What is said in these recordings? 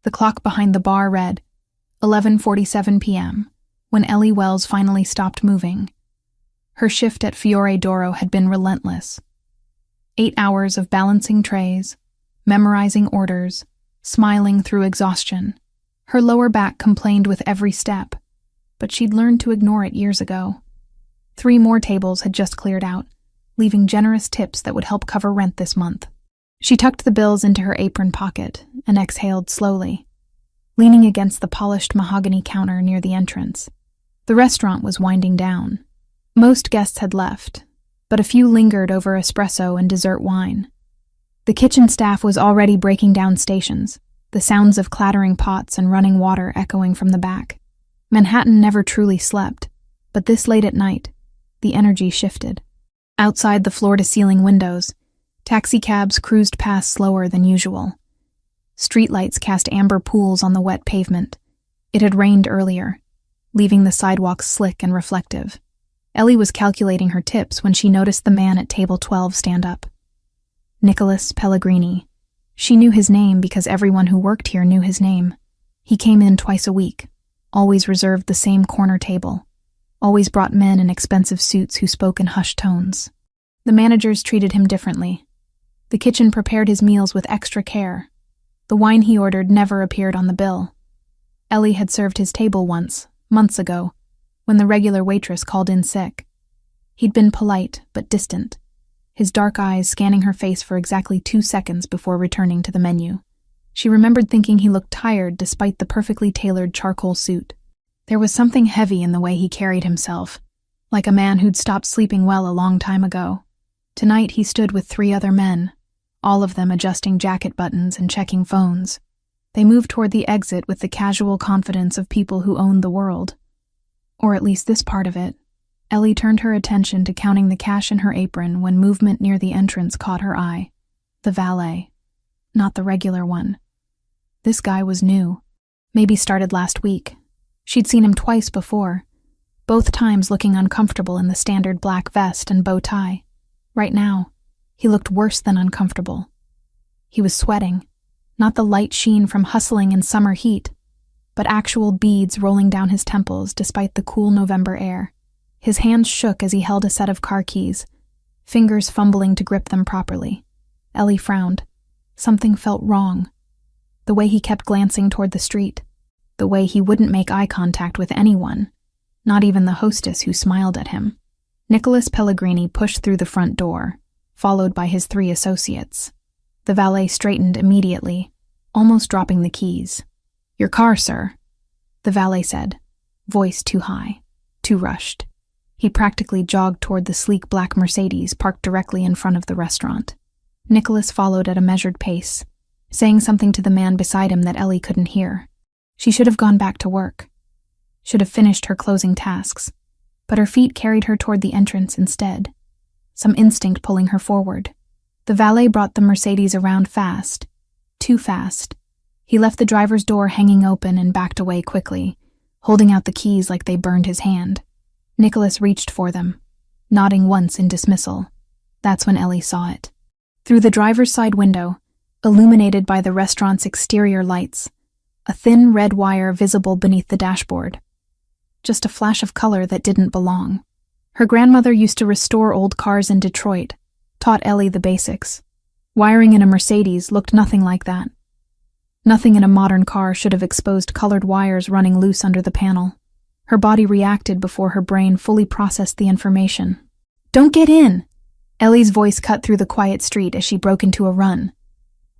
The clock behind the bar read 11:47 p.m. when Ellie Wells finally stopped moving. Her shift at Fiore d'Oro had been relentless. 8 hours of balancing trays, memorizing orders, smiling through exhaustion. Her lower back complained with every step, but she'd learned to ignore it years ago. 3 more tables had just cleared out, leaving generous tips that would help cover rent this month. She tucked the bills into her apron pocket and exhaled slowly, leaning against the polished mahogany counter near the entrance. The restaurant was winding down. Most guests had left, but a few lingered over espresso and dessert wine. The kitchen staff was already breaking down stations, the sounds of clattering pots and running water echoing from the back. Manhattan never truly slept, but this late at night, the energy shifted. Outside the floor-to-ceiling windows, taxicabs cruised past slower than usual. Streetlights cast amber pools on the wet pavement. It had rained earlier, leaving the sidewalks slick and reflective. Ellie was calculating her tips when she noticed the man at table 12 stand up. Nicholas Pellegrini. She knew his name because everyone who worked here knew his name. He came in twice a week, always reserved the same corner table, always brought men in expensive suits who spoke in hushed tones. The managers treated him differently. The kitchen prepared his meals with extra care. The wine he ordered never appeared on the bill. Ellie had served his table once, months ago, when the regular waitress called in sick. He'd been polite but distant, his dark eyes scanning her face for exactly 2 seconds before returning to the menu. She remembered thinking he looked tired despite the perfectly tailored charcoal suit. There was something heavy in the way he carried himself, like a man who'd stopped sleeping well a long time ago. Tonight he stood with 3 other men, all of them adjusting jacket buttons and checking phones. They moved toward the exit with the casual confidence of people who owned the world. Or at least this part of it. Ellie turned her attention to counting the cash in her apron when movement near the entrance caught her eye. The valet. Not the regular one. This guy was new. Maybe started last week. She'd seen him twice before, both times looking uncomfortable in the standard black vest and bow tie. Right now, he looked worse than uncomfortable. He was sweating, not the light sheen from hustling in summer heat, but actual beads rolling down his temples despite the cool November air. His hands shook as he held a set of car keys, fingers fumbling to grip them properly. Ellie frowned. Something felt wrong. The way he kept glancing toward the street, the way he wouldn't make eye contact with anyone, not even the hostess who smiled at him. Nicholas Pellegrini pushed through the front door, followed by his 3 associates. The valet straightened immediately, almost dropping the keys. "Your car, sir," the valet said, voice too high, too rushed. He practically jogged toward the sleek black Mercedes parked directly in front of the restaurant. Nicholas followed at a measured pace, saying something to the man beside him that Ellie couldn't hear. She should have gone back to work, should have finished her closing tasks, but her feet carried her toward the entrance instead, some instinct pulling her forward. The valet brought the Mercedes around fast, too fast. He left the driver's door hanging open and backed away quickly, holding out the keys like they burned his hand. Nicholas reached for them, nodding once in dismissal. That's when Ellie saw it. Through the driver's side window, illuminated by the restaurant's exterior lights, a thin red wire visible beneath the dashboard. Just a flash of color that didn't belong. Her grandmother used to restore old cars in Detroit, taught Ellie the basics. Wiring in a Mercedes looked nothing like that. Nothing in a modern car should have exposed colored wires running loose under the panel. Her body reacted before her brain fully processed the information. "Don't get in!" Ellie's voice cut through the quiet street as she broke into a run.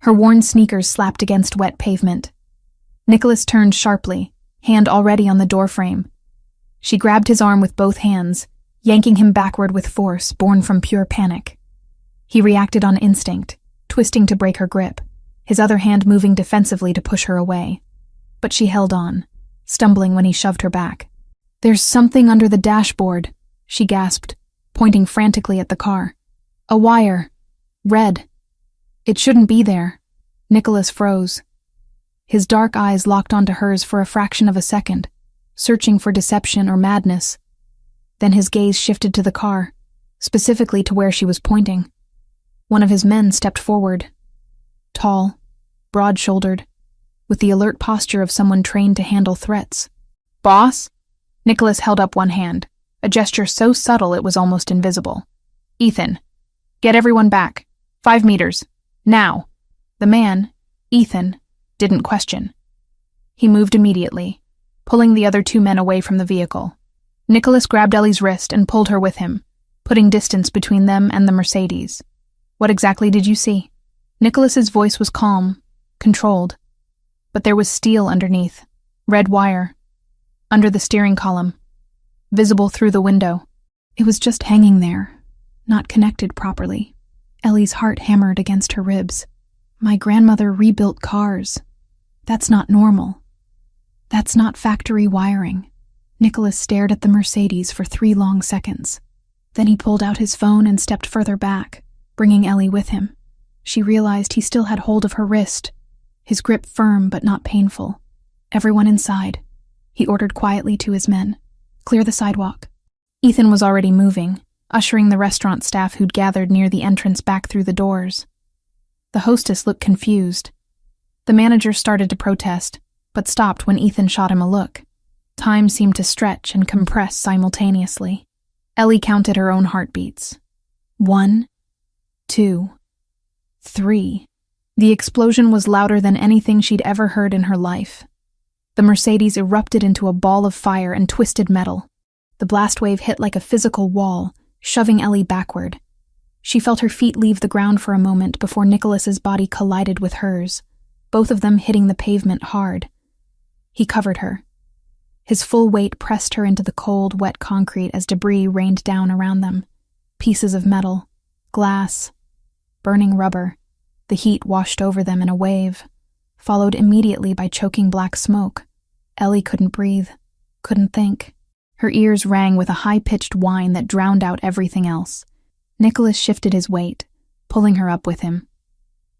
Her worn sneakers slapped against wet pavement. Nicholas turned sharply, hand already on the doorframe. She grabbed his arm with both hands, yanking him backward with force born from pure panic. He reacted on instinct, twisting to break her grip, his other hand moving defensively to push her away. But she held on, stumbling when he shoved her back. "There's something under the dashboard," she gasped, pointing frantically at the car. "A wire. Red. It shouldn't be there." Nicholas froze. His dark eyes locked onto hers for a fraction of a second, searching for deception or madness. Then his gaze shifted to the car, specifically to where she was pointing. One of his men stepped forward. Tall, broad-shouldered, with the alert posture of someone trained to handle threats. "Boss?" Nicholas held up one hand, a gesture so subtle it was almost invisible. "Ethan, get everyone back. 5 meters. Now." The man, Ethan, didn't question. He moved immediately, pulling the other 2 men away from the vehicle. Nicholas grabbed Ellie's wrist and pulled her with him, putting distance between them and the Mercedes. "What exactly did you see?" Nicholas's voice was calm, controlled, but there was steel underneath, red wire, under the steering column, visible through the window. It was just hanging there, not connected properly. Ellie's heart hammered against her ribs. "My grandmother rebuilt cars. That's not normal. That's not factory wiring." Nicholas stared at the Mercedes for 3 long seconds. Then he pulled out his phone and stepped further back, bringing Ellie with him. She realized he still had hold of her wrist, his grip firm but not painful. "Everyone inside," he ordered quietly to his men. "Clear the sidewalk." Ethan was already moving, ushering the restaurant staff who'd gathered near the entrance back through the doors. The hostess looked confused. The manager started to protest, but stopped when Ethan shot him a look. Time seemed to stretch and compress simultaneously. Ellie counted her own heartbeats. 1, 2, 3. The explosion was louder than anything she'd ever heard in her life. The Mercedes erupted into a ball of fire and twisted metal. The blast wave hit like a physical wall, shoving Ellie backward. She felt her feet leave the ground for a moment before Nicholas's body collided with hers, both of them hitting the pavement hard. He covered her. His full weight pressed her into the cold, wet concrete as debris rained down around them. Pieces of metal, glass, burning rubber. The heat washed over them in a wave, followed immediately by choking black smoke. Ellie couldn't breathe, couldn't think. Her ears rang with a high-pitched whine that drowned out everything else. Nicholas shifted his weight, pulling her up with him.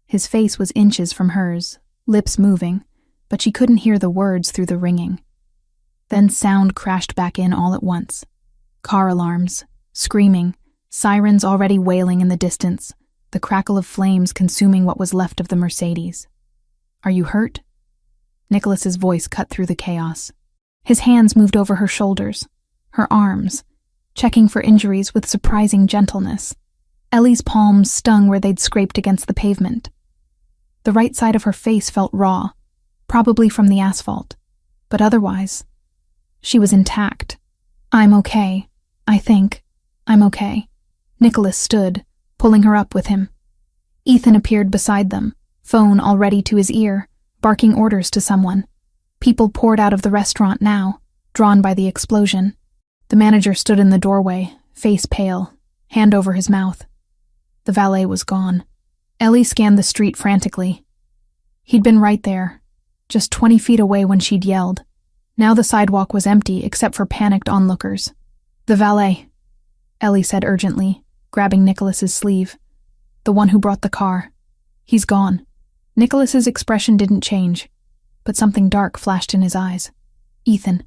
His face was inches from hers, lips moving, but she couldn't hear the words through the ringing. Then sound crashed back in all at once. Car alarms, screaming, sirens already wailing in the distance, the crackle of flames consuming what was left of the Mercedes. "Are you hurt?" Nicholas's voice cut through the chaos. His hands moved over her shoulders, her arms, checking for injuries with surprising gentleness. Ellie's palms stung where they'd scraped against the pavement. The right side of her face felt raw, probably from the asphalt, but otherwise, she was intact. "I'm okay. I think. I'm okay." Nicholas stood, pulling her up with him. Ethan appeared beside them, phone already to his ear, barking orders to someone. People poured out of the restaurant now, drawn by the explosion. The manager stood in the doorway, face pale, hand over his mouth. The valet was gone. Ellie scanned the street frantically. He'd been right there, just 20 feet away when she'd yelled. Now the sidewalk was empty except for panicked onlookers. "The valet," Ellie said urgently, grabbing Nicholas's sleeve. "The one who brought the car. He's gone." Nicholas's expression didn't change, but something dark flashed in his eyes. "Ethan."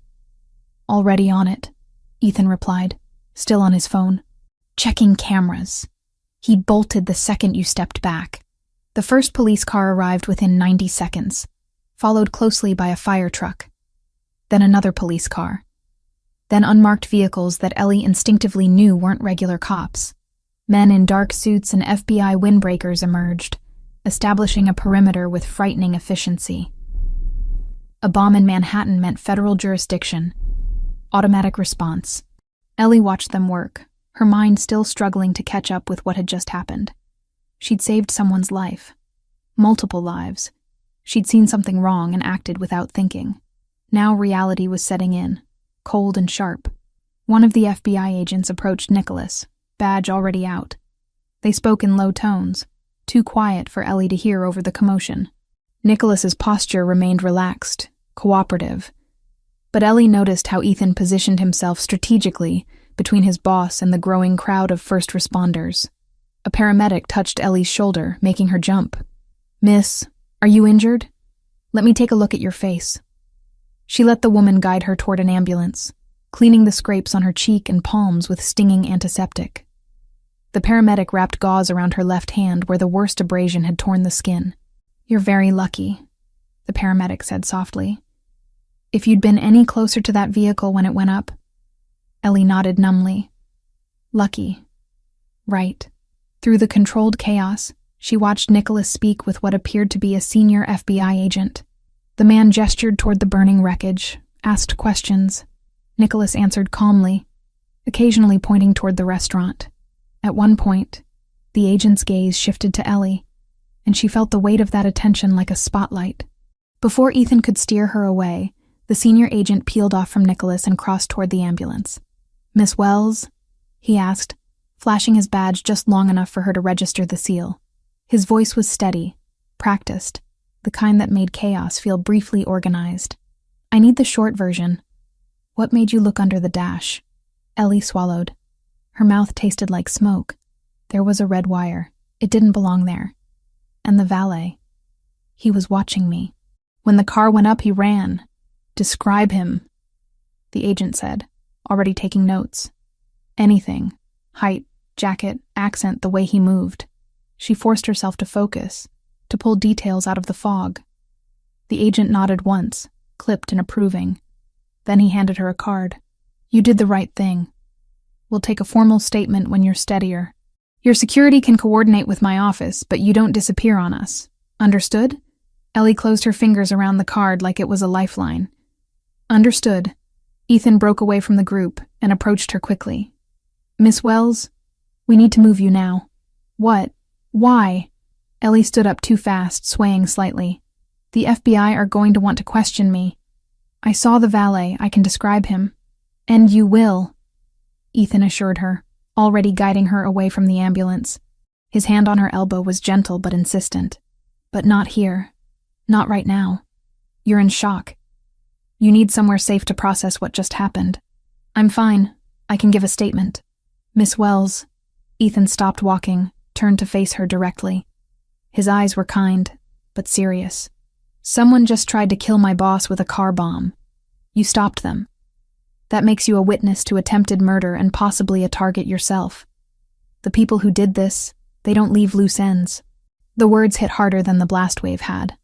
"Already on it," Ethan replied, still on his phone. "Checking cameras. He'd bolted the second you stepped back." The first police car arrived within 90 seconds, followed closely by a fire truck. Then another police car. Then unmarked vehicles that Ellie instinctively knew weren't regular cops. Men in dark suits and FBI windbreakers emerged, establishing a perimeter with frightening efficiency. A bomb in Manhattan meant federal jurisdiction. Automatic response. Ellie watched them work, her mind still struggling to catch up with what had just happened. She'd saved someone's life. Multiple lives. She'd seen something wrong and acted without thinking. Now reality was setting in, cold and sharp. One of the FBI agents approached Nicholas, badge already out. They spoke in low tones, too quiet for Ellie to hear over the commotion. Nicholas's posture remained relaxed, cooperative. But Ellie noticed how Ethan positioned himself strategically between his boss and the growing crowd of first responders. A paramedic touched Ellie's shoulder, making her jump. "Miss, are you injured? Let me take a look at your face." She let the woman guide her toward an ambulance, cleaning the scrapes on her cheek and palms with stinging antiseptic. The paramedic wrapped gauze around her left hand where the worst abrasion had torn the skin. "You're very lucky. the paramedic said softly. If you'd been any closer to that vehicle when it went up. Ellie nodded numbly. Lucky. Right. Through the controlled chaos, she watched Nicholas speak with what appeared to be a senior FBI agent. The man gestured toward the burning wreckage, asked questions. Nicholas answered calmly, occasionally pointing toward the restaurant. At one point, the agent's gaze shifted to Ellie, and she felt the weight of that attention like a spotlight. Before Ethan could steer her away, the senior agent peeled off from Nicholas and crossed toward the ambulance. Miss Wells? He asked, flashing his badge just long enough for her to register the seal. His voice was steady, practiced, the kind that made chaos feel briefly organized. I need the short version. What made you look under the dash? Ellie swallowed. Her mouth tasted like smoke. There was a red wire. It didn't belong there. And the valet. He was watching me. When the car went up, he ran. Describe him, the agent said, already taking notes. Anything. Height, jacket, accent, the way he moved. She forced herself to focus, to pull details out of the fog. The agent nodded once, clipped and approving. Then he handed her a card. You did the right thing. We'll take a formal statement when you're steadier. Your security can coordinate with my office, but you don't disappear on us. Understood? Ellie closed her fingers around the card like it was a lifeline. Understood. Ethan broke away from the group and approached her quickly. Miss Wells, we need to move you now. What? Why? Ellie stood up too fast, swaying slightly. The FBI are going to want to question me. I saw the valet, I can describe him. And you will, Ethan assured her, already guiding her away from the ambulance. His hand on her elbow was gentle but insistent. But not here. Not right now. You're in shock. You need somewhere safe to process what just happened. I'm fine. I can give a statement. Miss Wells. Ethan stopped walking, turned to face her directly. His eyes were kind, but serious. Someone just tried to kill my boss with a car bomb. You stopped them. That makes you a witness to attempted murder and possibly a target yourself. The people who did this, they don't leave loose ends. The words hit harder than the blast wave had.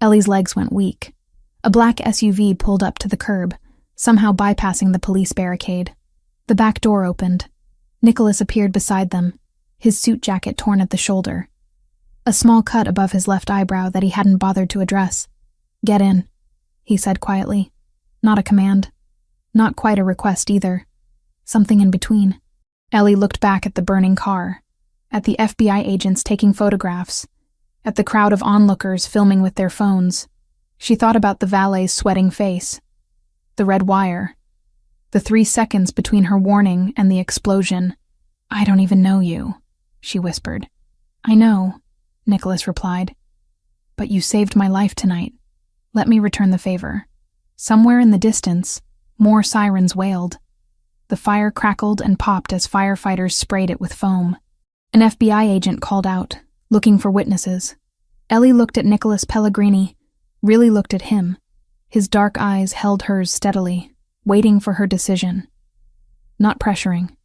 Ellie's legs went weak. A black SUV pulled up to the curb, somehow bypassing the police barricade. The back door opened. Nicholas appeared beside them, his suit jacket torn at the shoulder. A small cut above his left eyebrow that he hadn't bothered to address. Get in, he said quietly. Not a command. Not quite a request either. Something in between. Ellie looked back at the burning car, at the FBI agents taking photographs, at the crowd of onlookers filming with their phones. She thought about the valet's sweating face, the red wire, the 3 seconds between her warning and the explosion. I don't even know you, she whispered. I know, Nicholas replied. But you saved my life tonight. Let me return the favor. Somewhere in the distance, more sirens wailed. The fire crackled and popped as firefighters sprayed it with foam. An FBI agent called out, looking for witnesses. Ellie looked at Nicholas Pellegrini, really looked at him. His dark eyes held hers steadily, waiting for her decision. Not pressuring,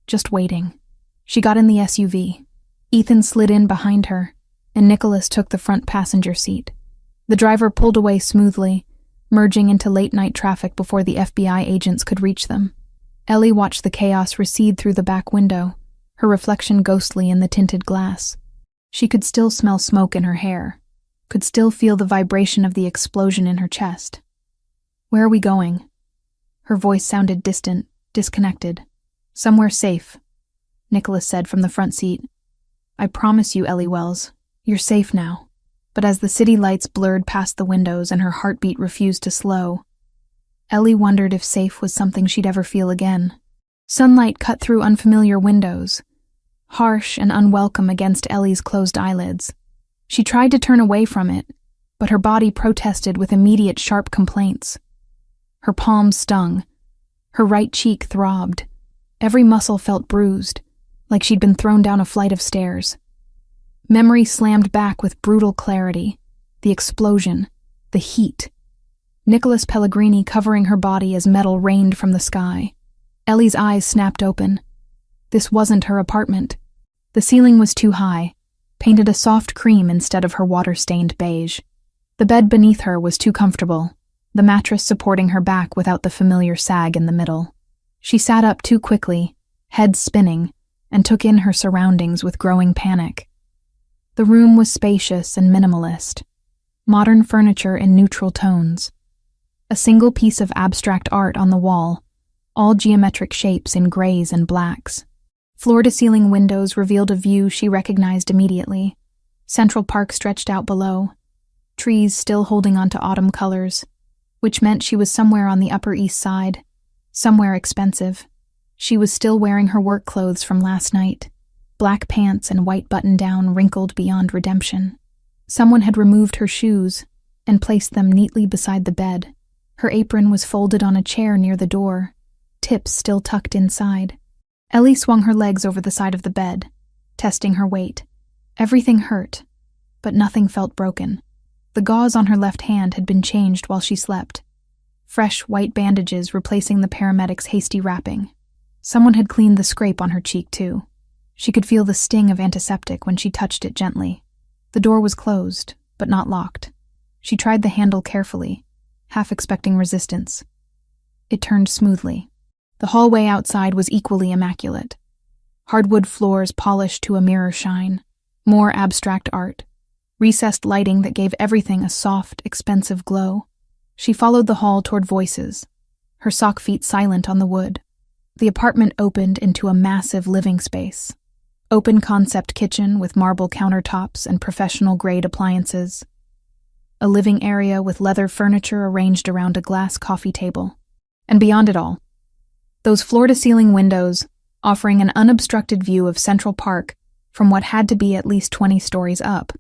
just waiting. She got in the SUV. Ethan slid in behind her, and Nicholas took the front passenger seat. The driver pulled away smoothly, merging into late-night traffic before the FBI agents could reach them. Ellie watched the chaos recede through the back window, her reflection ghostly in the tinted glass. She could still smell smoke in her hair, could still feel the vibration of the explosion in her chest. Where are we going? Her voice sounded distant, disconnected. Somewhere safe, Nicholas said from the front seat. I promise you, Ellie Wells, you're safe now. But as the city lights blurred past the windows and her heartbeat refused to slow, Ellie wondered if safe was something she'd ever feel again. Sunlight cut through unfamiliar windows, harsh and unwelcome against Ellie's closed eyelids. She tried to turn away from it, but her body protested with immediate sharp complaints. Her palms stung. Her right cheek throbbed. Every muscle felt bruised, like she'd been thrown down a flight of stairs. Memory slammed back with brutal clarity. The explosion, the heat. Nicholas Pellegrini covering her body as metal rained from the sky. Ellie's eyes snapped open. This wasn't her apartment. The ceiling was too high, painted a soft cream instead of her water-stained beige. The bed beneath her was too comfortable, the mattress supporting her back without the familiar sag in the middle. She sat up too quickly, head spinning, and took in her surroundings with growing panic. The room was spacious and minimalist, modern furniture in neutral tones. A single piece of abstract art on the wall, all geometric shapes in grays and blacks. Floor-to-ceiling windows revealed a view she recognized immediately. Central Park stretched out below, trees still holding on to autumn colors, which meant she was somewhere on the Upper East Side, somewhere expensive. She was still wearing her work clothes from last night, black pants and white button-down wrinkled beyond redemption. Someone had removed her shoes and placed them neatly beside the bed. Her apron was folded on a chair near the door, tips still tucked inside. Ellie swung her legs over the side of the bed, testing her weight. Everything hurt, but nothing felt broken. The gauze on her left hand had been changed while she slept, fresh white bandages replacing the paramedics' hasty wrapping. Someone had cleaned the scrape on her cheek, too. She could feel the sting of antiseptic when she touched it gently. The door was closed, but not locked. She tried the handle carefully, half expecting resistance. It turned smoothly. The hallway outside was equally immaculate. Hardwood floors polished to a mirror shine, more abstract art, recessed lighting that gave everything a soft, expensive glow. She followed the hall toward voices, her sock feet silent on the wood. The apartment opened into a massive living space. Open-concept kitchen with marble countertops and professional-grade appliances. A living area with leather furniture arranged around a glass coffee table. And beyond it all, those floor-to-ceiling windows offering an unobstructed view of Central Park from what had to be at least 20 stories up.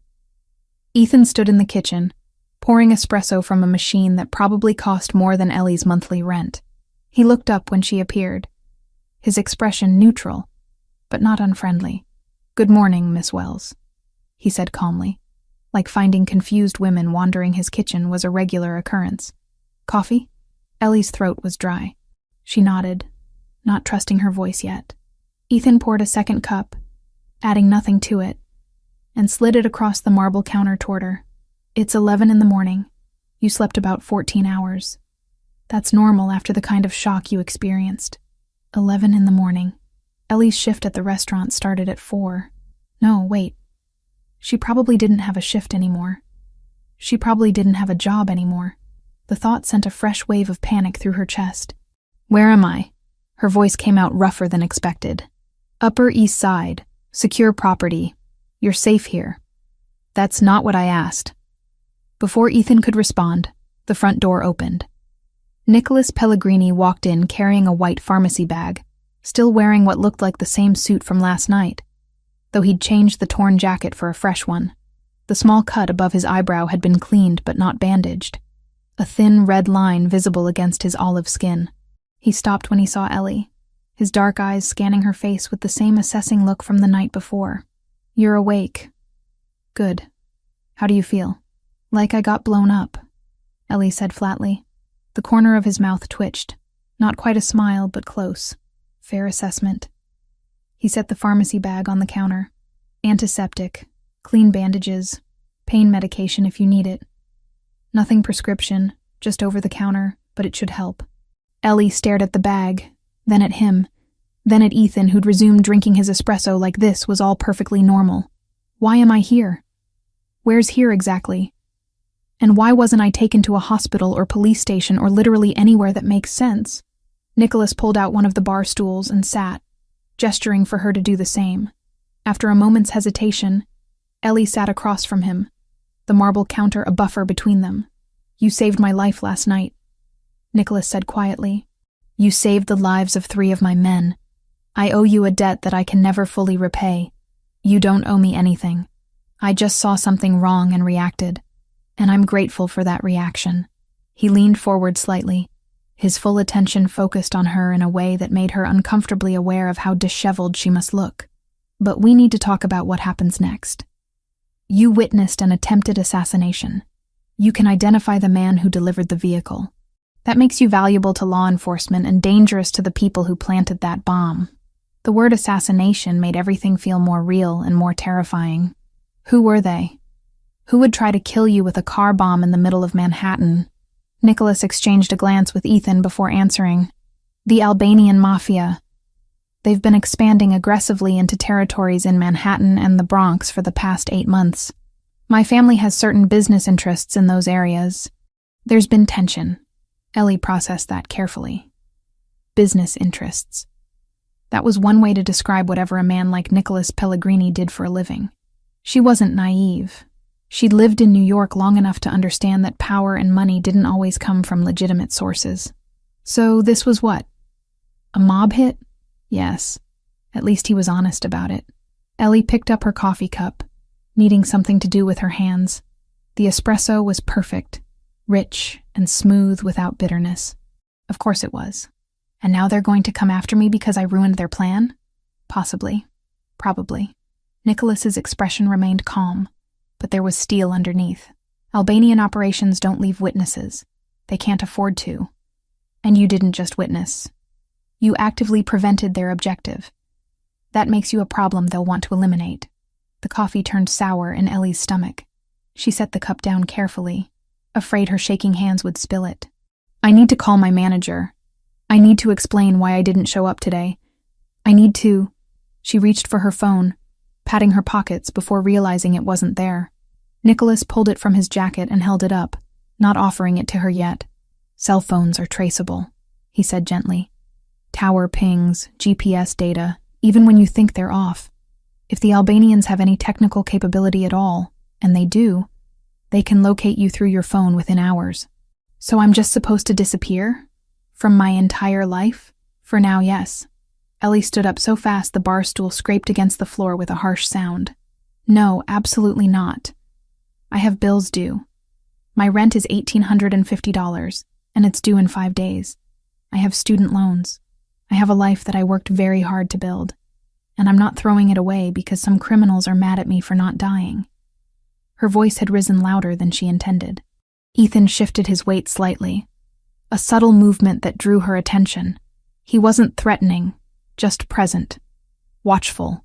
Ethan stood in the kitchen, pouring espresso from a machine that probably cost more than Ellie's monthly rent. He looked up when she appeared, his expression neutral, but not unfriendly. "Good morning, Miss Wells," he said calmly, like finding confused women wandering his kitchen was a regular occurrence. "Coffee?" Ellie's throat was dry. She nodded, not trusting her voice yet. Ethan poured a second cup, adding nothing to it, and slid it across the marble counter toward her. "It's 11 in the morning. You slept about 14 hours. That's normal after the kind of shock you experienced." 11 in the morning. Ellie's shift at the restaurant started at 4. No, wait. She probably didn't have a shift anymore. She probably didn't have a job anymore. The thought sent a fresh wave of panic through her chest. "Where am I?" Her voice came out rougher than expected. "Upper East Side. Secure property. You're safe here." "That's not what I asked." Before Ethan could respond, the front door opened. Nicholas Pellegrini walked in carrying a white pharmacy bag, still wearing what looked like the same suit from last night, though he'd changed the torn jacket for a fresh one. The small cut above his eyebrow had been cleaned but not bandaged, a thin red line visible against his olive skin. He stopped when he saw Ellie, his dark eyes scanning her face with the same assessing look from the night before. "You're awake. Good. How do you feel?" "Like I got blown up," Ellie said flatly. The corner of his mouth twitched, not quite a smile but close. "Fair assessment." He set the pharmacy bag on the counter. "Antiseptic, clean bandages, pain medication if you need it. Nothing prescription, just over the counter, but it should help." Ellie stared at the bag, then at him, then at Ethan, who'd resumed drinking his espresso like this was all perfectly normal. "Why am I here? Where's here exactly? And why wasn't I taken to a hospital or police station or literally anywhere that makes sense?" Nicholas pulled out one of the bar stools and sat, gesturing for her to do the same. After a moment's hesitation, Ellie sat across from him, the marble counter a buffer between them. "You saved my life last night," Nicholas said quietly. "You saved the lives of 3 of my men. I owe you a debt that I can never fully repay. You don't owe me anything. I just saw something wrong and reacted, and I'm grateful for that reaction." He leaned forward slightly, his full attention focused on her in a way that made her uncomfortably aware of how disheveled she must look. "But we need to talk about what happens next. You witnessed an attempted assassination. You can identify the man who delivered the vehicle. That makes you valuable to law enforcement and dangerous to the people who planted that bomb." The word assassination made everything feel more real and more terrifying. "Who were they? Who would try to kill you with a car bomb in the middle of Manhattan? Nicholas exchanged a glance with Ethan before answering. The Albanian mafia. They've been expanding aggressively into territories in Manhattan and the Bronx for the past 8 months. My family has certain business interests in those areas. There's been tension. Ellie processed that carefully. Business interests. That was one way to describe whatever a man like Nicholas Pellegrini did for a living. She wasn't naive. She'd lived in New York long enough to understand that power and money didn't always come from legitimate sources. So this was what? A mob hit? Yes. At least he was honest about it. Ellie picked up her coffee cup, needing something to do with her hands. The espresso was perfect, rich and smooth without bitterness. Of course it was. And now they're going to come after me because I ruined their plan? Possibly. Probably. Nicholas's expression remained calm, but there was steel underneath. Albanian operations don't leave witnesses. They can't afford to. And you didn't just witness. You actively prevented their objective. That makes you a problem they'll want to eliminate. The coffee turned sour in Ellie's stomach. She set the cup down carefully, afraid her shaking hands would spill it. I need to call my manager. I need to explain why I didn't show up today. I need to... She reached for her phone, patting her pockets before realizing it wasn't there. Nicholas pulled it from his jacket and held it up, not offering it to her yet. Cell phones are traceable, he said gently. Tower pings, GPS data, even when you think they're off. If the Albanians have any technical capability at all, and they do, they can locate you through your phone within hours. So I'm just supposed to disappear? From my entire life? For now, yes. Ellie stood up so fast the bar stool scraped against the floor with a harsh sound. No, absolutely not. I have bills due. My rent is $1,850, and it's due in 5 days. I have student loans. I have a life that I worked very hard to build, and I'm not throwing it away because some criminals are mad at me for not dying. Her voice had risen louder than she intended. Ethan shifted his weight slightly, a subtle movement that drew her attention. He wasn't threatening, just present, watchful.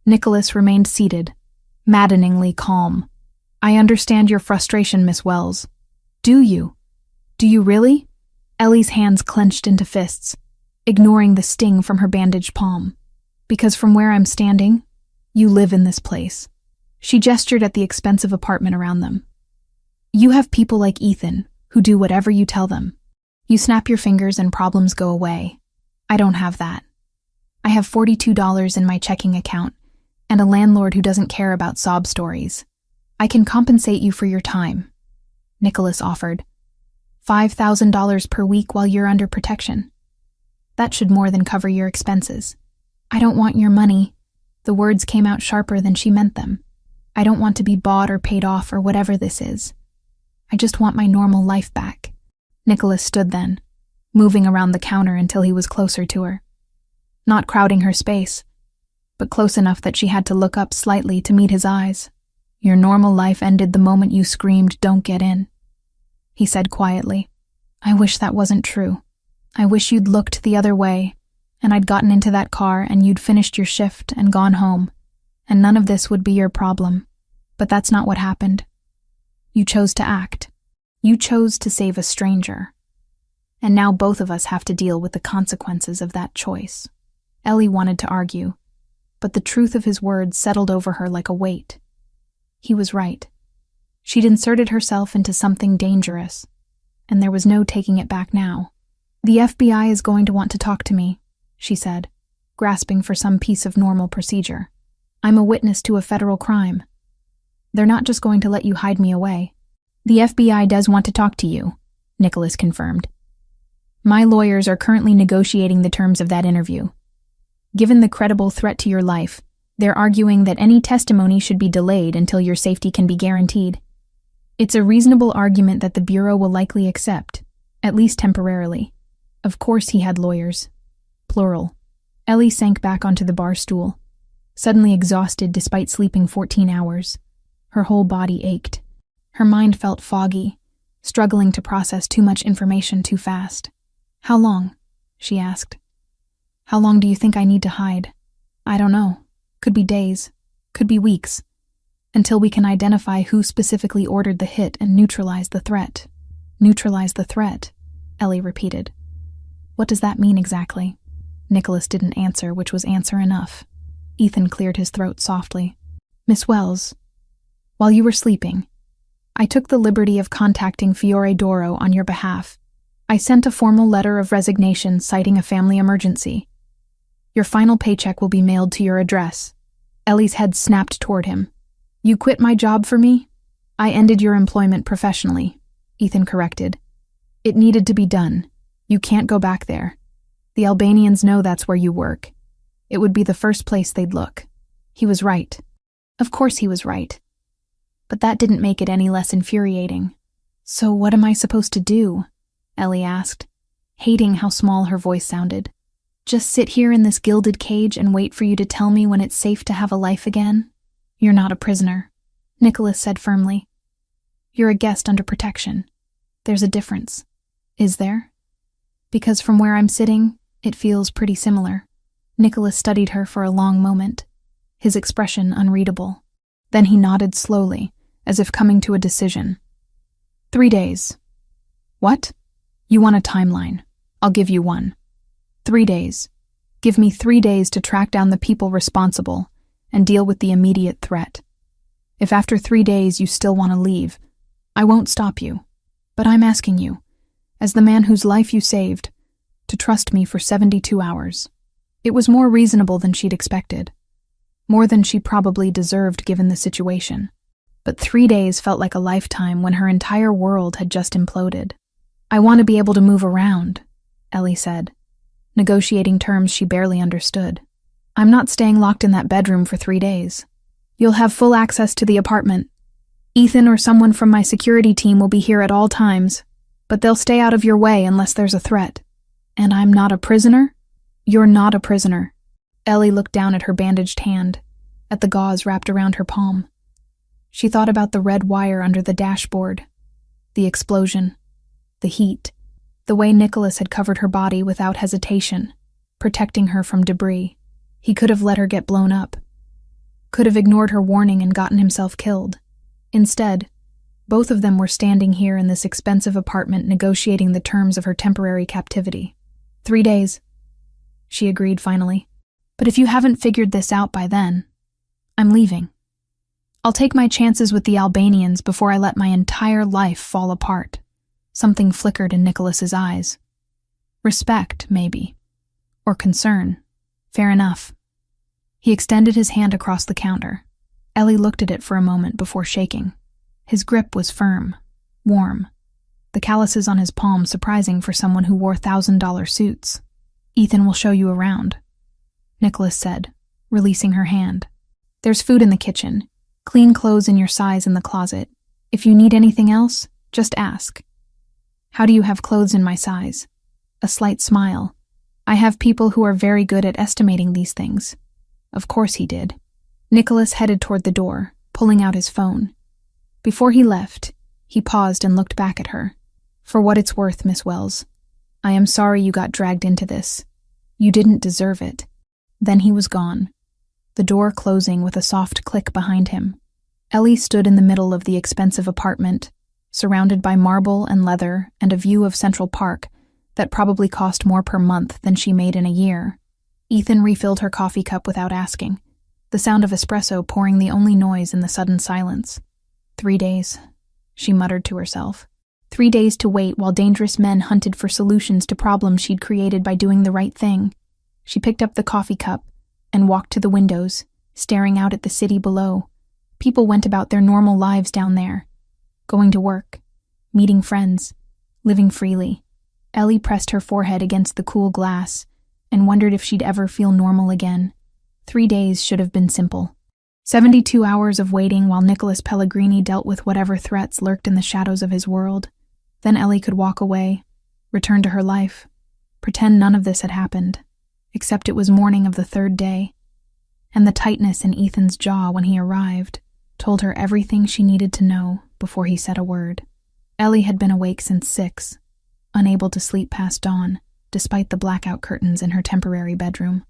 Nicholas remained seated, maddeningly calm. I understand your frustration, Miss Wells. Do you? Do you really? Ellie's hands clenched into fists, ignoring the sting from her bandaged palm. Because from where I'm standing, you live in this place. She gestured at the expensive apartment around them. You have people like Ethan, who do whatever you tell them. You snap your fingers and problems go away. I don't have that. I have $42 in my checking account, and a landlord who doesn't care about sob stories. I can compensate you for your time, Nicholas offered. $5,000 per week while you're under protection. That should more than cover your expenses. I don't want your money. The words came out sharper than she meant them. I don't want to be bought or paid off or whatever this is. I just want my normal life back. Nicholas stood then, moving around the counter until he was closer to her. Not crowding her space, but close enough that she had to look up slightly to meet his eyes. Your normal life ended the moment you screamed, "Don't get in," he said quietly. I wish that wasn't true. I wish you'd looked the other way, and I'd gotten into that car and you'd finished your shift and gone home, and none of this would be your problem. But that's not what happened. You chose to act. You chose to save a stranger. And now both of us have to deal with the consequences of that choice. Ellie wanted to argue, but the truth of his words settled over her like a weight. He was right. She'd inserted herself into something dangerous, and there was no taking it back now. The FBI is going to want to talk to me, she said, grasping for some piece of normal procedure. I'm a witness to a federal crime. They're not just going to let you hide me away. The FBI does want to talk to you, Nicholas confirmed. My lawyers are currently negotiating the terms of that interview. Given the credible threat to your life, they're arguing that any testimony should be delayed until your safety can be guaranteed. It's a reasonable argument that the Bureau will likely accept, at least temporarily. Of course he had lawyers. Plural. Ellie sank back onto the bar stool, suddenly exhausted despite sleeping 14 hours. Her whole body ached. Her mind felt foggy, struggling to process too much information too fast. How long? She asked. How long do you think I need to hide? I don't know. Could be days. Could be weeks. until we can identify who specifically ordered the hit and neutralize the threat. Neutralize the threat, Ellie repeated. What does that mean exactly? Nicholas didn't answer, which was answer enough. Ethan cleared his throat softly. Miss Wells, while you were sleeping, I took the liberty of contacting Fiore Doro on your behalf. I sent a formal letter of resignation citing a family emergency. Your final paycheck will be mailed to your address. Ellie's head snapped toward him. You quit my job for me? I ended your employment professionally, Ethan corrected. It needed to be done. You can't go back there. The Albanians know that's where you work. It would be the first place they'd look. He was right. Of course he was right. But that didn't make it any less infuriating. So what am I supposed to do? Ellie asked, hating how small her voice sounded. Just sit here in this gilded cage and wait for you to tell me when it's safe to have a life again? You're not a prisoner, Nicholas said firmly. You're a guest under protection. There's a difference. Is there? Because from where I'm sitting, it feels pretty similar. Nicholas studied her for a long moment, his expression unreadable. Then he nodded slowly, as if coming to a decision. 3 days. What? You want a timeline. I'll give you one. 3 days. Give me 3 days to track down the people responsible and deal with the immediate threat. If after 3 days you still want to leave, I won't stop you. But I'm asking you, as the man whose life you saved, to trust me for 72 hours. It was more reasonable than she'd expected. More than she probably deserved given the situation. But 3 days felt like a lifetime when her entire world had just imploded. I want to be able to move around, Ellie said, negotiating terms she barely understood. I'm not staying locked in that bedroom for 3 days. You'll have full access to the apartment. Ethan or someone from my security team will be here at all times, but they'll stay out of your way unless there's a threat. And I'm not a prisoner? You're not a prisoner. Ellie looked down at her bandaged hand, at the gauze wrapped around her palm. She thought about the red wire under the dashboard, the explosion, the heat, the way Nicholas had covered her body without hesitation, protecting her from debris. He could have let her get blown up, could have ignored her warning and gotten himself killed. Instead, both of them were standing here in this expensive apartment negotiating the terms of her temporary captivity. 3 days, she agreed finally. But if you haven't figured this out by then, I'm leaving. I'll take my chances with the Albanians before I let my entire life fall apart. Something flickered in Nicholas's eyes. Respect, maybe. Or concern. Fair enough. He extended his hand across the counter. Ellie looked at it for a moment before shaking. His grip was firm, warm. The calluses on his palm surprising for someone who wore $1,000 suits. Ethan will show you around, Nicholas said, releasing her hand. There's food in the kitchen. Clean clothes in your size in the closet. If you need anything else, just ask. How do you have clothes in my size? A slight smile. I have people who are very good at estimating these things. Of course he did. Nicholas headed toward the door, pulling out his phone. Before he left, he paused and looked back at her. For what it's worth, Miss Wells, I am sorry you got dragged into this. You didn't deserve it. Then he was gone, the door closing with a soft click behind him. Ellie stood in the middle of the expensive apartment, surrounded by marble and leather and a view of Central Park that probably cost more per month than she made in a year. Ethan refilled her coffee cup without asking, the sound of espresso pouring the only noise in the sudden silence. 3 days, she muttered to herself. 3 days to wait while dangerous men hunted for solutions to problems she'd created by doing the right thing. She picked up the coffee cup and walked to the windows, staring out at the city below. People went about their normal lives down there, going to work, meeting friends, living freely. Ellie pressed her forehead against the cool glass and wondered if she'd ever feel normal again. 3 days should have been simple. 72 hours of waiting while Nicholas Pellegrini dealt with whatever threats lurked in the shadows of his world. Then Ellie could walk away, return to her life, pretend none of this had happened, except it was morning of the 3rd day, and the tightness in Ethan's jaw when he arrived told her everything she needed to know before he said a word. Ellie had been awake since 6, unable to sleep past dawn, despite the blackout curtains in her temporary bedroom.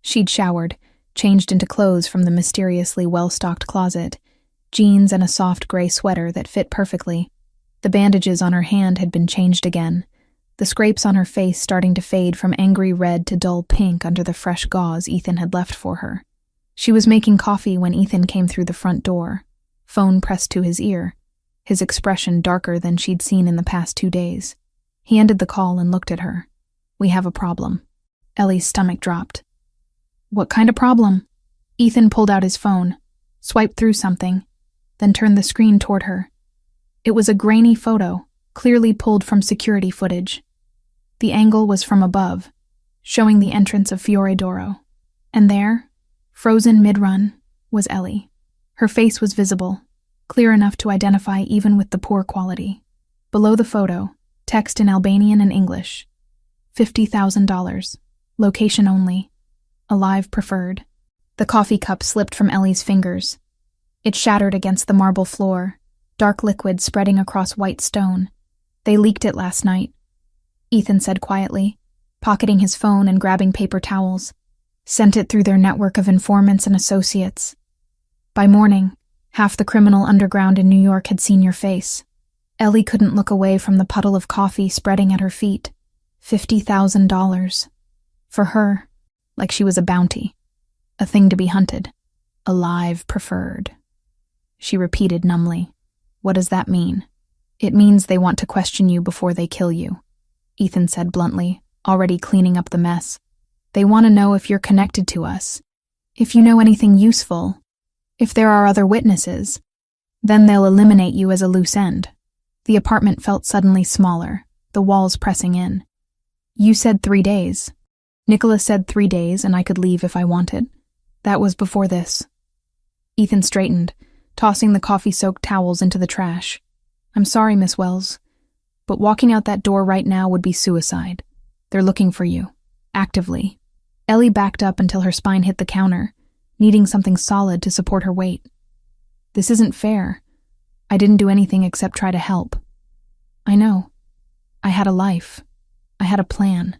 She'd showered, changed into clothes from the mysteriously well-stocked closet, jeans and a soft gray sweater that fit perfectly. The bandages on her hand had been changed again, the scrapes on her face starting to fade from angry red to dull pink under the fresh gauze Ethan had left for her. She was making coffee when Ethan came through the front door, phone pressed to his ear, his expression darker than she'd seen in the past 2 days. He ended the call and looked at her. "We have a problem." Ellie's stomach dropped. "What kind of problem?" Ethan pulled out his phone, swiped through something, then turned the screen toward her. It was a grainy photo, clearly pulled from security footage. The angle was from above, showing the entrance of Fiore d'Oro. And there, frozen mid-run, was Ellie. Her face was visible, clear enough to identify even with the poor quality. Below the photo, text in Albanian and English. $50,000. Location only. Alive preferred. The coffee cup slipped from Ellie's fingers. It shattered against the marble floor, dark liquid spreading across white stone. "They leaked it last night," Ethan said quietly, pocketing his phone and grabbing paper towels. "Sent it through their network of informants and associates. By morning, half the criminal underground in New York had seen your face." Ellie couldn't look away from the puddle of coffee spreading at her feet. $50,000. For her, like she was a bounty. A thing to be hunted. Alive preferred. She repeated numbly. "What does that mean?" "It means they want to question you before they kill you," Ethan said bluntly, already cleaning up the mess. "They want to know if you're connected to us, if you know anything useful, if there are other witnesses. Then they'll eliminate you as a loose end." The apartment felt suddenly smaller, the walls pressing in. "You said 3 days. Nicholas said 3 days and I could leave if I wanted. That was before this." Ethan straightened, tossing the coffee-soaked towels into the trash. "I'm sorry, Miss Wells, but walking out that door right now would be suicide. They're looking for you. Actively." Ellie backed up until her spine hit the counter, needing something solid to support her weight. "This isn't fair. I didn't do anything except try to help." "I know. I had a life. I had a plan.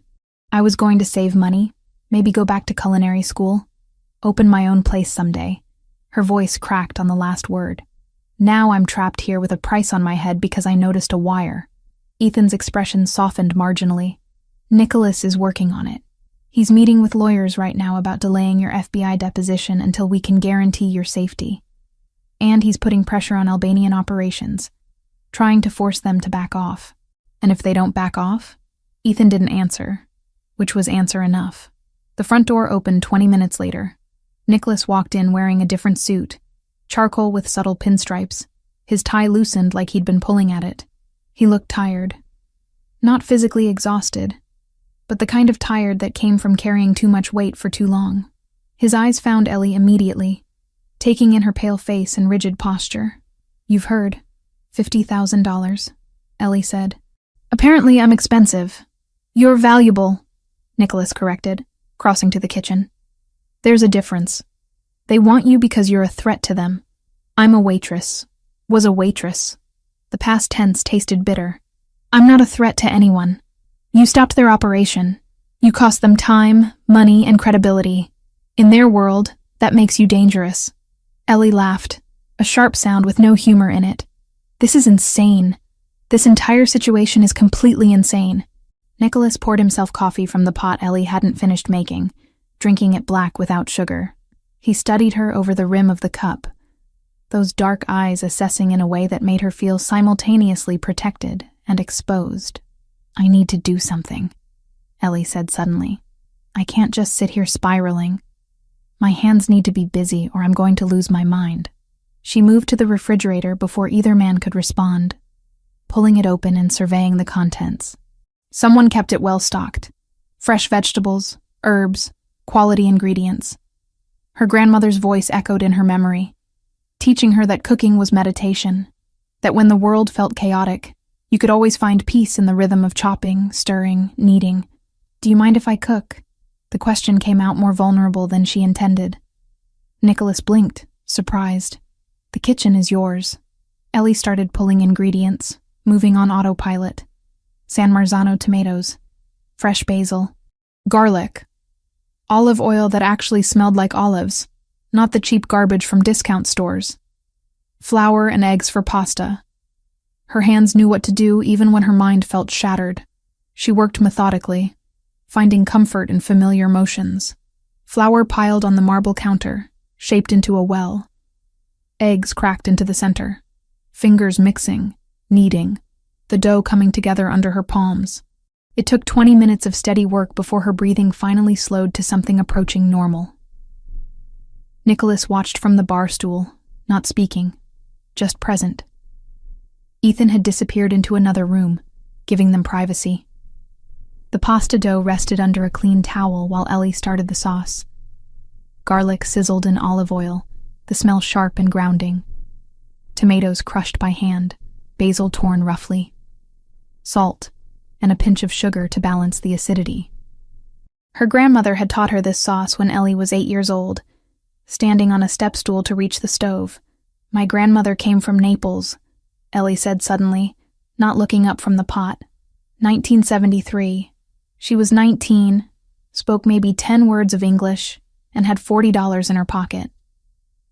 I was going to save money, maybe go back to culinary school, open my own place someday." Her voice cracked on the last word. "Now I'm trapped here with a price on my head because I noticed a wire." Ethan's expression softened marginally. "Nicholas is working on it. He's meeting with lawyers right now about delaying your FBI deposition until we can guarantee your safety. And he's putting pressure on Albanian operations, trying to force them to back off. And if they don't back off?" Ethan didn't answer, which was answer enough. The front door opened 20 minutes later. Nicholas walked in wearing a different suit, charcoal with subtle pinstripes. His tie loosened like he'd been pulling at it. He looked tired. Not physically exhausted, but the kind of tired that came from carrying too much weight for too long. His eyes found Ellie immediately, taking in her pale face and rigid posture. "You've heard. $50,000, Ellie said. "Apparently I'm expensive. You're valuable," Nicholas corrected, crossing to the kitchen. "There's a difference. They want you because you're a threat to them. I'm a waitress. Was a waitress." The past tense tasted bitter. "I'm not a threat to anyone. You stopped their operation. You cost them time, money, and credibility. In their world, that makes you dangerous." Ellie laughed, a sharp sound with no humor in it. "This is insane. This entire situation is completely insane." Nicholas poured himself coffee from the pot Ellie hadn't finished making, drinking it black without sugar. He studied her over the rim of the cup, those dark eyes assessing in a way that made her feel simultaneously protected and exposed. "I need to do something," Ellie said suddenly. "I can't just sit here spiraling. My hands need to be busy or I'm going to lose my mind." She moved to the refrigerator before either man could respond, pulling it open and surveying the contents. Someone kept it well stocked. Fresh vegetables, herbs, quality ingredients. Her grandmother's voice echoed in her memory, teaching her that cooking was meditation, that when the world felt chaotic, you could always find peace in the rhythm of chopping, stirring, kneading. "Do you mind if I cook?" The question came out more vulnerable than she intended. Nicholas blinked, surprised. "The kitchen is yours." Ellie started pulling ingredients, moving on autopilot. San Marzano tomatoes, fresh basil, garlic, olive oil that actually smelled like olives, not the cheap garbage from discount stores. Flour and eggs for pasta. Her hands knew what to do even when her mind felt shattered. She worked methodically, finding comfort in familiar motions. Flour piled on the marble counter, shaped into a well. Eggs cracked into the center. Fingers mixing, kneading, the dough coming together under her palms. It took 20 minutes of steady work before her breathing finally slowed to something approaching normal. Nicholas watched from the bar stool, not speaking, just present. Ethan had disappeared into another room, giving them privacy. The pasta dough rested under a clean towel while Ellie started the sauce. Garlic sizzled in olive oil, the smell sharp and grounding. Tomatoes crushed by hand, basil torn roughly. Salt, and a pinch of sugar to balance the acidity. Her grandmother had taught her this sauce when Ellie was 8 years old, standing on a step stool to reach the stove. "My grandmother came from Naples," Ellie said suddenly, not looking up from the pot. 1973. She was 19, spoke maybe 10 words of English, and had $40 in her pocket.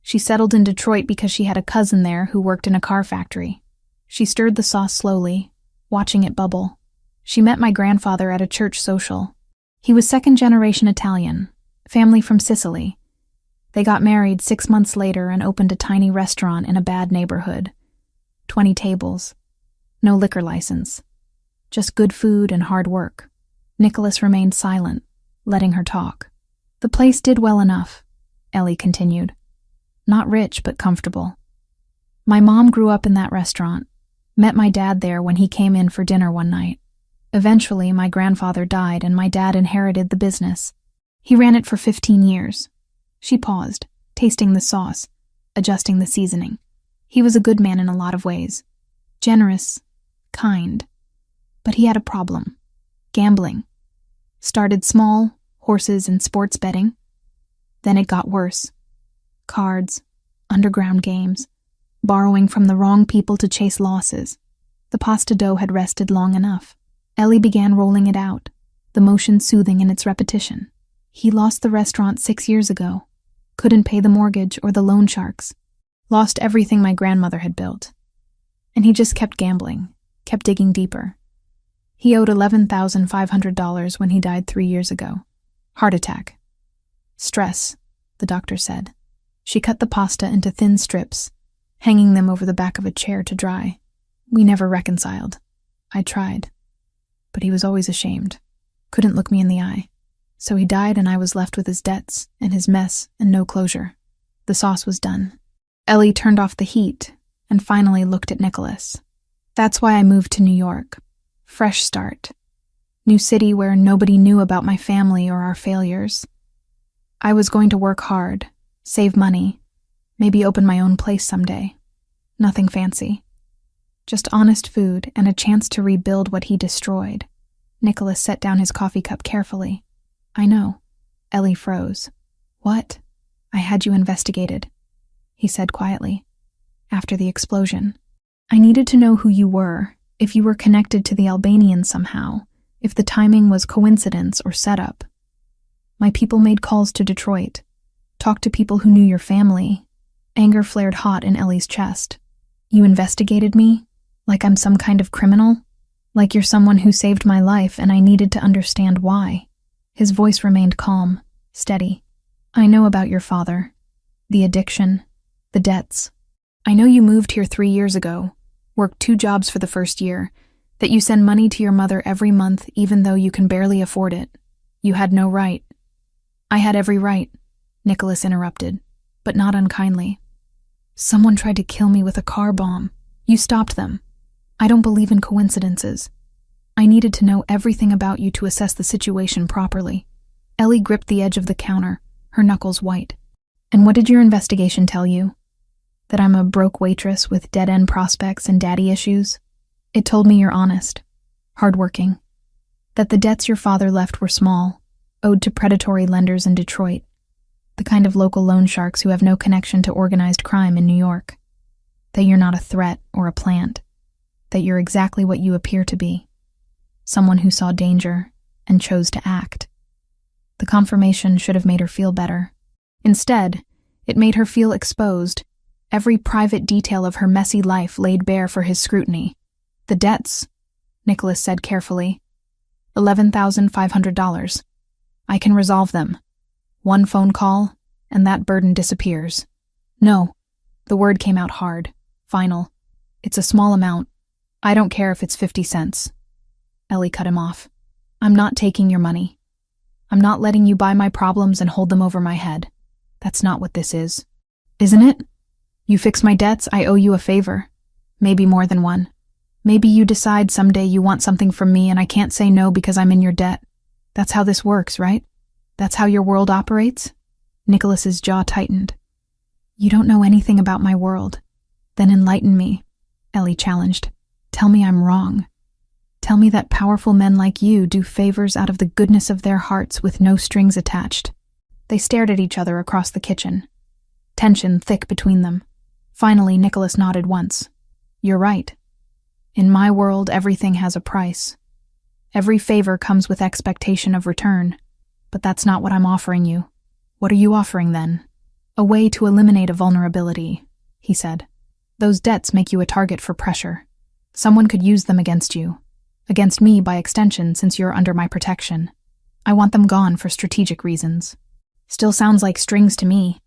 She settled in Detroit because she had a cousin there who worked in a car factory. She stirred the sauce slowly, watching it bubble. She met my grandfather at a church social. He was second-generation Italian, family from Sicily. They got married 6 months later and opened a tiny restaurant in a bad neighborhood. 20 tables. No liquor license. Just good food and hard work. Nicholas remained silent, letting her talk. "The place did well enough," Ellie continued. "Not rich, but comfortable. My mom grew up in that restaurant, met my dad there when he came in for dinner one night. Eventually, my grandfather died and my dad inherited the business. He ran it for 15 years. She paused, tasting the sauce, adjusting the seasoning. He was a good man in a lot of ways. Generous, kind. But he had a problem. Gambling. Started small, horses and sports betting. Then it got worse. Cards, underground games, borrowing from the wrong people to chase losses. The pasta dough had rested long enough. Ellie began rolling it out, the motion soothing in its repetition. He lost the restaurant 6 years ago. Couldn't pay the mortgage or the loan sharks. Lost everything my grandmother had built. And he just kept gambling, kept digging deeper. He owed $11,500 when he died 3 years ago. Heart attack. Stress, the doctor said. She cut the pasta into thin strips, hanging them over the back of a chair to dry. We never reconciled. I tried. But he was always ashamed. Couldn't look me in the eye. So he died and I was left with his debts and his mess and no closure. The sauce was done. Ellie turned off the heat and finally looked at Nicholas. "That's why I moved to New York. Fresh start. New city where nobody knew about my family or our failures. I was going to work hard, save money, maybe open my own place someday. Nothing fancy. Just honest food and a chance to rebuild what he destroyed." Nicholas set down his coffee cup carefully. "I know." Ellie froze. "What?" "I had you investigated," he said quietly. "After the explosion. I needed to know who you were, if you were connected to the Albanians somehow, if the timing was coincidence or setup. My people made calls to Detroit, talked to people who knew your family." Anger flared hot in Ellie's chest. "You investigated me? Like I'm some kind of criminal? Like you're someone who saved my life and I needed to understand why." His voice remained calm, steady. "I know about your father. The addiction. The debts. I know you moved here 3 years ago, worked 2 jobs for the first year, that you send money to your mother every month even though you can barely afford it. You had no right." "I had every right," Nicholas interrupted, but not unkindly. "Someone tried to kill me with a car bomb. You stopped them. I don't believe in coincidences. I needed to know everything about you to assess the situation properly." Ellie gripped the edge of the counter, her knuckles white. "And what did your investigation tell you? That I'm a broke waitress with dead-end prospects and daddy issues? It told me you're honest, hardworking, that the debts your father left were small, owed to predatory lenders in Detroit, the kind of local loan sharks who have no connection to organized crime in New York, that you're not a threat or a plant, that you're exactly what you appear to be, someone who saw danger and chose to act." The confirmation should have made her feel better. Instead, it made her feel exposed, every private detail of her messy life laid bare for his scrutiny. "The debts," Nicholas said carefully. $11,500. I can resolve them. One phone call, and that burden disappears. No, the word came out hard, final. It's a small amount. I don't care if it's 50 cents. Ellie cut him off. I'm not taking your money. I'm not letting you buy my problems and hold them over my head. That's not what this is. Isn't it? You fix my debts, I owe you a favor. Maybe more than one. Maybe you decide someday you want something from me and I can't say no because I'm in your debt. That's how this works, right? That's how your world operates? Nicholas's jaw tightened. You don't know anything about my world. Then enlighten me, Ellie challenged. Tell me I'm wrong. Tell me that powerful men like you do favors out of the goodness of their hearts with no strings attached. They stared at each other across the kitchen. Tension thick between them. Finally, Nicholas nodded once. You're right. In my world, everything has a price. Every favor comes with expectation of return. But that's not what I'm offering you. What are you offering then? A way to eliminate a vulnerability, he said. Those debts make you a target for pressure. Someone could use them against you. Against me by extension since you're under my protection. I want them gone for strategic reasons. Still sounds like strings to me.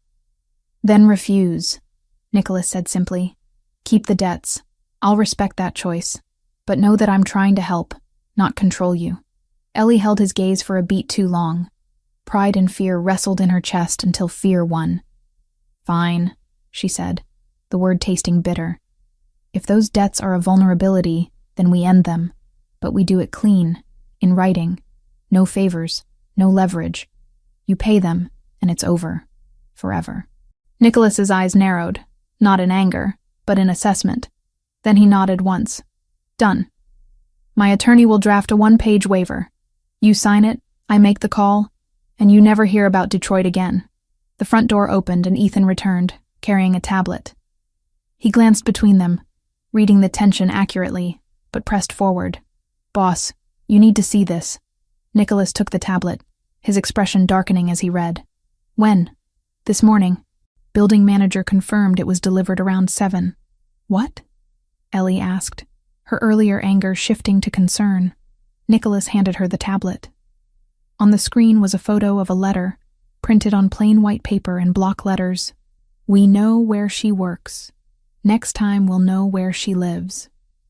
Then refuse, Nicholas said simply. Keep the debts. I'll respect that choice. But know that I'm trying to help, not control you. Ellie held his gaze for a beat too long. Pride and fear wrestled in her chest until fear won. Fine, she said, the word tasting bitter. If those debts are a vulnerability, then we end them. But we do it clean, in writing. No favors, no leverage. You pay them, and it's over. Forever. Nicholas's eyes narrowed, not in anger, but in assessment. Then he nodded once. Done. My attorney will draft a one-page waiver. You sign it, I make the call, and you never hear about Detroit again. The front door opened and Ethan returned, carrying a tablet. He glanced between them, reading the tension accurately, but pressed forward. Boss, you need to see this. Nicholas took the tablet, his expression darkening as he read. When? This morning. Building manager confirmed it was delivered around 7. What? Ellie asked, her earlier anger shifting to concern. Nicholas handed her the tablet. On the screen was a photo of a letter, printed on plain white paper in block letters. We know where she works. Next time we'll know where she lives.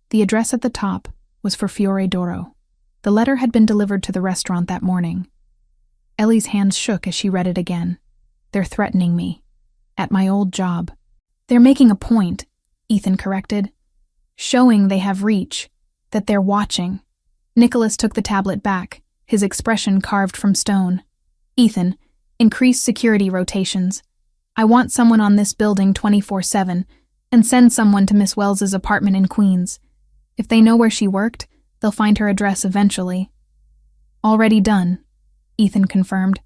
The address at the top was for Fiore d'Oro. The letter had been delivered to the restaurant that morning. Ellie's hands shook as she read it again. They're threatening me. At my old job. They're making a point, Ethan corrected. Showing they have reach, that they're watching. Nicholas took the tablet back, his expression carved from stone. Ethan, increase security rotations. I want someone on this building 24/7, and send someone to Miss Wells's apartment in Queens. If they know where she worked, they'll find her address eventually. Already done, Ethan confirmed.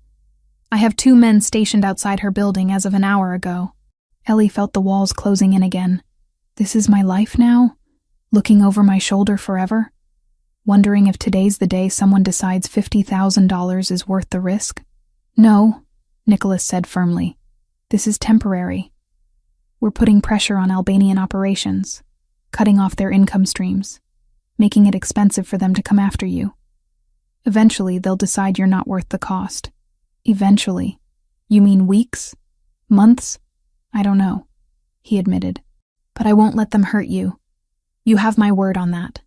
I have 2 men stationed outside her building as of an hour ago. Ellie felt the walls closing in again. This is my life now? Looking over my shoulder forever? Wondering if today's the day someone decides $50,000 is worth the risk? No, Nicholas said firmly. This is temporary. We're putting pressure on Albanian operations, cutting off their income streams, making it expensive for them to come after you. Eventually, they'll decide you're not worth the cost. Eventually. You mean weeks? Months? I don't know, he admitted. But I won't let them hurt you. You have my word on that.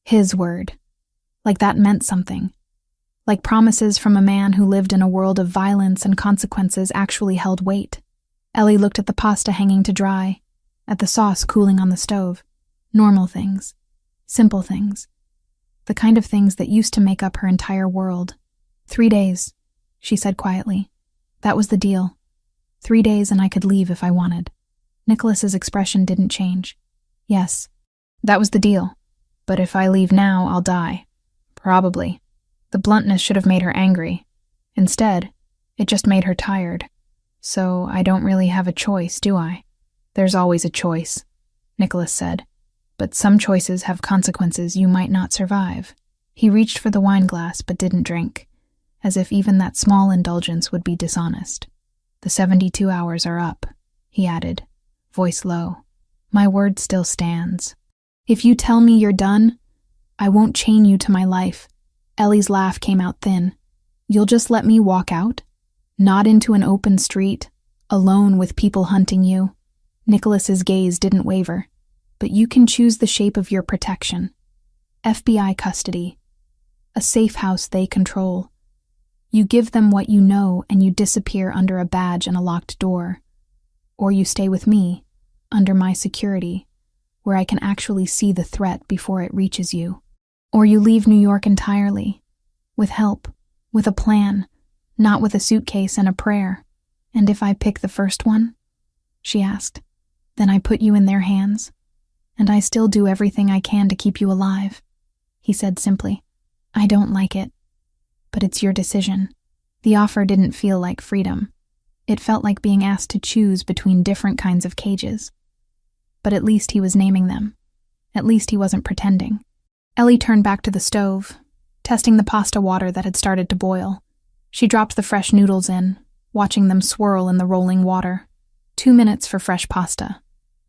His word. Like that meant something. Like promises from a man who lived in a world of violence and consequences actually held weight. Ellie looked at the pasta hanging to dry, at the sauce cooling on the stove. Normal things. Simple things. The kind of things that used to make up her entire world. 3 days, she said quietly. That was the deal. 3 days and I could leave if I wanted. Nicholas's expression didn't change. Yes, that was the deal. But if I leave now, I'll die. Probably. The bluntness should have made her angry. Instead, it just made her tired. So I don't really have a choice, do I? There's always a choice, Nicholas said. But some choices have consequences you might not survive. He reached for the wine glass but didn't drink, as if even that small indulgence would be dishonest. The 72 hours are up, he added, voice low. My word still stands. If you tell me you're done, I won't chain you to my life. Ellie's laugh came out thin. You'll just let me walk out? Not into an open street, alone with people hunting you. Nicholas's gaze didn't waver. But you can choose the shape of your protection. FBI custody. A safe house they control. You give them what you know and you disappear under a badge and a locked door. Or you stay with me, under my security, where I can actually see the threat before it reaches you. Or you leave New York entirely, with help, with a plan, not with a suitcase and a prayer. And if I pick the first one? She asked. Then I put you in their hands, and I still do everything I can to keep you alive. He said simply. I don't like it, but it's your decision. The offer didn't feel like freedom. It felt like being asked to choose between different kinds of cages. But at least he was naming them. At least he wasn't pretending. Ellie turned back to the stove, testing the pasta water that had started to boil. She dropped the fresh noodles in, watching them swirl in the rolling water. 2 minutes for fresh pasta.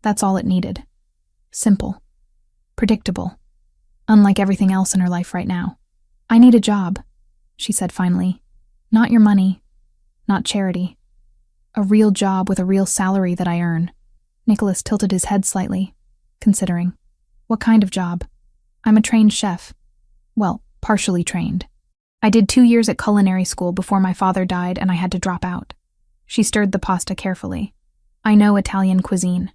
That's all it needed. Simple. Predictable. Unlike everything else in her life right now. I need a job, she said finally. Not your money. Not charity. A real job with a real salary that I earn. Nicholas tilted his head slightly, considering. What kind of job? I'm a trained chef. Well, partially trained. I did 2 years at culinary school before my father died and I had to drop out. She stirred the pasta carefully. I know Italian cuisine.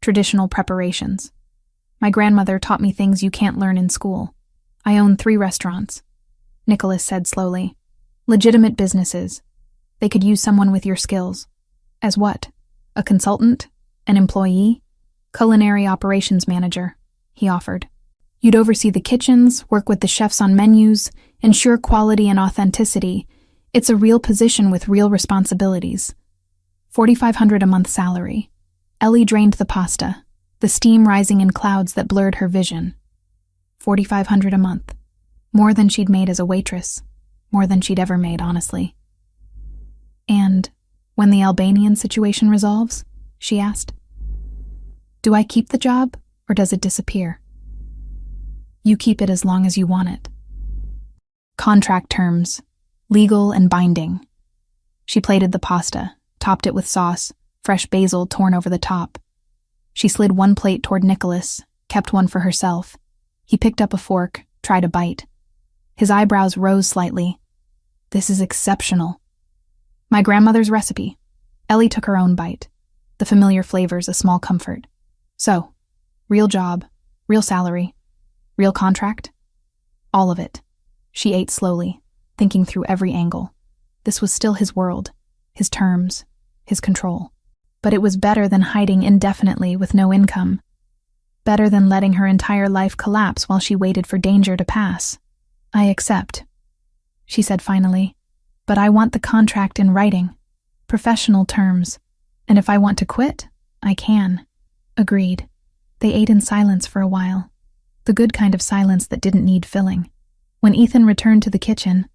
Traditional preparations. My grandmother taught me things you can't learn in school. I own 3 restaurants. Nicholas said slowly. Legitimate businesses. They could use someone with your skills. As what? A consultant? An employee? Culinary operations manager, he offered. You'd oversee the kitchens, work with the chefs on menus, ensure quality and authenticity. It's a real position with real responsibilities. $4,500 a month salary. Ellie drained the pasta, the steam rising in clouds that blurred her vision. $4,500 a month. More than she'd made as a waitress. More than she'd ever made, honestly. And when the Albanian situation resolves, she asked, do I keep the job or does it disappear? You keep it as long as you want it. Contract terms, legal and binding. She plated the pasta, topped it with sauce, fresh basil torn over the top. She slid 1 plate toward Nicholas, kept one for herself. He picked up a fork, tried a bite. His eyebrows rose slightly. This is exceptional. My grandmother's recipe. Ellie took her own bite. The familiar flavors a small comfort. So, real job, real salary, real contract? All of it. She ate slowly, thinking through every angle. This was still his world, his terms, his control. But it was better than hiding indefinitely with no income. Better than letting her entire life collapse while she waited for danger to pass. I accept, she said finally. But I want the contract in writing. Professional terms. And if I want to quit, I can. Agreed. They ate in silence for a while. The good kind of silence that didn't need filling. When Ethan returned to the kitchen,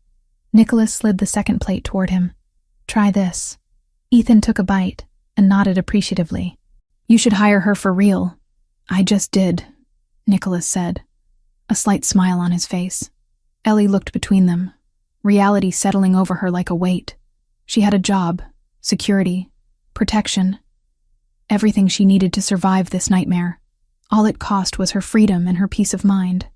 Nicholas slid the second plate toward him. Try this. Ethan took a bite and nodded appreciatively. You should hire her for real. I just did, Nicholas said, a slight smile on his face. Ellie looked between them, reality settling over her like a weight. She had a job, security, protection, everything she needed to survive this nightmare. All it cost was her freedom and her peace of mind.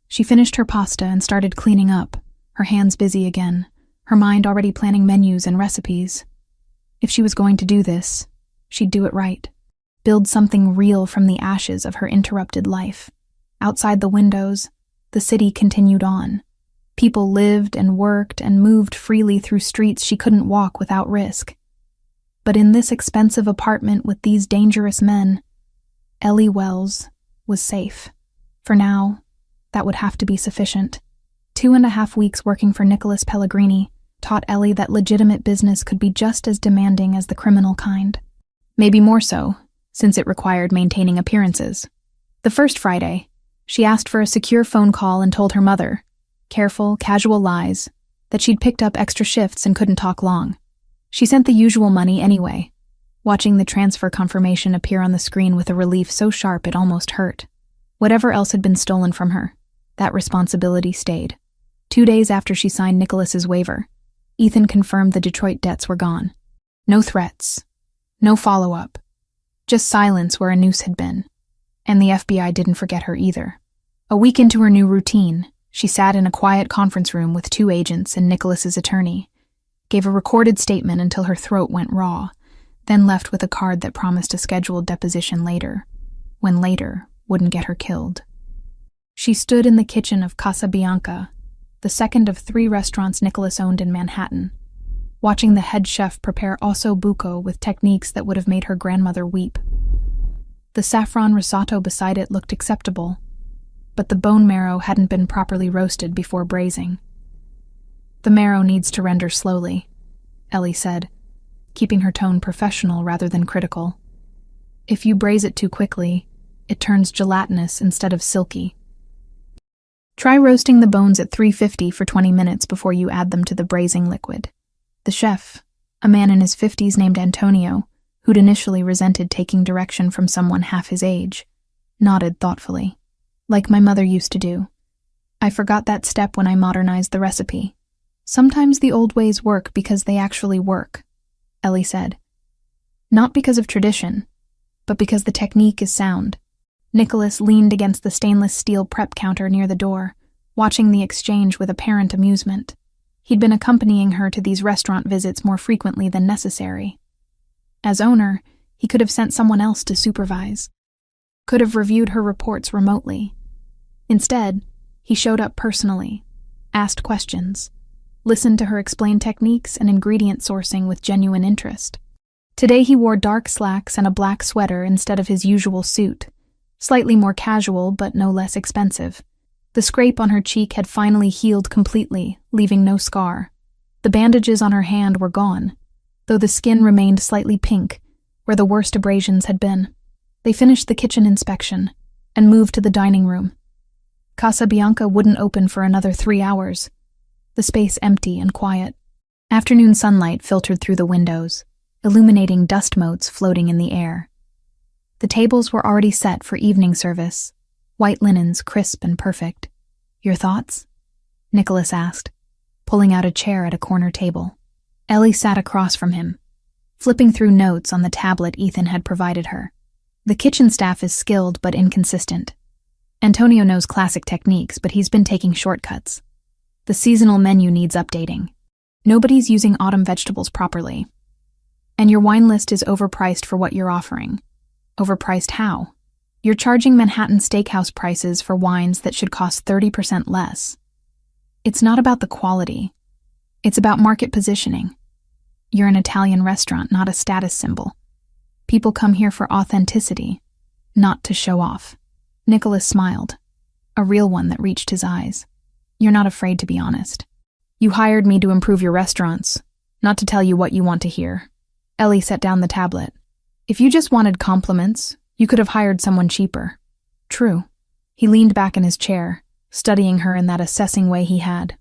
She finished her pasta and started cleaning up, her hands busy again, her mind already planning menus and recipes. If she was going to do this, she'd do it right. Build something real from the ashes of her interrupted life. Outside the windows, the city continued on. People lived and worked and moved freely through streets she couldn't walk without risk. But in this expensive apartment with these dangerous men, Ellie Wells was safe. For now, that would have to be sufficient. 2.5 weeks working for Nicholas Pellegrini taught Ellie that legitimate business could be just as demanding as the criminal kind. Maybe more so, since it required maintaining appearances. The first Friday, she asked for a secure phone call and told her mother, careful, casual lies, that she'd picked up extra shifts and couldn't talk long. She sent the usual money anyway, watching the transfer confirmation appear on the screen with a relief so sharp it almost hurt. Whatever else had been stolen from her, that responsibility stayed. 2 days after she signed Nicholas's waiver, Ethan confirmed the Detroit debts were gone. No threats, no follow-up, just silence where a noose had been. And the FBI didn't forget her either. A week into her new routine, she sat in a quiet conference room with 2 agents and Nicholas's attorney, gave a recorded statement until her throat went raw, then left with a card that promised a scheduled deposition later, when later wouldn't get her killed. She stood in the kitchen of Casa Bianca, the second of 3 restaurants Nicholas owned in Manhattan, watching the head chef prepare osso buco with techniques that would have made her grandmother weep. The saffron risotto beside it looked acceptable, but the bone marrow hadn't been properly roasted before braising. "The marrow needs to render slowly," Ellie said, keeping her tone professional rather than critical. "If you braise it too quickly, it turns gelatinous instead of silky. Try roasting the bones at 350 for 20 minutes before you add them to the braising liquid." The chef, a man in his 50s named Antonio, who'd initially resented taking direction from someone half his age, nodded thoughtfully. "Like my mother used to do. I forgot that step when I modernized the recipe. Sometimes the old ways work because they actually work," Ellie said. "Not because of tradition, but because the technique is sound." Nicholas leaned against the stainless steel prep counter near the door, watching the exchange with apparent amusement. He'd been accompanying her to these restaurant visits more frequently than necessary. As owner, he could have sent someone else to supervise, could have reviewed her reports remotely. Instead, he showed up personally, asked questions, listened to her explain techniques and ingredient sourcing with genuine interest. Today he wore dark slacks and a black sweater instead of his usual suit, slightly more casual but no less expensive. The scrape on her cheek had finally healed completely, leaving no scar. The bandages on her hand were gone, though the skin remained slightly pink, where the worst abrasions had been. They finished the kitchen inspection and moved to the dining room. Casa Bianca wouldn't open for another 3 hours, the space empty and quiet. Afternoon sunlight filtered through the windows, illuminating dust motes floating in the air. The tables were already set for evening service, white linens crisp and perfect. "Your thoughts?" Nicholas asked, pulling out a chair at a corner table. Ellie sat across from him, flipping through notes on the tablet Ethan had provided her. "The kitchen staff is skilled but inconsistent. Antonio knows classic techniques, but he's been taking shortcuts. The seasonal menu needs updating. Nobody's using autumn vegetables properly. And your wine list is overpriced for what you're offering." "Overpriced how?" "You're charging Manhattan steakhouse prices for wines that should cost 30% less. It's not about the quality. It's about market positioning. You're an Italian restaurant, not a status symbol. People come here for authenticity, not to show off." Nicholas smiled, a real one that reached his eyes. "You're not afraid to be honest. You hired me to improve your restaurants, not to tell you what you want to hear." Ellie set down the tablet. "If you just wanted compliments, you could have hired someone cheaper." "True." He leaned back in his chair, studying her in that assessing way he had.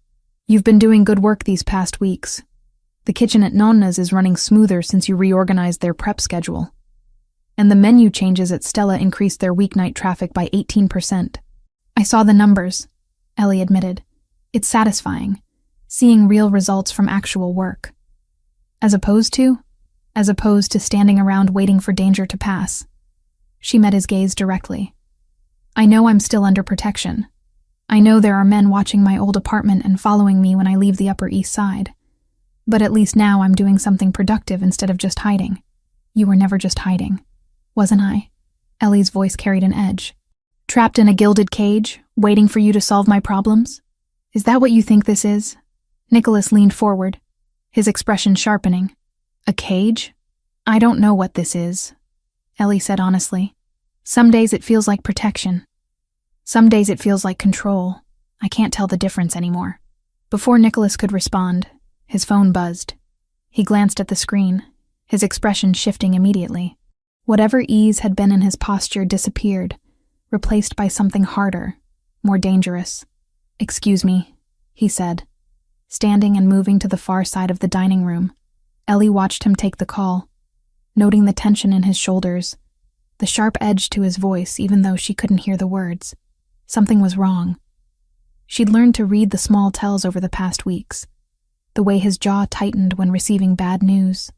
"You've been doing good work these past weeks. The kitchen at Nonna's is running smoother since you reorganized their prep schedule. And the menu changes at Stella increased their weeknight traffic by 18%. "I saw the numbers," Ellie admitted. "It's satisfying, seeing real results from actual work. As opposed to standing around waiting for danger to pass." She met his gaze directly. "I know I'm still under protection. I know there are men watching my old apartment and following me when I leave the Upper East Side. But at least now I'm doing something productive instead of just hiding." "You were never just hiding, wasn't I?" Ellie's voice carried an edge. "Trapped in a gilded cage, waiting for you to solve my problems? Is that what you think this is?" Nicholas leaned forward, his expression sharpening. "A cage? I don't know what this is," Ellie said honestly. "Some days it feels like protection. Some days it feels like control. I can't tell the difference anymore." Before Nicholas could respond, his phone buzzed. He glanced at the screen, his expression shifting immediately. Whatever ease had been in his posture disappeared, replaced by something harder, more dangerous. "Excuse me," he said, standing and moving to the far side of the dining room. Ellie watched him take the call. noting the tension in his shoulders, the sharp edge to his voice even though she couldn't hear the words. Something was wrong. She'd learned to read the small tells over the past weeks. The way his jaw tightened when receiving bad news.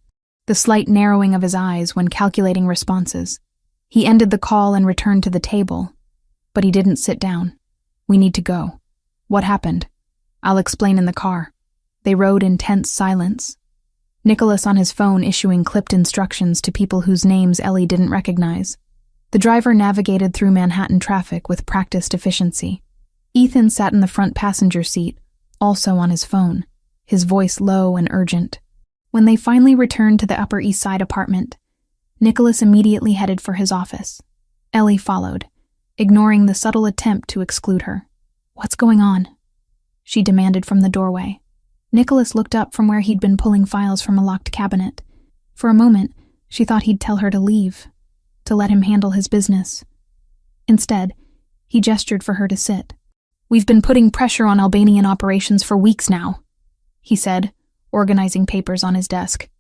The slight narrowing of his eyes when calculating responses. He ended the call and returned to the table. But he didn't sit down. "We need to go." "What happened?" "I'll explain in the car." They rode in tense silence. Nicholas on his phone issuing clipped instructions to people whose names Ellie didn't recognize. The driver navigated through Manhattan traffic with practiced efficiency. Ethan sat in the front passenger seat, also on his phone, his voice low and urgent. When they finally returned to the Upper East Side apartment, Nicholas immediately headed for his office. Ellie followed, ignoring the subtle attempt to exclude her. "What's going on?" she demanded from the doorway. Nicholas looked up from where he'd been pulling files from a locked cabinet. For a moment, she thought he'd tell her to leave, to let him handle his business. Instead, he gestured for her to sit. "We've been putting pressure on Albanian operations for weeks now," he said, organizing papers on his desk.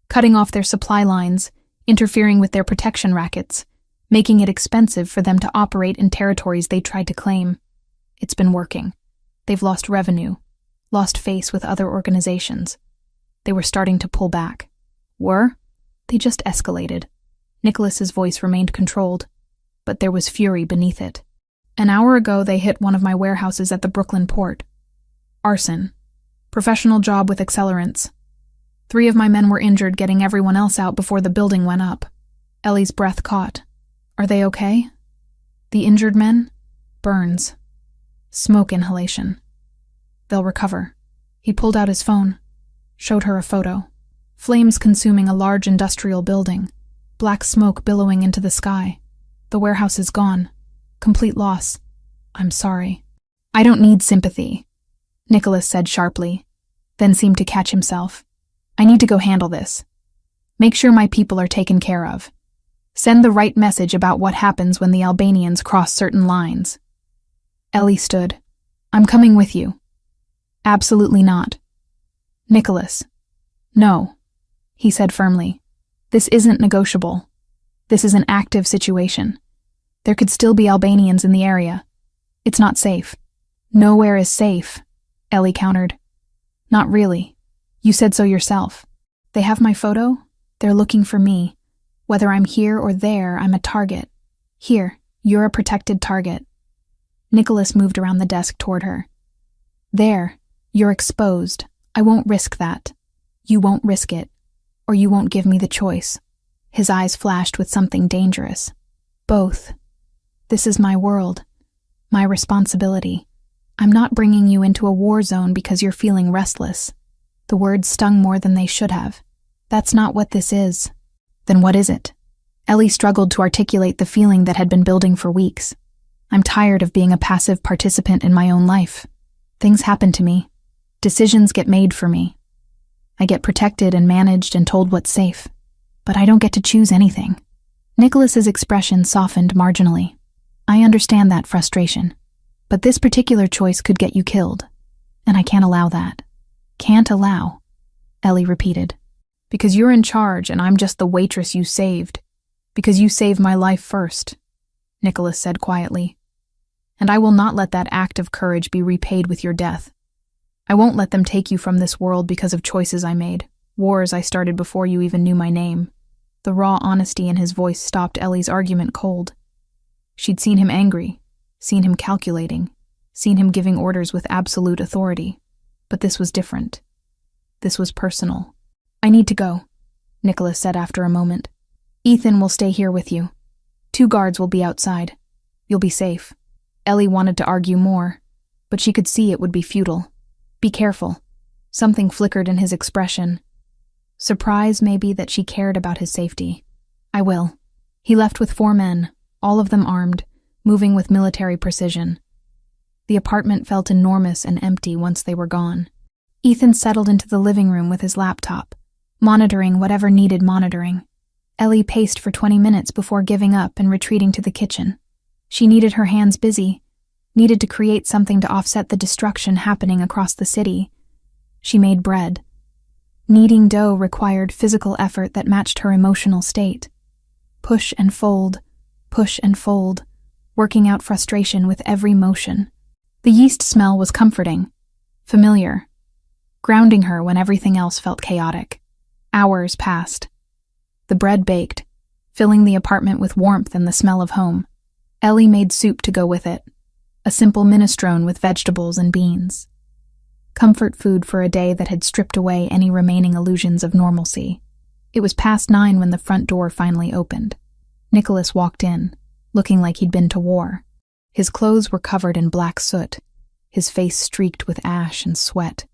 "Cutting off their supply lines, interfering with their protection rackets, making it expensive for them to operate in territories they tried to claim. It's been working. They've lost revenue, lost face with other organizations. They were starting to pull back." "Were?" "They just escalated." Nicholas's voice remained controlled, but there was fury beneath it. "An hour ago they hit one of my warehouses at the Brooklyn port. Arson. Professional job with accelerants. 3 of my men were injured getting everyone else out before the building went up." Ellie's breath caught. "Are they okay?" "The injured men? Burns. Smoke inhalation. They'll recover." He pulled out his phone, showed her a photo. Flames consuming a large industrial building, black smoke billowing into the sky. "The warehouse is gone. Complete loss. I'm sorry." "I don't need sympathy," Nicholas said sharply, then seemed to catch himself. "I need to go handle this. Make sure my people are taken care of. Send the right message about what happens when the Albanians cross certain lines." Ellie stood. "I'm coming with you." "Absolutely not." "Nicholas." "No," he said firmly. "This isn't negotiable. This is an active situation. There could still be Albanians in the area. It's not safe." "Nowhere is safe," Ellie countered. "Not really. You said so yourself. They have my photo. They're looking for me. Whether I'm here or there, I'm a target. Here, you're a protected target." Nicholas moved around the desk toward her. "There, you're exposed. I won't risk that. You won't risk it, or you won't give me the choice." His eyes flashed with something dangerous. "Both. This is my world, my responsibility. I'm not bringing you into a war zone because you're feeling restless." The words stung more than they should have. "That's not what this is." "Then what is it?" Ellie struggled to articulate the feeling that had been building for weeks. "I'm tired of being a passive participant in my own life. Things happen to me. Decisions get made for me. I get protected and managed and told what's safe. But I don't get to choose anything." Nicholas's expression softened marginally. "I understand that frustration. But this particular choice could get you killed. And I can't allow that." "Can't allow," Ellie repeated. "Because you're in charge and I'm just the waitress you saved. Because you saved my life first," Nicholas said quietly. "And I will not let that act of courage be repaid with your death. I won't let them take you from this world because of choices I made, wars I started before you even knew my name." The raw honesty in his voice stopped Ellie's argument cold. She'd seen him angry, seen him calculating, seen him giving orders with absolute authority. But this was different. This was personal. "I need to go," Nicholas said after a moment. "Ethan will stay here with you. 2 guards will be outside. You'll be safe." Ellie wanted to argue more, but she could see it would be futile. "Be careful." Something flickered in his expression. Surprise, maybe, that she cared about his safety. "I will." He left with 4 men, all of them armed, moving with military precision. The apartment felt enormous and empty once they were gone. Ethan settled into the living room with his laptop, monitoring whatever needed monitoring. Ellie paced for 20 minutes before giving up and retreating to the kitchen. She needed her hands busy, needed to create something to offset the destruction happening across the city. She made bread. Kneading dough required physical effort that matched her emotional state. Push and fold, working out frustration with every motion. The yeast smell was comforting, familiar, grounding her when everything else felt chaotic. Hours passed. The bread baked, filling the apartment with warmth and the smell of home. Ellie made soup to go with it, a simple minestrone with vegetables and beans. Comfort food for a day that had stripped away any remaining illusions of normalcy. It was past 9 when the front door finally opened. Nicholas walked in, looking like he'd been to war. His clothes were covered in black soot, his face streaked with ash and sweat.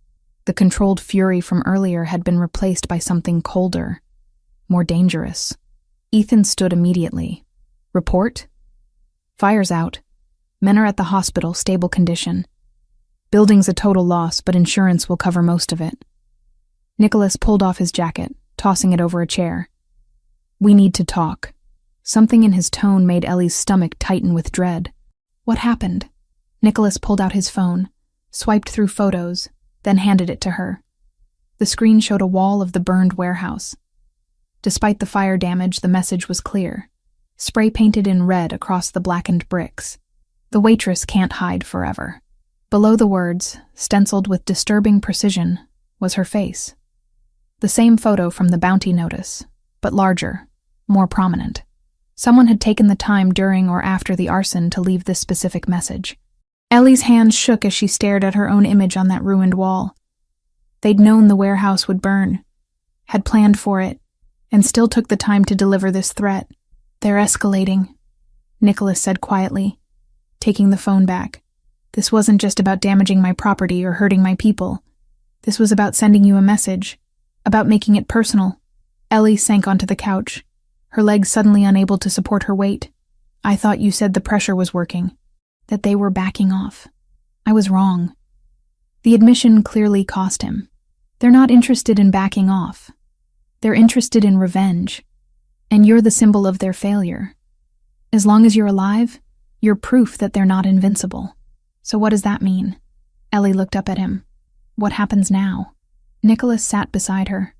The controlled fury from earlier had been replaced by something colder, more dangerous. Ethan stood immediately. Report? Fire's out. Men are at the hospital, stable condition. Building's a total loss, but insurance will cover most of it. Nicholas pulled off his jacket, tossing it over a chair. We need to talk. Something in his tone made Ellie's stomach tighten with dread. What happened? Nicholas pulled out his phone, swiped through photos, then handed it to her. The screen showed a wall of the burned warehouse. Despite the fire damage, the message was clear, spray painted in red across the blackened bricks. The waitress can't hide forever. Below the words, stenciled with disturbing precision, was her face. The same photo from the bounty notice, but larger, more prominent. Someone had taken the time during or after the arson to leave this specific message. Ellie's hands shook as she stared at her own image on that ruined wall. They'd known the warehouse would burn, had planned for it, and still took the time to deliver this threat. They're escalating, Nicholas said quietly, taking the phone back. This wasn't just about damaging my property or hurting my people. This was about sending you a message, about making it personal. Ellie sank onto the couch, her legs suddenly unable to support her weight. I thought you said the pressure was working, that they were backing off. I was wrong. The admission clearly cost him. They're not interested in backing off. They're interested in revenge, and you're the symbol of their failure. As long as you're alive, you're proof that they're not invincible. So what does that mean? Ellie looked up at him. What happens now? Nicholas sat beside her,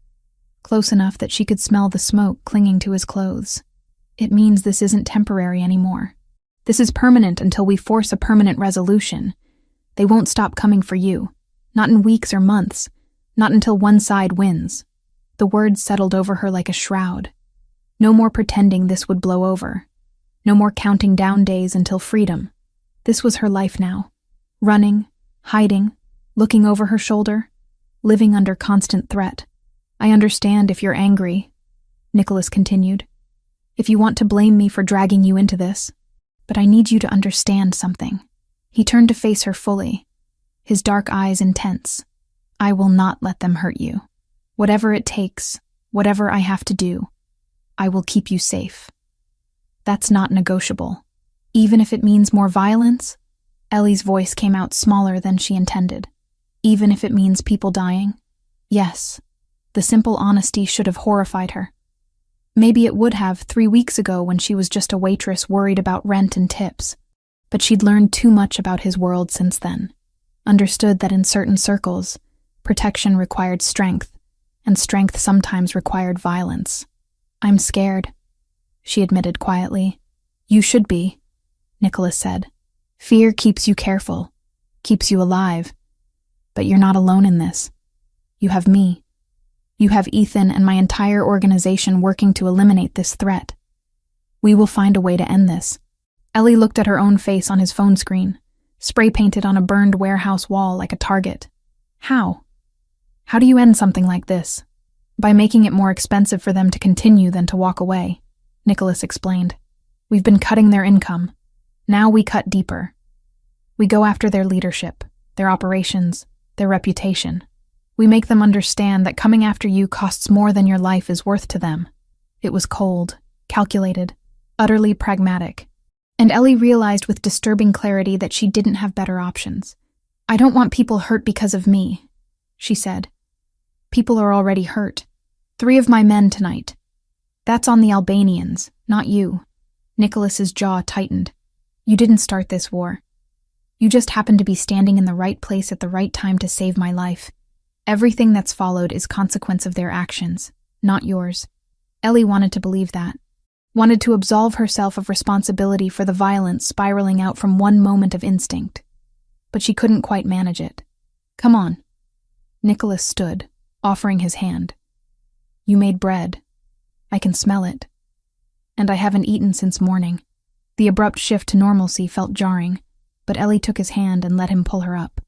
close enough that she could smell the smoke clinging to his clothes. It means this isn't temporary anymore. This is permanent until we force a permanent resolution. They won't stop coming for you. Not in weeks or months. Not until one side wins. The words settled over her like a shroud. No more pretending this would blow over. No more counting down days until freedom. This was her life now. Running, hiding, looking over her shoulder, living under constant threat. I understand if you're angry, Nicholas continued. If you want to blame me for dragging you into this. But I need you to understand something. He turned to face her fully, his dark eyes intense. I will not let them hurt you. Whatever it takes, whatever I have to do, I will keep you safe. That's not negotiable. Even if it means more violence? Ellie's voice came out smaller than she intended. Even if it means people dying? Yes. The simple honesty should have horrified her. Maybe it would have 3 weeks ago when she was just a waitress worried about rent and tips. But she'd learned too much about his world since then. Understood that in certain circles, protection required strength, and strength sometimes required violence. I'm scared, she admitted quietly. You should be, Nicholas said. Fear keeps you careful, keeps you alive. But you're not alone in this. You have me. You have Ethan and my entire organization working to eliminate this threat. We will find a way to end this. Ellie looked at her own face on his phone screen, spray-painted on a burned warehouse wall like a target. How? How do you end something like this? By making it more expensive for them to continue than to walk away, Nicholas explained. We've been cutting their income. Now we cut deeper. We go after their leadership, their operations, their reputation. We make them understand that coming after you costs more than your life is worth to them. It was cold, calculated, utterly pragmatic. And Ellie realized with disturbing clarity that she didn't have better options. I don't want people hurt because of me, she said. People are already hurt. 3 of my men tonight. That's on the Albanians, not you. Nicholas's jaw tightened. You didn't start this war. You just happened to be standing in the right place at the right time to save my life. Everything that's followed is consequence of their actions, not yours. Ellie wanted to believe that. Wanted to absolve herself of responsibility for the violence spiraling out from one moment of instinct. But she couldn't quite manage it. Come on. Nicholas stood, offering his hand. You made bread. I can smell it. And I haven't eaten since morning. The abrupt shift to normalcy felt jarring, but Ellie took his hand and let him pull her up.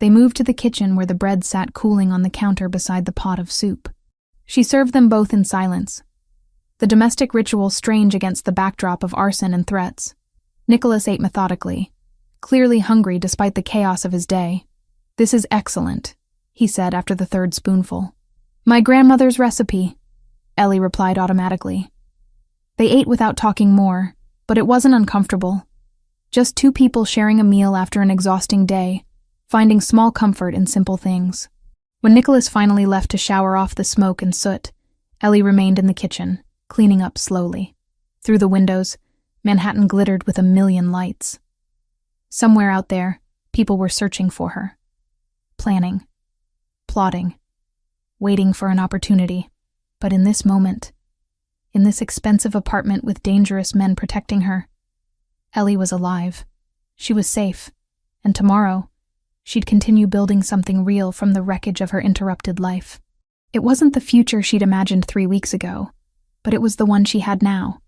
They moved to the kitchen where the bread sat cooling on the counter beside the pot of soup. She served them both in silence. The domestic ritual strange against the backdrop of arson and threats. Nicholas ate methodically, clearly hungry despite the chaos of his day. This is excellent, he said after the third spoonful. My grandmother's recipe, Ellie replied automatically. They ate without talking more, but it wasn't uncomfortable. Just two people sharing a meal after an exhausting day, finding small comfort in simple things. When Nicholas finally left to shower off the smoke and soot, Ellie remained in the kitchen, cleaning up slowly. Through the windows, Manhattan glittered with a million lights. Somewhere out there, people were searching for her. Planning. Plotting. Waiting for an opportunity. But in this moment, in this expensive apartment with dangerous men protecting her, Ellie was alive. She was safe. And tomorrow, she'd continue building something real from the wreckage of her interrupted life. It wasn't the future she'd imagined 3 weeks ago, but it was the one she had now,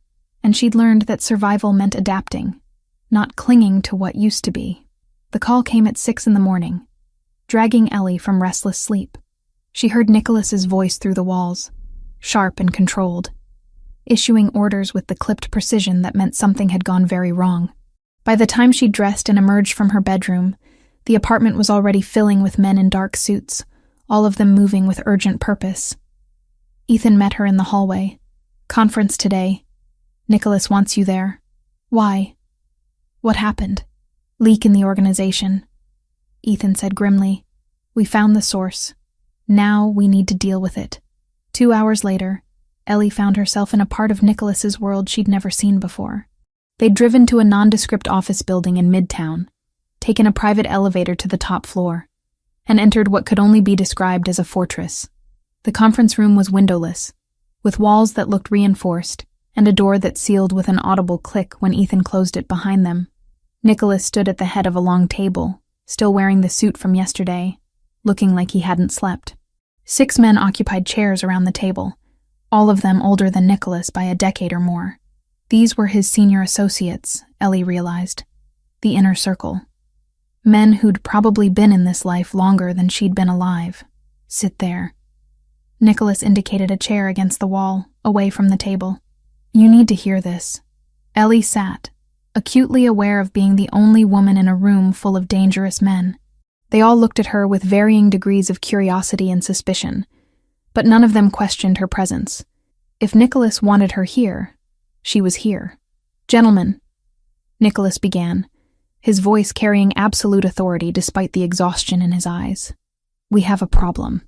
and she'd learned that survival meant adapting, not clinging to what used to be. The call came at 6 a.m, dragging Ellie from restless sleep. She heard Nicholas's voice through the walls, sharp and controlled, issuing orders with the clipped precision that meant something had gone very wrong. By the time she dressed and emerged from her bedroom, the apartment was already filling with men in dark suits, all of them moving with urgent purpose. Ethan met her in the hallway. Conference today. Nicholas wants you there. Why? What happened? Leak in the organization. Ethan said grimly. We found the source. Now we need to deal with it. 2 hours later, Ellie found herself in a part of Nicholas's world she'd never seen before. They'd driven to a nondescript office building in Midtown, taken a private elevator to the top floor, and entered what could only be described as a fortress. The conference room was windowless, with walls that looked reinforced, and a door that sealed with an audible click when Ethan closed it behind them. Nicholas stood at the head of a long table, still wearing the suit from yesterday, looking like he hadn't slept. 6 men occupied chairs around the table, all of them older than Nicholas by a decade or more. These were his senior associates, Ellie realized. The inner circle. Men who'd probably been in this life longer than she'd been alive. Sit there. Nicholas indicated a chair against the wall, away from the table. You need to hear this. Ellie sat, acutely aware of being the only woman in a room full of dangerous men. They all looked at her with varying degrees of curiosity and suspicion, but none of them questioned her presence. If Nicholas wanted her here, she was here. Gentlemen, Nicholas began, his voice carrying absolute authority despite the exhaustion in his eyes. We have a problem.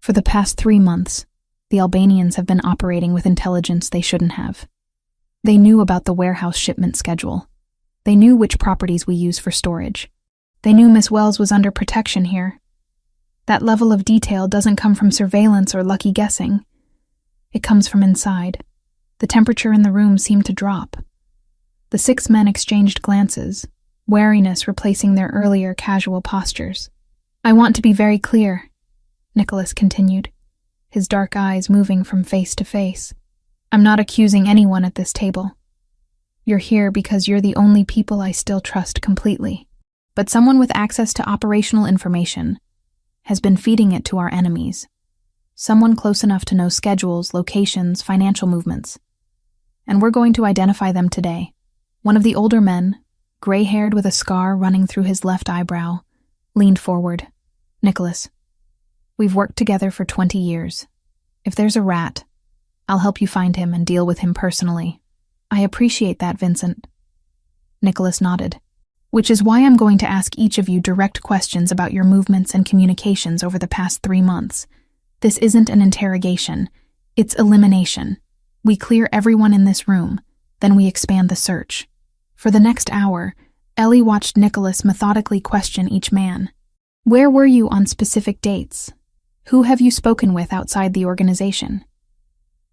For the past 3 months, the Albanians have been operating with intelligence they shouldn't have. They knew about the warehouse shipment schedule. They knew which properties we use for storage. They knew Miss Wells was under protection here. That level of detail doesn't come from surveillance or lucky guessing. It comes from inside. The temperature in the room seemed to drop. The 6 men exchanged glances, wariness replacing their earlier casual postures. I want to be very clear, Nicholas continued, his dark eyes moving from face to face. I'm not accusing anyone at this table. You're here because you're the only people I still trust completely. But someone with access to operational information has been feeding it to our enemies. Someone close enough to know schedules, locations, financial movements. And we're going to identify them today. One of the older men, gray-haired with a scar running through his left eyebrow, leaned forward. Nicholas, we've worked together for 20 years. If there's a rat, I'll help you find him and deal with him personally. I appreciate that, Vincent. Nicholas nodded. Which is why I'm going to ask each of you direct questions about your movements and communications over the past 3 months. This isn't an interrogation. It's elimination. We clear everyone in this room, then we expand the search. For the next hour, Ellie watched Nicholas methodically question each man. Where were you on specific dates? Who have you spoken with outside the organization?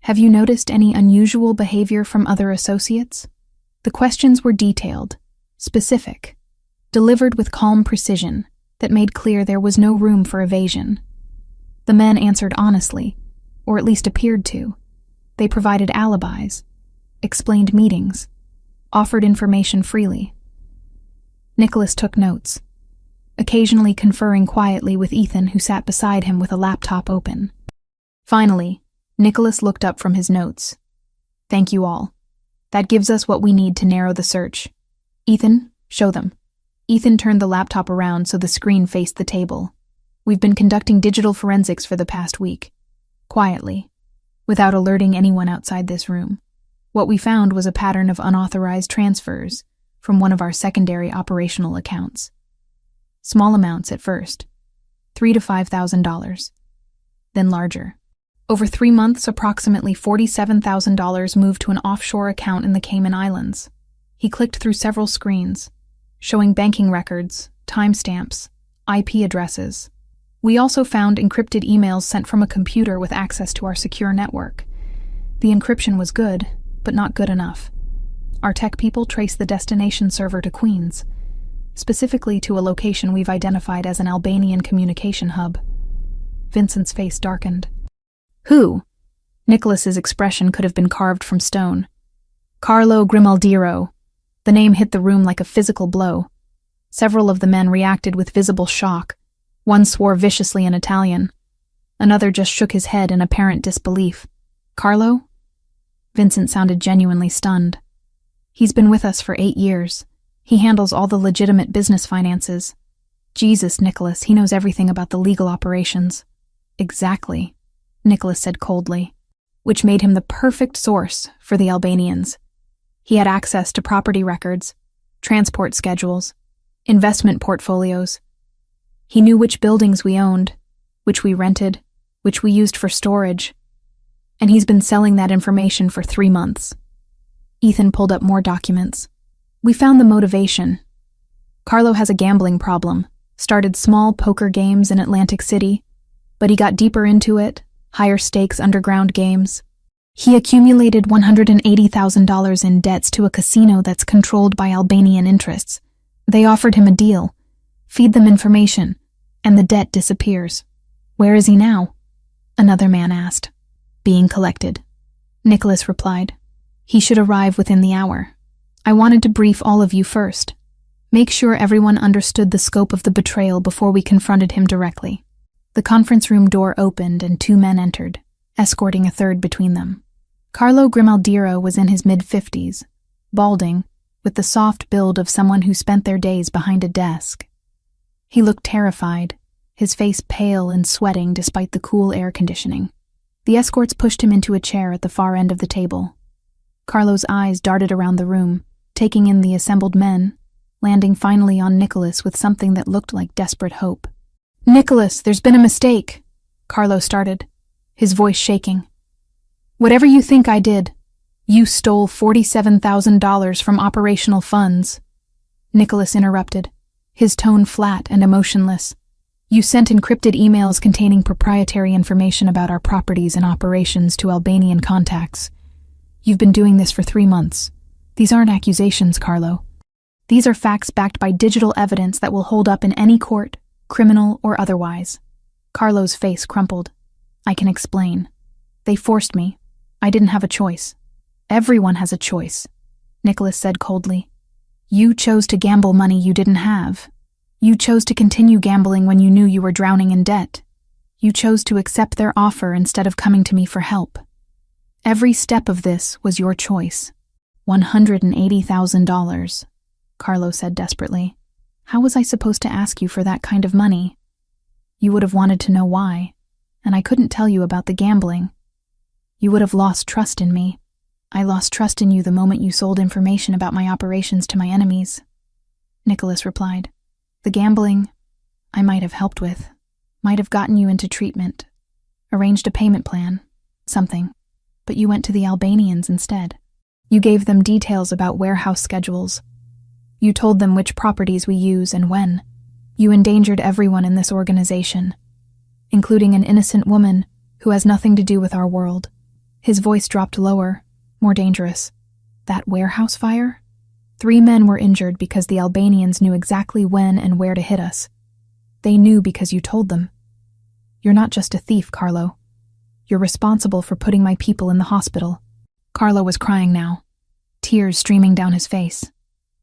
Have you noticed any unusual behavior from other associates? The questions were detailed, specific, delivered with calm precision that made clear there was no room for evasion. The men answered honestly, or at least appeared to. They provided alibis, explained meetings, offered information freely. Nicholas took notes, occasionally conferring quietly with Ethan, who sat beside him with a laptop open. Finally, Nicholas looked up from his notes. "Thank you all. That gives us what we need to narrow the search. Ethan, show them." Ethan turned the laptop around so the screen faced the table. "We've been conducting digital forensics for the past week. Quietly, without alerting anyone outside this room. What we found was a pattern of unauthorized transfers from one of our secondary operational accounts. Small amounts at first, $3,000 to $5,000, then larger. Over 3 months, approximately $47,000 moved to an offshore account in the Cayman Islands." He clicked through several screens, showing banking records, timestamps, IP addresses. "We also found encrypted emails sent from a computer with access to our secure network. The encryption was good, but not good enough. Our tech people traced the destination server to Queens, specifically to a location we've identified as an Albanian communication hub." Vincent's face darkened. "Who?" Nicholas's expression could have been carved from stone. "Carlo Grimaldiro." The name hit the room like a physical blow. Several of the men reacted with visible shock. One swore viciously in Italian. Another just shook his head in apparent disbelief. "Carlo?" Vincent sounded genuinely stunned. "He's been with us for 8 years. He handles all the legitimate business finances. Jesus, Nicholas, he knows everything about the legal operations." "Exactly," Nicholas said coldly, "which made him the perfect source for the Albanians. He had access to property records, transport schedules, investment portfolios. He knew which buildings we owned, which we rented, which we used for storage. And he's been selling that information for 3 months. Ethan pulled up more documents. "We found the motivation. Carlo has a gambling problem, started small poker games in Atlantic City, but he got deeper into it, higher stakes underground games. He accumulated $180,000 in debts to a casino that's controlled by Albanian interests. They offered him a deal. Feed them information, and the debt disappears." "Where is he now?" another man asked. "Being collected," Nicholas replied. "He should arrive within the hour. I wanted to brief all of you first. Make sure everyone understood the scope of the betrayal before we confronted him directly." The conference room door opened and 2 men entered, escorting a third between them. Carlo Grimaldiro was in his mid-50s, balding, with the soft build of someone who spent their days behind a desk. He looked terrified, his face pale and sweating despite the cool air conditioning. The escorts pushed him into a chair at the far end of the table. Carlo's eyes darted around the room, taking in the assembled men, landing finally on Nicholas with something that looked like desperate hope. "Nicholas, there's been a mistake," Carlo started, his voice shaking. "Whatever you think I did, you stole $47,000 from operational funds." Nicholas interrupted, his tone flat and emotionless. "You sent encrypted emails containing proprietary information about our properties and operations to Albanian contacts. You've been doing this for 3 months. These aren't accusations, Carlo. These are facts backed by digital evidence that will hold up in any court, criminal or otherwise." Carlo's face crumpled. "I can explain. They forced me. I didn't have a choice." "Everyone has a choice," Nicholas said coldly. "You chose to gamble money you didn't have. You chose to continue gambling when you knew you were drowning in debt. You chose to accept their offer instead of coming to me for help. Every step of this was your choice." $180,000, Carlo said desperately. "How was I supposed to ask you for that kind of money? You would have wanted to know why, and I couldn't tell you about the gambling. You would have lost trust in me. I lost trust in you the moment you sold information about my operations to my enemies," Nicholas replied. "The gambling, I might have helped with, might have gotten you into treatment, arranged a payment plan, something, but you went to the Albanians instead. You gave them details about warehouse schedules. You told them which properties we use and when. You endangered everyone in this organization, including an innocent woman who has nothing to do with our world. His voice dropped lower, more dangerous. That warehouse fire? 3 men were injured because the Albanians knew exactly when and where to hit us. They knew because you told them. You're not just a thief, Carlo. You're responsible for putting my people in the hospital. Carlo was crying now, tears streaming down his face.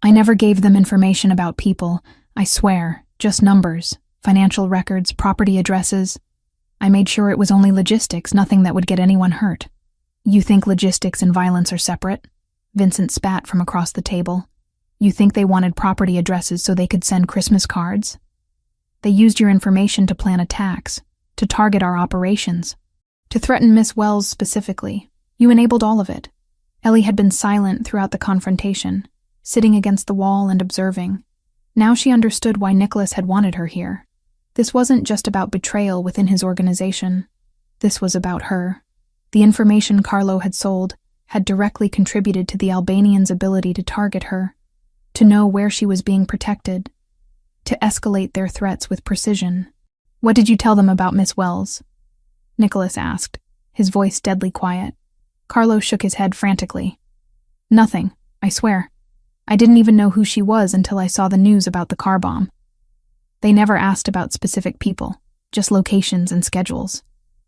I never gave them information about people, I swear, just numbers, financial records, property addresses. I made sure it was only logistics, nothing that would get anyone hurt. You think logistics and violence are separate? Vincent spat from across the table. You think they wanted property addresses so they could send Christmas cards? They used your information to plan attacks, to target our operations, to threaten Miss Wells specifically. You enabled all of it. Ellie had been silent throughout the confrontation, sitting against the wall and observing. Now she understood why Nicholas had wanted her here. This wasn't just about betrayal within his organization. This was about her. The information Carlo had sold had directly contributed to the Albanians' ability to target her, to know where she was being protected, to escalate their threats with precision. What did you tell them about Miss Wells? Nicholas asked, his voice deadly quiet. Carlo shook his head frantically. Nothing, I swear. I didn't even know who she was until I saw the news about the car bomb. They never asked about specific people, just locations and schedules.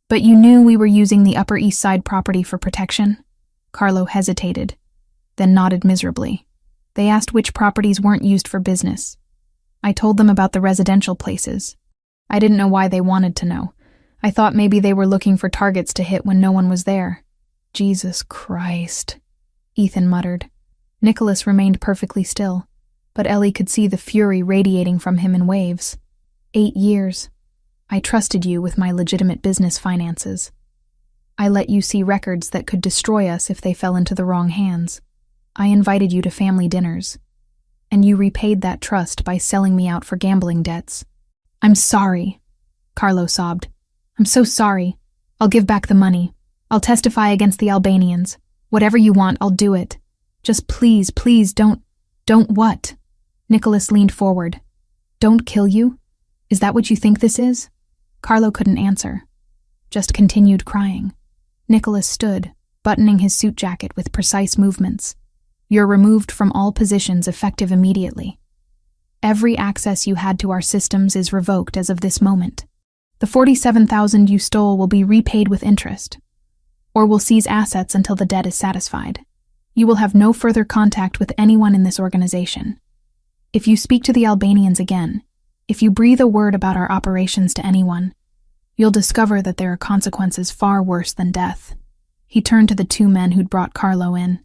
But you knew we were using the Upper East Side property for protection? Carlo hesitated, then nodded miserably. They asked which properties weren't used for business. I told them about the residential places. I didn't know why they wanted to know. I thought maybe they were looking for targets to hit when no one was there. Jesus Christ, Ethan muttered. Nicholas remained perfectly still, but Ellie could see the fury radiating from him in waves. 8 years. I trusted you with my legitimate business finances. I let you see records that could destroy us if they fell into the wrong hands. I invited you to family dinners, and you repaid that trust by selling me out for gambling debts. I'm sorry, Carlo sobbed. I'm so sorry. I'll give back the money. I'll testify against the Albanians. Whatever you want, I'll do it. Just please, please don't what? Nicholas leaned forward. Don't kill you? Is that what you think this is? Carlo couldn't answer, just continued crying. Nicholas stood, buttoning his suit jacket with precise movements. You're removed from all positions effective immediately. Every access you had to our systems is revoked as of this moment. The $47,000 you stole will be repaid with interest, or we'll seize assets until the debt is satisfied. You will have no further contact with anyone in this organization. If you speak to the Albanians again, if you breathe a word about our operations to anyone, you'll discover that there are consequences far worse than death. He turned to the 2 men who'd brought Carlo in.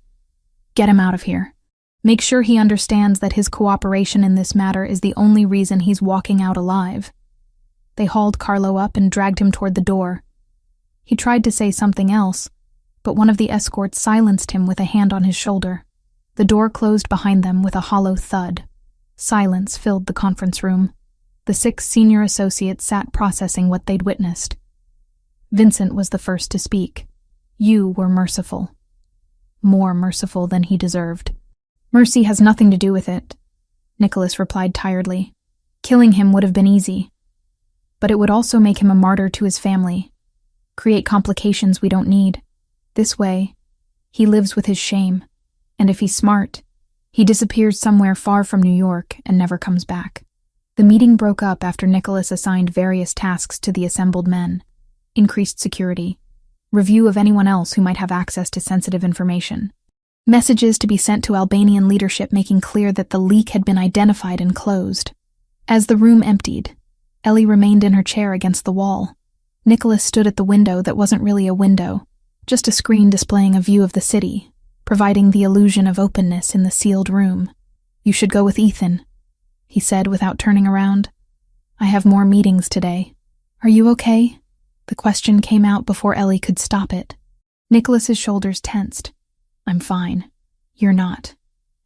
Get him out of here. Make sure he understands that his cooperation in this matter is the only reason he's walking out alive. They hauled Carlo up and dragged him toward the door. He tried to say something else, but one of the escorts silenced him with a hand on his shoulder. The door closed behind them with a hollow thud. Silence filled the conference room. The 6 senior associates sat processing what they'd witnessed. Vincent was the first to speak. You were merciful. More merciful than he deserved. Mercy has nothing to do with it, Nicholas replied tiredly. Killing him would have been easy, but it would also make him a martyr to his family, create complications we don't need. This way, he lives with his shame, and if he's smart, he disappears somewhere far from New York and never comes back. The meeting broke up after Nicholas assigned various tasks to the assembled men. Increased security, review of anyone else who might have access to sensitive information, messages to be sent to Albanian leadership making clear that the leak had been identified and closed. As the room emptied, Ellie remained in her chair against the wall. Nicholas stood at the window that wasn't really a window, just a screen displaying a view of the city, providing the illusion of openness in the sealed room. You should go with Ethan, he said without turning around. I have more meetings today. Are you okay? The question came out before Ellie could stop it. Nicholas's shoulders tensed. I'm fine. You're not.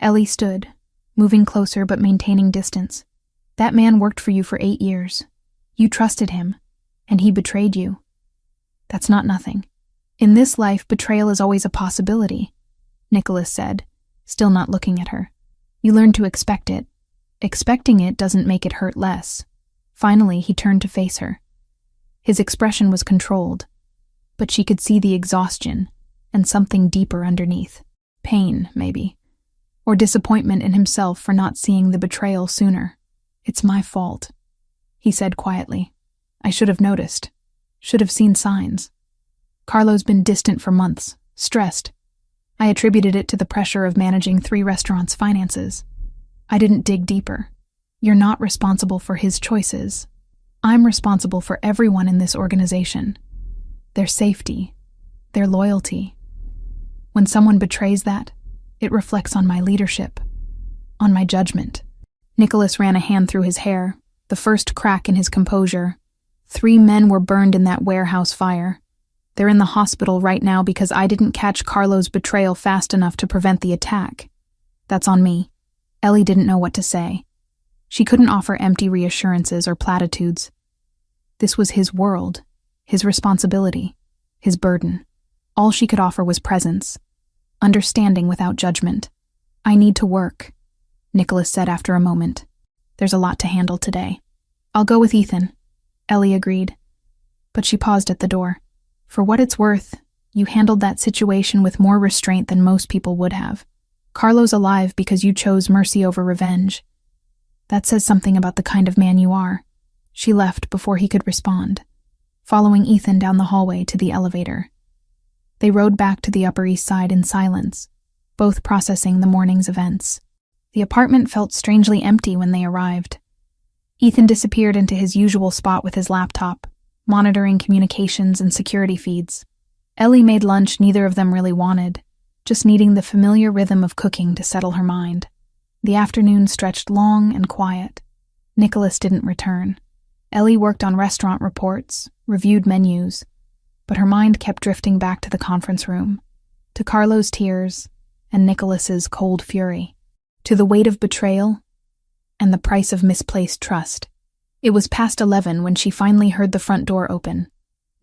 Ellie stood, moving closer but maintaining distance. That man worked for you for 8 years. You trusted him, and he betrayed you. That's not nothing. In this life, betrayal is always a possibility, Nicholas said, still not looking at her. You learn to expect it. Expecting it doesn't make it hurt less. Finally, he turned to face her. His expression was controlled, but she could see the exhaustion and something deeper underneath. Pain, maybe. Or disappointment in himself for not seeing the betrayal sooner. "It's my fault," he said quietly. "I should have noticed. Should have seen signs. Carlo's been distant for months, stressed. I attributed it to the pressure of managing 3 restaurants' finances. I didn't dig deeper. You're not responsible for his choices. I'm responsible for everyone in this organization. Their safety, their loyalty. When someone betrays that, it reflects on my leadership, on my judgment." Nicholas ran a hand through his hair, the first crack in his composure. 3 men were burned in that warehouse fire. They're in the hospital right now because I didn't catch Carlo's betrayal fast enough to prevent the attack. That's on me. Ellie didn't know what to say. She couldn't offer empty reassurances or platitudes. This was his world, his responsibility, his burden. All she could offer was presence, understanding without judgment. "I need to work," Nicholas said after a moment. "There's a lot to handle today." "I'll go with Ethan," Ellie agreed. But she paused at the door. "For what it's worth, you handled that situation with more restraint than most people would have. Carlo's alive because you chose mercy over revenge. That says something about the kind of man you are." She left before he could respond, following Ethan down the hallway to the elevator. They rode back to the Upper East Side in silence, both processing the morning's events. The apartment felt strangely empty when they arrived. Ethan disappeared into his usual spot with his laptop, monitoring communications and security feeds. Ellie made lunch neither of them really wanted, just needing the familiar rhythm of cooking to settle her mind. The afternoon stretched long and quiet. Nicholas didn't return. Ellie worked on restaurant reports, reviewed menus, but her mind kept drifting back to the conference room, to Carlo's tears and Nicholas's cold fury, to the weight of betrayal and the price of misplaced trust. It was past 11 when she finally heard the front door open.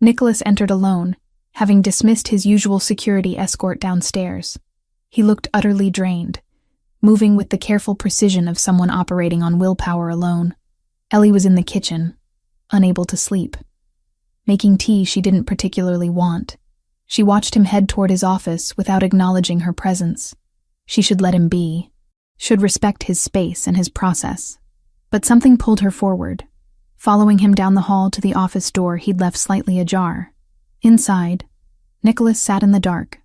Nicholas entered alone, having dismissed his usual security escort downstairs. He looked utterly drained, moving with the careful precision of someone operating on willpower alone. Ellie was in the kitchen, unable to sleep, making tea she didn't particularly want. She watched him head toward his office without acknowledging her presence. She should let him be, should respect his space and his process. But something pulled her forward, following him down the hall to the office door he'd left slightly ajar. Inside, Nicholas sat in the dark,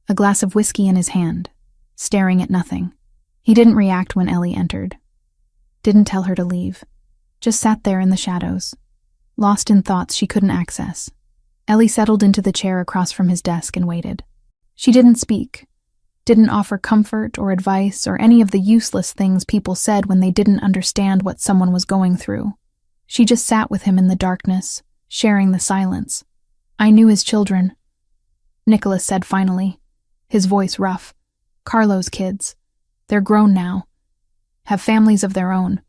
a glass of whiskey in his hand, staring at nothing. He didn't react when Ellie entered. Didn't tell her to leave. Just sat there in the shadows, lost in thoughts she couldn't access. Ellie settled into the chair across from his desk and waited. She didn't speak, didn't offer comfort or advice or any of the useless things people said when they didn't understand what someone was going through. She just sat with him in the darkness, sharing the silence. "I knew his children," Nicholas said finally, his voice rough. "Carlo's kids. They're grown now, have families of their own.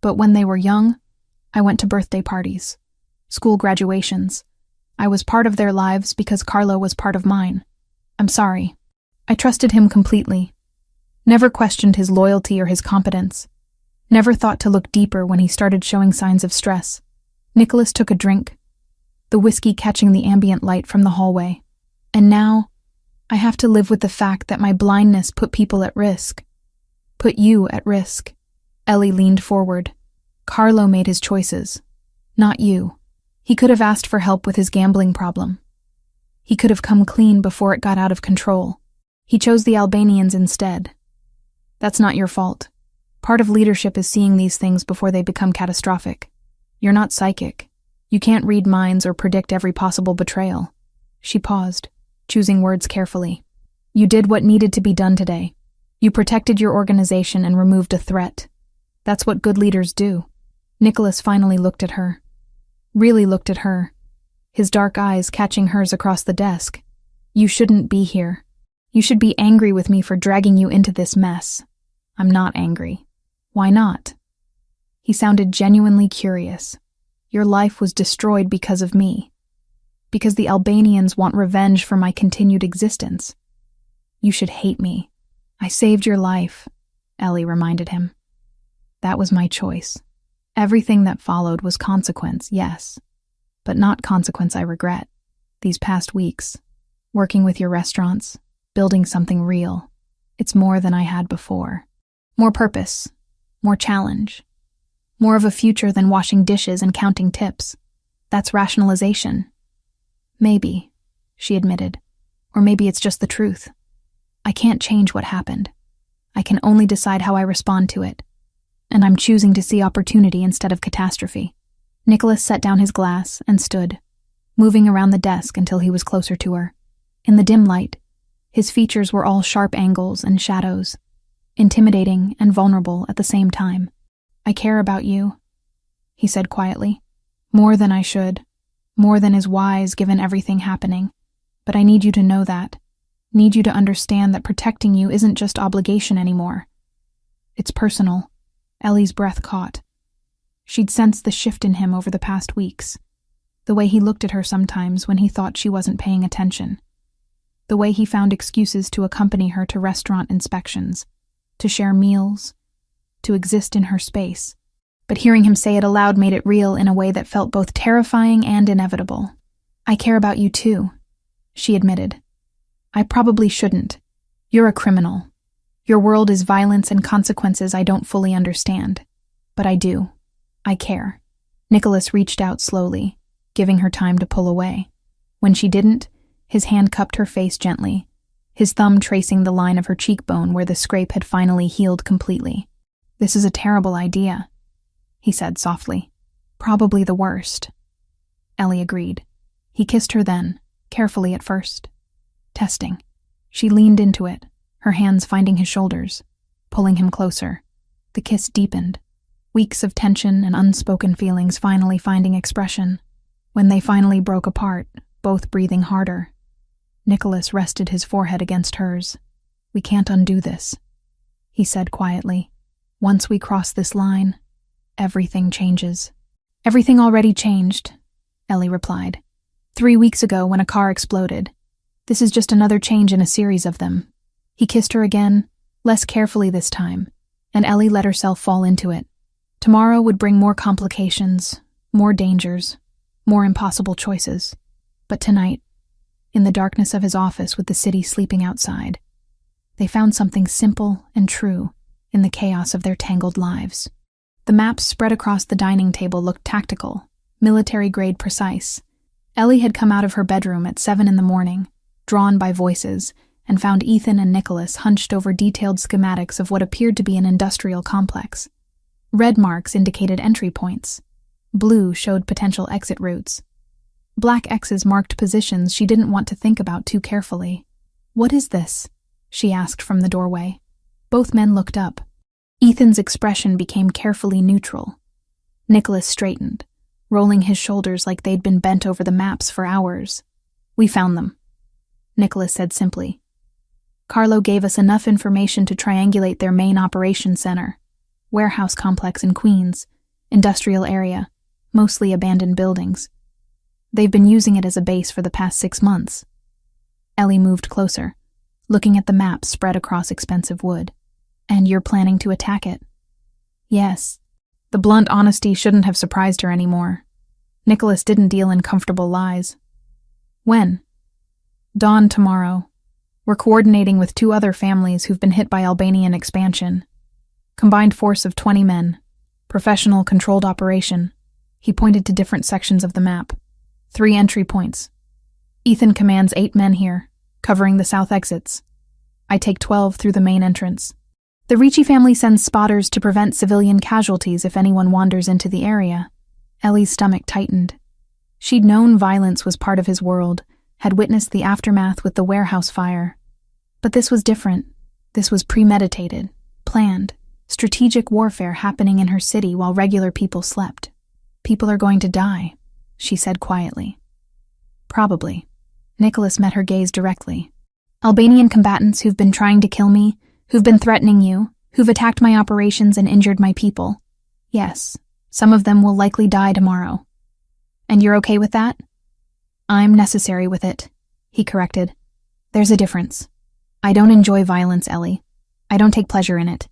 But when they were young, I went to birthday parties, school graduations. I was part of their lives because Carlo was part of mine. I'm sorry. I trusted him completely. Never questioned his loyalty or his competence. Never thought to look deeper when he started showing signs of stress." Nicholas took a drink, the whiskey catching the ambient light from the hallway. "And now, I have to live with the fact that my blindness put people at risk. Put you at risk." Ellie leaned forward. "Carlo made his choices, not you. He could have asked for help with his gambling problem. He could have come clean before it got out of control. He chose the Albanians instead. That's not your fault. Part of leadership is seeing these things before they become catastrophic. You're not psychic. You can't read minds or predict every possible betrayal." She paused, choosing words carefully. "You did what needed to be done today. You protected your organization and removed a threat. That's what good leaders do." Nicholas finally looked at her. Really looked at her, his dark eyes catching hers across the desk. "You shouldn't be here. You should be angry with me for dragging you into this mess." "I'm not angry." "Why not?" He sounded genuinely curious. "Your life was destroyed because of me. Because the Albanians want revenge for my continued existence. You should hate me." "I saved your life," Ellie reminded him. "That was my choice. Everything that followed was consequence, yes. but not consequence I regret. These past weeks, working with your restaurants, building something real, it's more than I had before. More purpose, more challenge, more of a future than washing dishes and counting tips. That's rationalization. Maybe, she admitted, or maybe it's just the truth. I can't change what happened. I can only decide how I respond to it. And I'm choosing to see opportunity instead of catastrophe. Nicholas set down his glass and stood, moving around the desk until he was closer to her. In the dim light, his features were all sharp angles and shadows, intimidating and vulnerable at the same time. I care about you, he said quietly. More than I should, more than is wise given everything happening. But I need you to know that. Need you to understand that protecting you isn't just obligation anymore. It's personal. Ellie's breath caught. She'd sensed the shift in him over the past weeks. The way he looked at her sometimes when he thought she wasn't paying attention. The way he found excuses to accompany her to restaurant inspections, to share meals, to exist in her space. But hearing him say it aloud made it real in a way that felt both terrifying and inevitable. I care about you too, she admitted. I probably shouldn't. You're a criminal. Your world is violence and consequences I don't fully understand. But I do. I care. Nicholas reached out slowly, giving her time to pull away. When she didn't, his hand cupped her face gently, his thumb tracing the line of her cheekbone where the scrape had finally healed completely. This is a terrible idea, he said softly. Probably the worst. Ellie agreed. He kissed her then, carefully at first. Testing. She leaned into it, her hands finding his shoulders, pulling him closer. The kiss deepened, weeks of tension and unspoken feelings finally finding expression. When they finally broke apart, both breathing harder, Nicholas rested his forehead against hers. We can't undo this, he said quietly. Once we cross this line, everything changes. Everything already changed, Ellie replied. 3 weeks ago when a car exploded. This is just another change in a series of them. He kissed her again, less carefully this time, and Ellie let herself fall into it. Tomorrow would bring more complications, more dangers, more impossible choices. But tonight, in the darkness of his office with the city sleeping outside, they found something simple and true in the chaos of their tangled lives. The maps spread across the dining table looked tactical, military-grade precise. Ellie had come out of her bedroom at 7 a.m, drawn by voices, and found Ethan and Nicholas hunched over detailed schematics of what appeared to be an industrial complex. Red marks indicated entry points. Blue showed potential exit routes. Black X's marked positions she didn't want to think about too carefully. What is this? She asked from the doorway. Both men looked up. Ethan's expression became carefully neutral. Nicholas straightened, rolling his shoulders like they'd been bent over the maps for hours. We found them, Nicholas said simply. Carlo gave us enough information to triangulate their main operations center. Warehouse complex in Queens, industrial area, mostly abandoned buildings. They've been using it as a base for the past 6 months. Ellie moved closer, looking at the map spread across expensive wood. And you're planning to attack it? Yes. The blunt honesty shouldn't have surprised her anymore. Nicholas didn't deal in comfortable lies. When? Dawn tomorrow. We're coordinating with 2 other families who've been hit by Albanian expansion. Combined force of 20 men. Professional controlled operation. He pointed to different sections of the map. 3 entry points. Ethan commands 8 men here, covering the south exits. I take 12 through the main entrance. The Ricci family sends spotters to prevent civilian casualties if anyone wanders into the area. Ellie's stomach tightened. She'd known violence was part of his world, had witnessed the aftermath with the warehouse fire. But this was different. This was premeditated, planned, strategic warfare happening in her city while regular people slept. People are going to die, she said quietly. Probably. Nicholas met her gaze directly. Albanian combatants who've been trying to kill me, who've been threatening you, who've attacked my operations and injured my people. Yes, some of them will likely die tomorrow. And you're okay with that? I'm necessary with it, he corrected. There's a difference. I don't enjoy violence, Ellie. I don't take pleasure in it.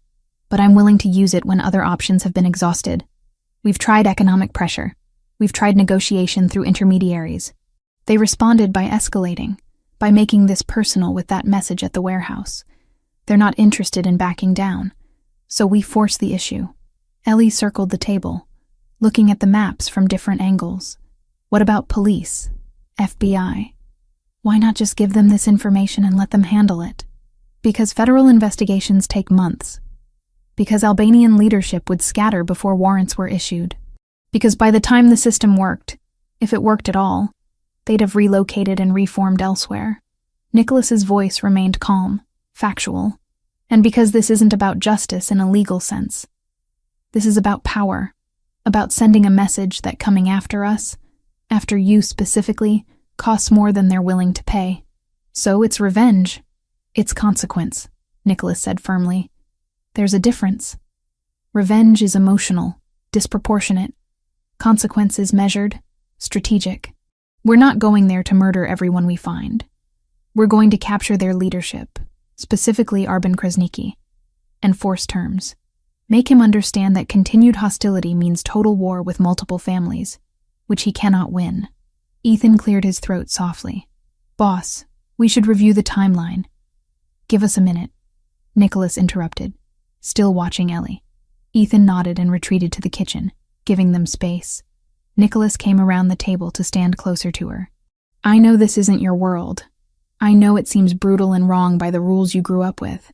But I'm willing to use it when other options have been exhausted. We've tried economic pressure. We've tried negotiation through intermediaries. They responded by escalating, by making this personal with that message at the warehouse. They're not interested in backing down, so we force the issue. Ellie circled the table, looking at the maps from different angles. What about police? FBI? Why not just give them this information and let them handle it? Because federal investigations take months. Because Albanian leadership would scatter before warrants were issued. Because by the time the system worked, if it worked at all, they'd have relocated and reformed elsewhere. Nicholas's voice remained calm, factual, and because this isn't about justice in a legal sense. This is about power, about sending a message that coming after us, after you specifically, costs more than they're willing to pay. So it's revenge. It's consequence, Nicholas said firmly. There's a difference. Revenge is emotional, disproportionate. Consequence is measured, strategic. We're not going there to murder everyone we find. We're going to capture their leadership, specifically Arben Krasniki, and force terms. Make him understand that continued hostility means total war with multiple families, which he cannot win. Ethan cleared his throat softly. Boss, we should review the timeline. Give us a minute, Nicholas interrupted, still watching Ellie. Ethan nodded and retreated to the kitchen, giving them space. Nicholas came around the table to stand closer to her. I know this isn't your world. I know it seems brutal and wrong by the rules you grew up with.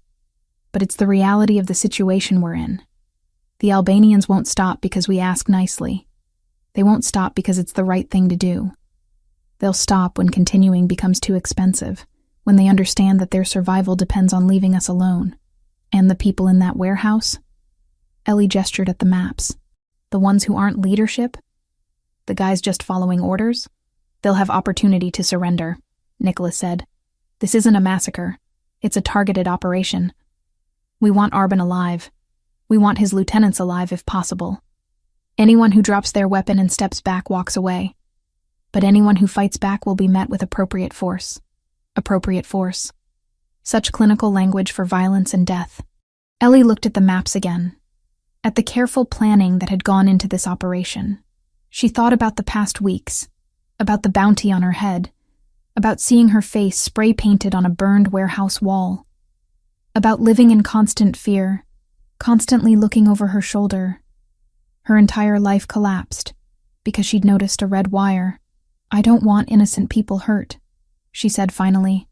But it's the reality of the situation we're in. The Albanians won't stop because we ask nicely. They won't stop because it's the right thing to do. They'll stop when continuing becomes too expensive, when they understand that their survival depends on leaving us alone. And the people in that warehouse? Ellie gestured at the maps. The ones who aren't leadership? The guys just following orders? They'll have opportunity to surrender, Nicholas said. This isn't a massacre. It's a targeted operation. We want Arben alive. We want his lieutenants alive if possible. Anyone who drops their weapon and steps back walks away. But anyone who fights back will be met with appropriate force. Appropriate force. Such clinical language for violence and death. Ellie looked at the maps again, at the careful planning that had gone into this operation. She thought about the past weeks, about the bounty on her head, about seeing her face spray-painted on a burned warehouse wall, about living in constant fear, constantly looking over her shoulder. Her entire life collapsed because she'd noticed a red wire. I don't want innocent people hurt, she said finally.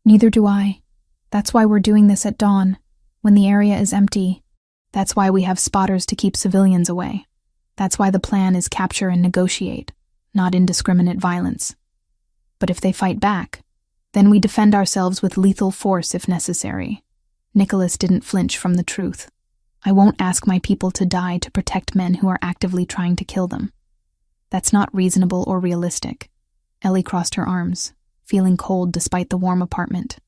Neither do I. That's why we're doing this at dawn, when the area is empty. That's why we have spotters to keep civilians away. That's why the plan is capture and negotiate, not indiscriminate violence. But if they fight back, then we defend ourselves with lethal force if necessary. Nicholas didn't flinch from the truth. I won't ask my people to die to protect men who are actively trying to kill them. That's not reasonable or realistic. Ellie crossed her arms, feeling cold despite the warm apartment.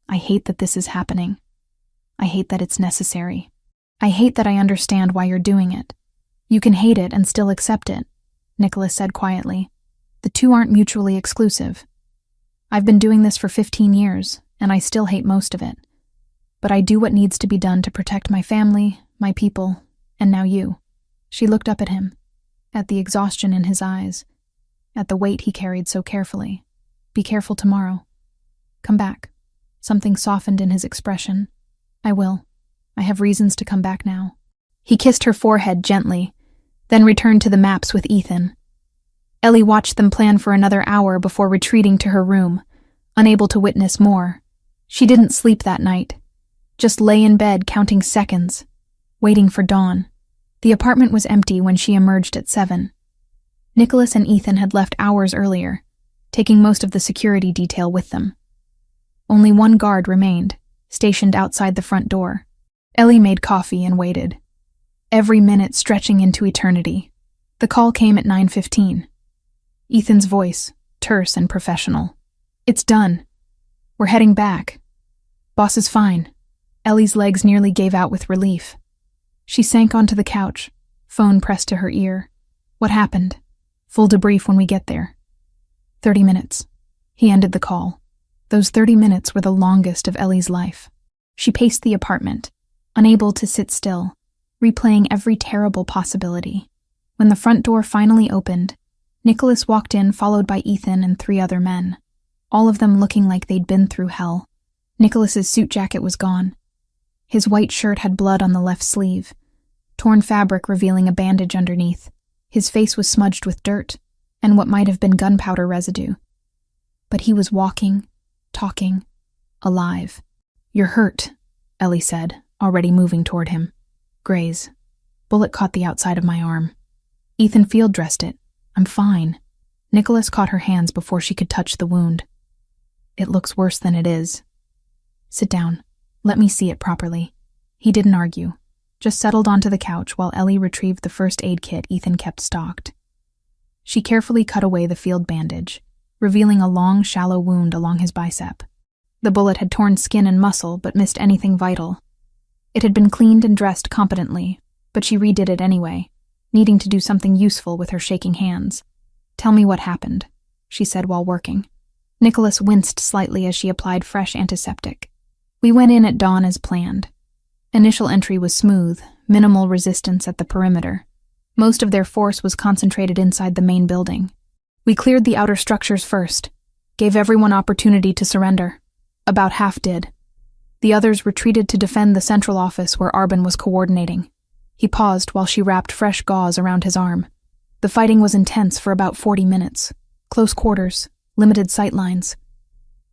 I hate that this is happening. I hate that it's necessary. I hate that I understand why you're doing it. You can hate it and still accept it, Nicholas said quietly. The two aren't mutually exclusive. I've been doing this for 15 years, and I still hate most of it. But I do what needs to be done to protect my family, my people, and now you. She looked up at him, at the exhaustion in his eyes, at the weight he carried so carefully. Be careful tomorrow. Come back. Something softened in his expression. I will. I have reasons to come back now. He kissed her forehead gently, then returned to the maps with Ethan. Ellie watched them plan for another hour before retreating to her room, unable to witness more. She didn't sleep that night, just lay in bed counting seconds, waiting for dawn. The apartment was empty when she emerged at 7. Nicholas and Ethan had left hours earlier, taking most of the security detail with them. Only one guard remained, stationed outside the front door. Ellie made coffee and waited, every minute stretching into eternity. The call came at 9:15. Ethan's voice, terse and professional. It's done. We're heading back. Boss is fine. Ellie's legs nearly gave out with relief. She sank onto the couch, phone pressed to her ear. What happened? Full debrief when we get there. 30 minutes. He ended the call. Those 30 minutes were the longest of Ellie's life. She paced the apartment, unable to sit still, replaying every terrible possibility. When the front door finally opened, Nicholas walked in followed by Ethan and 3 other men, all of them looking like they'd been through hell. Nicholas's suit jacket was gone. His white shirt had blood on the left sleeve, torn fabric revealing a bandage underneath. His face was smudged with dirt and what might have been gunpowder residue. But he was walking, talking, alive. "You're hurt," Ellie said, already moving toward him. "Graze. Bullet caught the outside of my arm." Ethan field dressed it. "I'm fine." Nicholas caught her hands before she could touch the wound. "It looks worse than it is." "Sit down. Let me see it properly." He didn't argue, just settled onto the couch while Ellie retrieved the first aid kit Ethan kept stocked. She carefully cut away the field bandage, revealing a long, shallow wound along his bicep. The bullet had torn skin and muscle but missed anything vital. It had been cleaned and dressed competently, but she redid it anyway, needing to do something useful with her shaking hands. "Tell me what happened," she said while working. Nicholas winced slightly as she applied fresh antiseptic. "We went in at dawn as planned. Initial entry was smooth, minimal resistance at the perimeter. Most of their force was concentrated inside the main building. We cleared the outer structures first, gave everyone opportunity to surrender. About half did. The others retreated to defend the central office where Arbin was coordinating." He paused while she wrapped fresh gauze around his arm. "The fighting was intense for about 40 minutes. Close quarters, limited sightlines.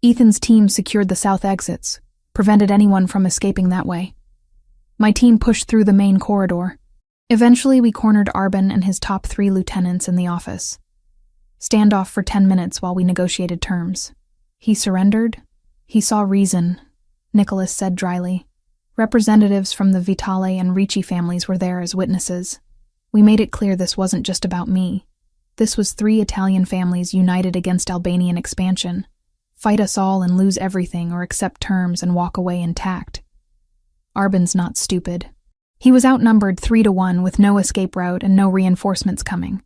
Ethan's team secured the south exits, prevented anyone from escaping that way. My team pushed through the main corridor. Eventually, we cornered Arbin and his top 3 lieutenants in the office. Standoff for 10 minutes while we negotiated terms. He surrendered. He saw reason," Nicholas said dryly. "Representatives from the Vitale and Ricci families were there as witnesses. We made it clear this wasn't just about me. This was 3 Italian families united against Albanian expansion. Fight us all and lose everything or accept terms and walk away intact. Arbin's not stupid. He was outnumbered 3-1 with no escape route and no reinforcements coming.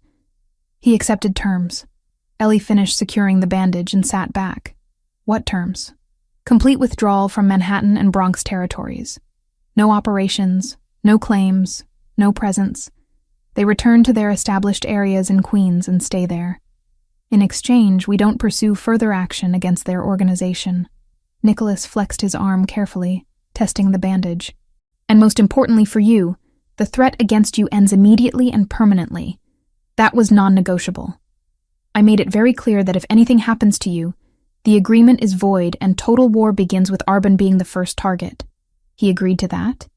He accepted terms." Ellie finished securing the bandage and sat back. "What terms?" "Complete withdrawal from Manhattan and Bronx territories. No operations, no claims, no presence. They return to their established areas in Queens and stay there. In exchange, we don't pursue further action against their organization." Nicholas flexed his arm carefully, testing the bandage. "And most importantly for you, the threat against you ends immediately and permanently. That was non-negotiable. I made it very clear that if anything happens to you, the agreement is void and total war begins with Arbin being the first target." He agreed to that.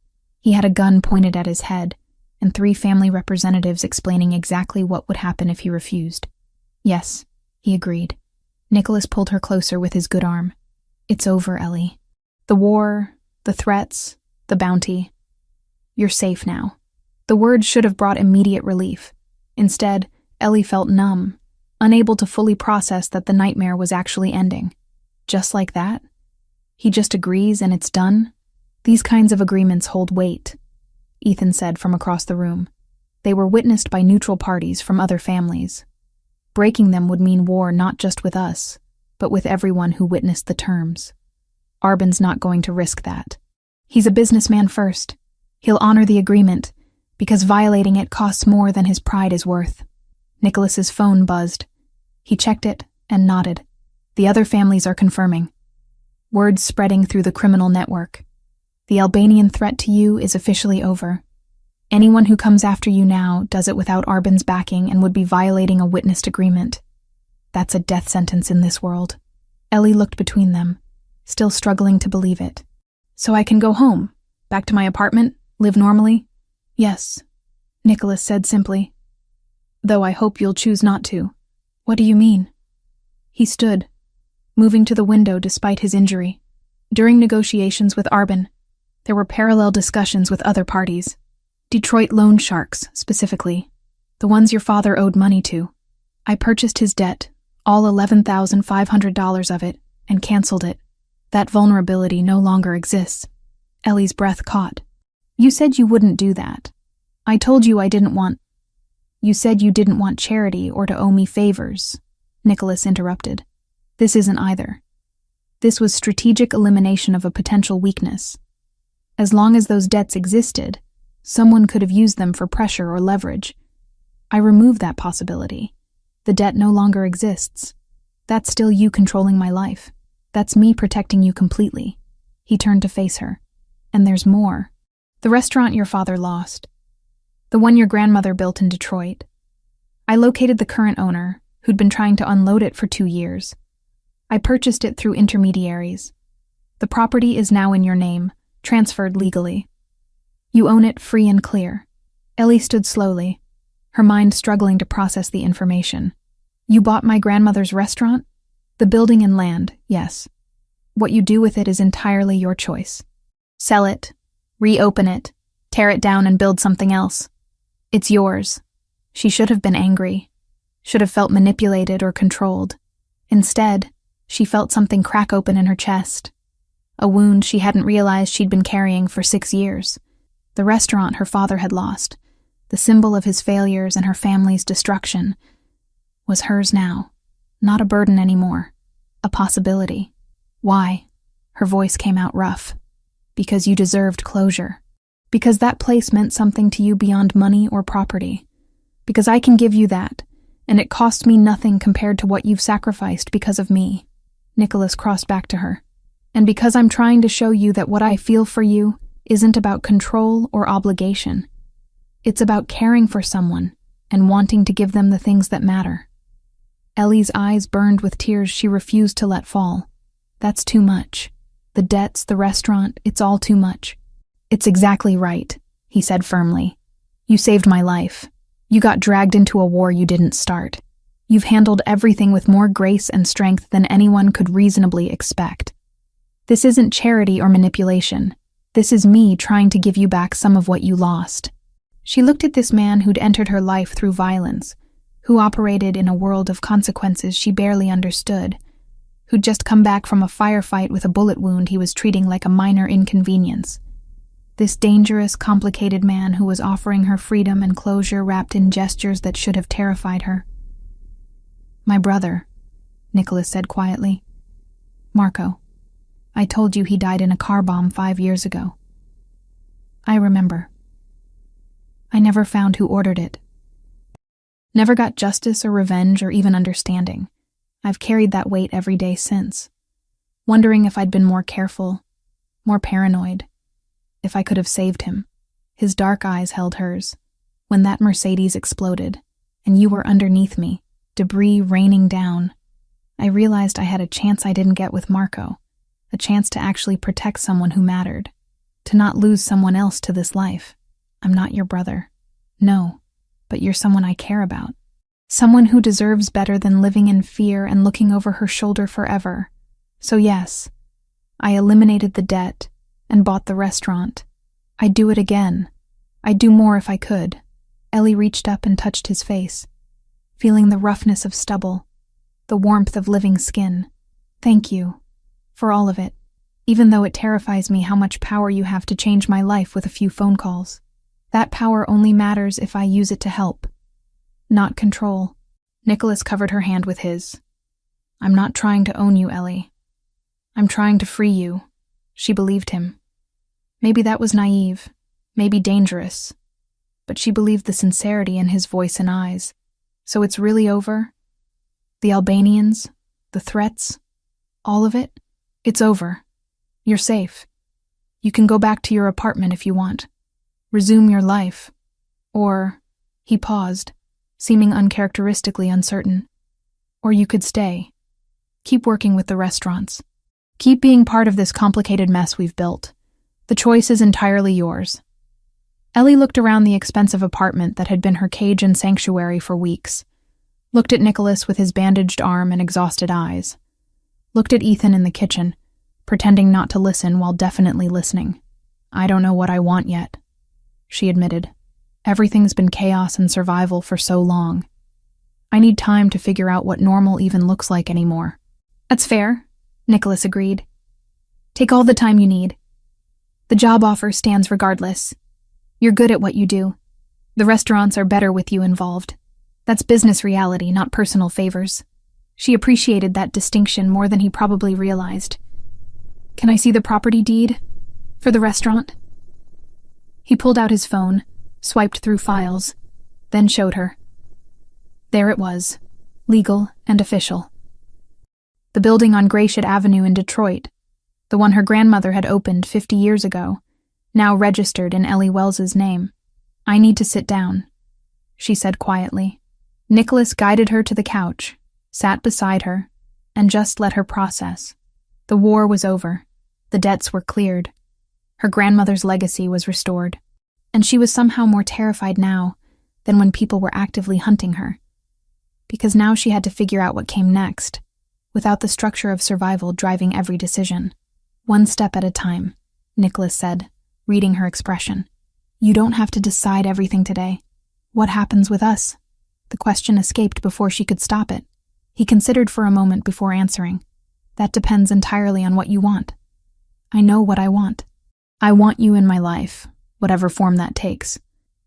He had a gun pointed at his head, and 3 family representatives explaining exactly what would happen if he refused. "Yes," he agreed. Nicholas pulled her closer with his good arm. "It's over, Ellie. The war, the threats, the bounty. You're safe now." The words should have brought immediate relief. Instead, Ellie felt numb, unable to fully process that the nightmare was actually ending. Just like that? He just agrees and it's done? These kinds of agreements hold weight, Ethan said from across the room. They were witnessed by neutral parties from other families. Breaking them would mean war not just with us, but with everyone who witnessed the terms. Arbin's not going to risk that. He's a businessman first. He'll honor the agreement, because violating it costs more than his pride is worth. Nicholas's phone buzzed. He checked it and nodded. The other families are confirming. Word spreading through the criminal network. The Albanian threat to you is officially over. Anyone who comes after you now does it without Arbin's backing and would be violating a witnessed agreement. That's a death sentence in this world. Ellie looked between them, still struggling to believe it. So I can go home, back to my apartment, live normally? Yes, Nicholas said simply. Though I hope you'll choose not to. What do you mean? He stood, moving to the window despite his injury. During negotiations with Arbin, there were parallel discussions with other parties. Detroit loan sharks, specifically. The ones your father owed money to. I purchased his debt, all $11,500 of it, and canceled it. That vulnerability no longer exists. Ellie's breath caught. You said you wouldn't do that. I told you I didn't want... You said you didn't want charity or to owe me favors, Nicholas interrupted. This isn't either. This was strategic elimination of a potential weakness. As long as those debts existed, someone could have used them for pressure or leverage. I remove that possibility. The debt no longer exists. That's still you controlling my life. That's me protecting you completely. He turned to face her. And there's more. The restaurant your father lost. The one your grandmother built in Detroit. I located the current owner, who'd been trying to unload it for 2 years. I purchased it through intermediaries. The property is now in your name, transferred legally. You own it free and clear. Ellie stood slowly, her mind struggling to process the information. You bought my grandmother's restaurant? The building and land, yes. What you do with it is entirely your choice. Sell it, reopen it, tear it down and build something else. It's yours. She should have been angry, should have felt manipulated or controlled. Instead, she felt something crack open in her chest. A wound she hadn't realized she'd been carrying for 6 years. The restaurant her father had lost, the symbol of his failures and her family's destruction, was hers now. Not a burden anymore. A possibility. Why? Her voice came out rough. Because you deserved closure. Because that place meant something to you beyond money or property. Because I can give you that, and it cost me nothing compared to what you've sacrificed because of me. Nicholas crossed back to her. And because I'm trying to show you that what I feel for you isn't about control or obligation. It's about caring for someone and wanting to give them the things that matter. Ellie's eyes burned with tears she refused to let fall. That's too much. The debts, the restaurant, it's all too much. It's exactly right, he said firmly. You saved my life. You got dragged into a war you didn't start. You've handled everything with more grace and strength than anyone could reasonably expect. This isn't charity or manipulation. This is me trying to give you back some of what you lost. She looked at this man who'd entered her life through violence, who operated in a world of consequences she barely understood, who'd just come back from a firefight with a bullet wound he was treating like a minor inconvenience. This dangerous, complicated man who was offering her freedom and closure wrapped in gestures that should have terrified her. My brother, Nicholas said quietly. Marco. I told you he died in a car bomb 5 years ago. I remember. I never found who ordered it. Never got justice or revenge or even understanding. I've carried that weight every day since, wondering if I'd been more careful, more paranoid, if I could have saved him. His dark eyes held hers. When that Mercedes exploded, and you were underneath me, debris raining down, I realized I had a chance I didn't get with Marco. A chance to actually protect someone who mattered, to not lose someone else to this life. I'm not your brother. No, but you're someone I care about. Someone who deserves better than living in fear and looking over her shoulder forever. So yes, I eliminated the debt and bought the restaurant. I'd do it again. I'd do more if I could. Ellie reached up and touched his face, feeling the roughness of stubble, the warmth of living skin. Thank you. For all of it, even though it terrifies me how much power you have to change my life with a few phone calls. That power only matters if I use it to help, not control. Nicholas covered her hand with his. I'm not trying to own you, Ellie. I'm trying to free you. She believed him. Maybe that was naive, maybe dangerous, but she believed the sincerity in his voice and eyes. So it's really over? The Albanians, the threats, all of it? It's over. You're safe. You can go back to your apartment if you want. Resume your life. Or, he paused, seeming uncharacteristically uncertain. Or you could stay. Keep working with the restaurants. Keep being part of this complicated mess we've built. The choice is entirely yours. Ellie looked around the expensive apartment that had been her cage and sanctuary for weeks. Looked at Nicholas with his bandaged arm and exhausted eyes. Looked at Ethan in the kitchen, pretending not to listen while definitely listening. I don't know what I want yet, she admitted. Everything's been chaos and survival for so long. I need time to figure out what normal even looks like anymore. That's fair, Nicholas agreed. Take all the time you need. The job offer stands regardless. You're good at what you do. The restaurants are better with you involved. That's business reality, not personal favors. She appreciated that distinction more than he probably realized. Can I see the property deed? For the restaurant? He pulled out his phone, swiped through files, then showed her. There it was, legal and official. The building on Gratiot Avenue in Detroit, the one her grandmother had opened 50 years ago, now registered in Ellie Wells's name. "I need to sit down," she said quietly. Nicholas guided her to the couch, sat beside her, and just let her process. The war was over. The debts were cleared. Her grandmother's legacy was restored. And she was somehow more terrified now than when people were actively hunting her. Because now she had to figure out what came next, without the structure of survival driving every decision. "One step at a time," Nicholas said, reading her expression. "You don't have to decide everything today. What happens with us?" The question escaped before she could stop it. He considered for a moment before answering. "That depends entirely on what you want." "I know what I want. I want you in my life, whatever form that takes.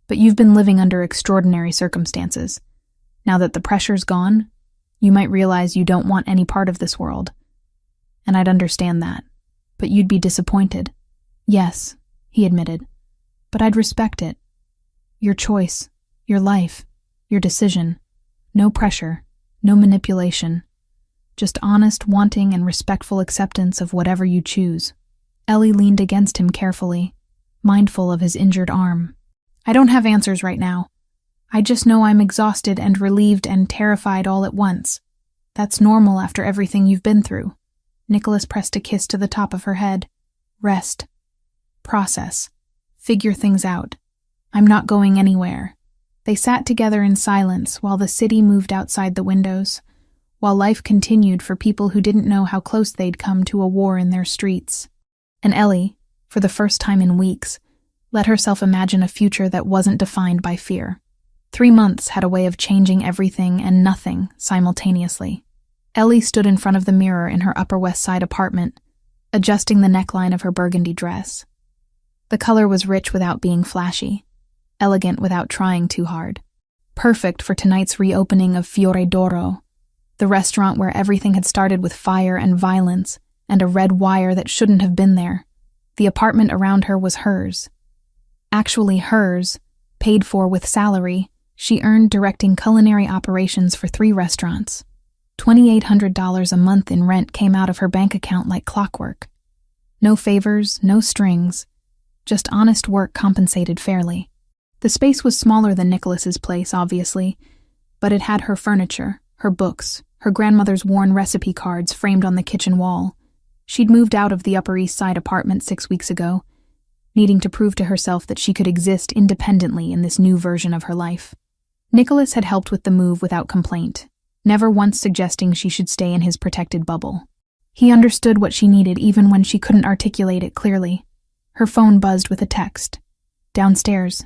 But you've been living under extraordinary circumstances. Now that the pressure's gone, you might realize you don't want any part of this world. And I'd understand that. But you'd be disappointed." "Yes," he admitted. "But I'd respect it. Your choice, your life, your decision. No pressure, no manipulation. Just honest wanting and respectful acceptance of whatever you choose." Ellie leaned against him carefully, mindful of his injured arm. "I don't have answers right now. I just know I'm exhausted and relieved and terrified all at once. That's normal after everything you've been through." Nicholas pressed a kiss to the top of her head. "Rest. Process. Figure things out. I'm not going anywhere." They sat together in silence while the city moved outside the windows, while life continued for people who didn't know how close they'd come to a war in their streets. And Ellie, for the first time in weeks, let herself imagine a future that wasn't defined by fear. 3 months had a way of changing everything and nothing simultaneously. Ellie stood in front of the mirror in her Upper West Side apartment, adjusting the neckline of her burgundy dress. The color was rich without being flashy, elegant without trying too hard. Perfect for tonight's reopening of Fiore d'Oro, the restaurant where everything had started with fire and violence and a red wire that shouldn't have been there. The apartment around her was hers. Actually hers, paid for with salary, she earned directing culinary operations for 3 restaurants. $2,800 a month in rent came out of her bank account like clockwork. No favors, no strings, just honest work compensated fairly. The space was smaller than Nicholas's place, obviously, but it had her furniture, her books, her grandmother's worn recipe cards framed on the kitchen wall. She'd moved out of the Upper East Side apartment 6 weeks ago, needing to prove to herself that she could exist independently in this new version of her life. Nicholas had helped with the move without complaint, never once suggesting she should stay in his protected bubble. He understood what she needed even when she couldn't articulate it clearly. Her phone buzzed with a text. "Downstairs.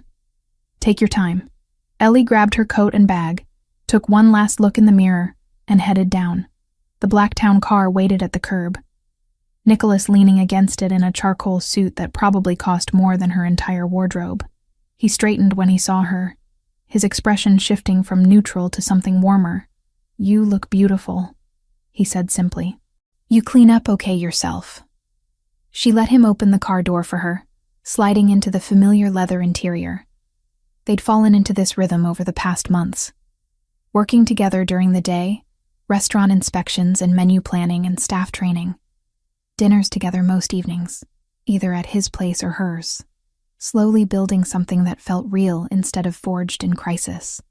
Take your time." Ellie grabbed her coat and bag, took one last look in the mirror, and headed down. The Blacktown car waited at the curb, Nicholas leaning against it in a charcoal suit that probably cost more than her entire wardrobe. He straightened when he saw her, his expression shifting from neutral to something warmer. "You look beautiful," he said simply. "You clean up okay yourself." She let him open the car door for her, sliding into the familiar leather interior. They'd fallen into this rhythm over the past months, working together during the day, restaurant inspections and menu planning and staff training. Dinners together most evenings, either at his place or hers, slowly building something that felt real instead of forged in crisis.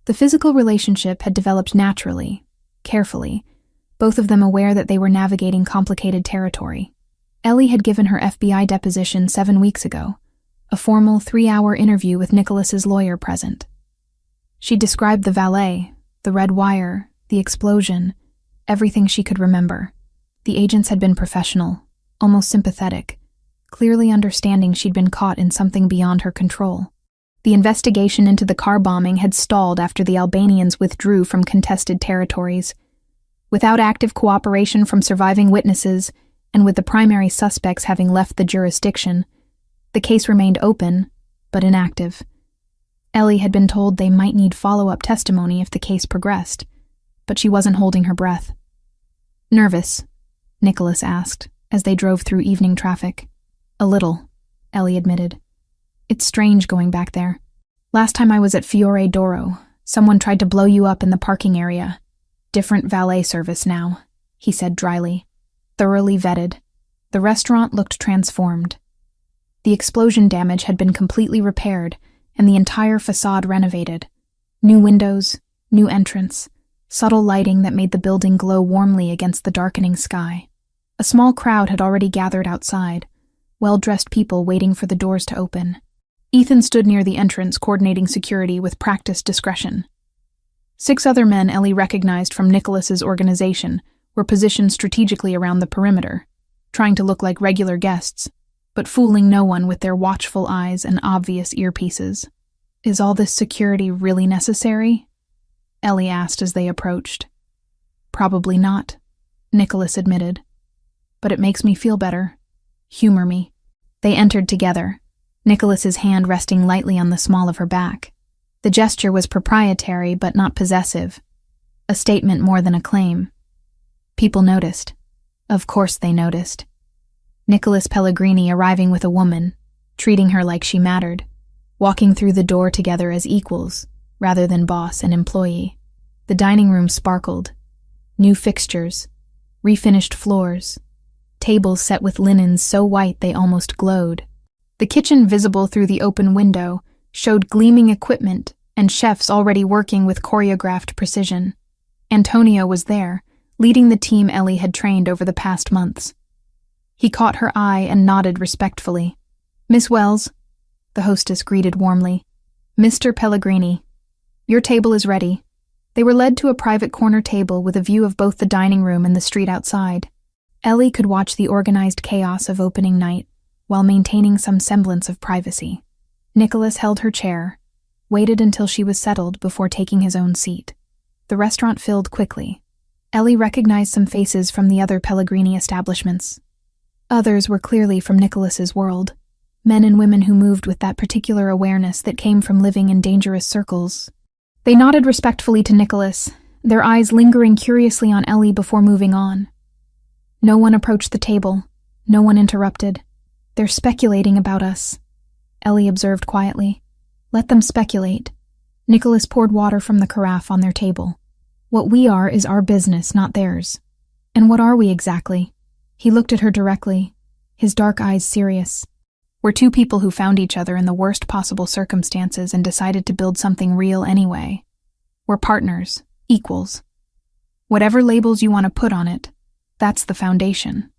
The physical relationship had developed naturally, carefully, both of them aware that they were navigating complicated territory. Ellie had given her FBI deposition 7 weeks ago, a formal 3-hour interview with Nicholas's lawyer present. She described the valet, the red wire, the explosion, everything she could remember. The agents had been professional, almost sympathetic, clearly understanding she'd been caught in something beyond her control. The investigation into the car bombing had stalled after the Albanians withdrew from contested territories. Without active cooperation from surviving witnesses, and with the primary suspects having left the jurisdiction, the case remained open, but inactive. Ellie had been told they might need follow-up testimony if the case progressed, but she wasn't holding her breath. "Nervous?" Nicholas asked, as they drove through evening traffic. "A little," Ellie admitted. "It's strange going back there. Last time I was at Fiore d'Oro, Someone tried to blow you up in the parking area. Different valet service now, he said dryly. Thoroughly vetted. The restaurant looked transformed. The explosion damage had been completely repaired and the entire facade renovated. New windows, new entrance, subtle lighting that made the building glow warmly against the darkening sky. A small crowd had already gathered outside, well-dressed people waiting for the doors to open. Ethan stood near the entrance, coordinating security with practiced discretion. 6 other men Ellie recognized from Nicholas's organization were positioned strategically around the perimeter, trying to look like regular guests, but fooling no one with their watchful eyes and obvious earpieces. Is all this security really necessary? Ellie asked as they approached. Probably not, Nicholas admitted. But it makes me feel better. Humor me. They entered together, Nicholas's hand resting lightly on the small of her back. The gesture was proprietary but not possessive, a statement more than a claim. People noticed. Of course they noticed. Nicholas Pellegrini arriving with a woman, treating her like she mattered, walking through the door together as equals, rather than boss and employee. The dining room sparkled. New fixtures, refinished floors, tables set with linens so white they almost glowed. The kitchen, visible through the open window, showed gleaming equipment and chefs already working with choreographed precision. Antonio was there, leading the team Ellie had trained over the past months. He caught her eye and nodded respectfully. "Miss Wells," the hostess greeted warmly. "Mr. Pellegrini, your table is ready." They were led to a private corner table with a view of both the dining room and the street outside. Ellie could watch the organized chaos of opening night while maintaining some semblance of privacy. Nicholas held her chair, waited until she was settled before taking his own seat. The restaurant filled quickly. Ellie recognized some faces from the other Pellegrini establishments. Others were clearly from Nicholas's world, men and women who moved with that particular awareness that came from living in dangerous circles. They nodded respectfully to Nicholas, their eyes lingering curiously on Ellie before moving on. No one approached the table, no one interrupted. "They're speculating about us," Ellie observed quietly. "Let them speculate." Nicholas poured water from the carafe on their table. "What we are is our business, not theirs." "And what are we exactly?" He looked at her directly, his dark eyes serious. "We're 2 people who found each other in the worst possible circumstances and decided to build something real anyway. We're partners, equals. Whatever labels you want to put on it, that's the foundation."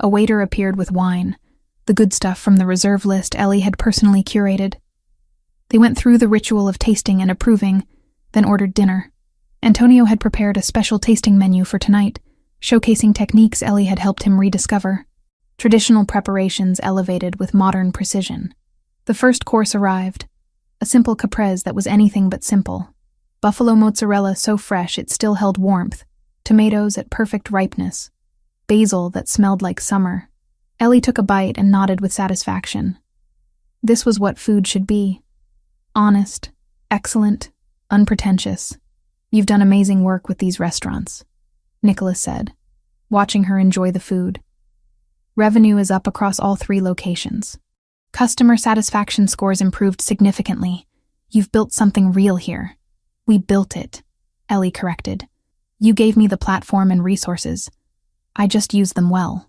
A waiter appeared with wine, the good stuff from the reserve list Ellie had personally curated. They went through the ritual of tasting and approving, then ordered dinner. Antonio had prepared a special tasting menu for tonight, showcasing techniques Ellie had helped him rediscover. Traditional preparations elevated with modern precision. The first course arrived, a simple caprese that was anything but simple. Buffalo mozzarella so fresh it still held warmth, tomatoes at perfect ripeness, basil that smelled like summer. Ellie took a bite and nodded with satisfaction. This was what food should be. Honest, excellent, unpretentious. "You've done amazing work with these restaurants," Nicholas said, watching her enjoy the food. "Revenue is up across all 3 locations. Customer satisfaction scores improved significantly. You've built something real here." "We built it," Ellie corrected. "You gave me the platform and resources. I just used them well.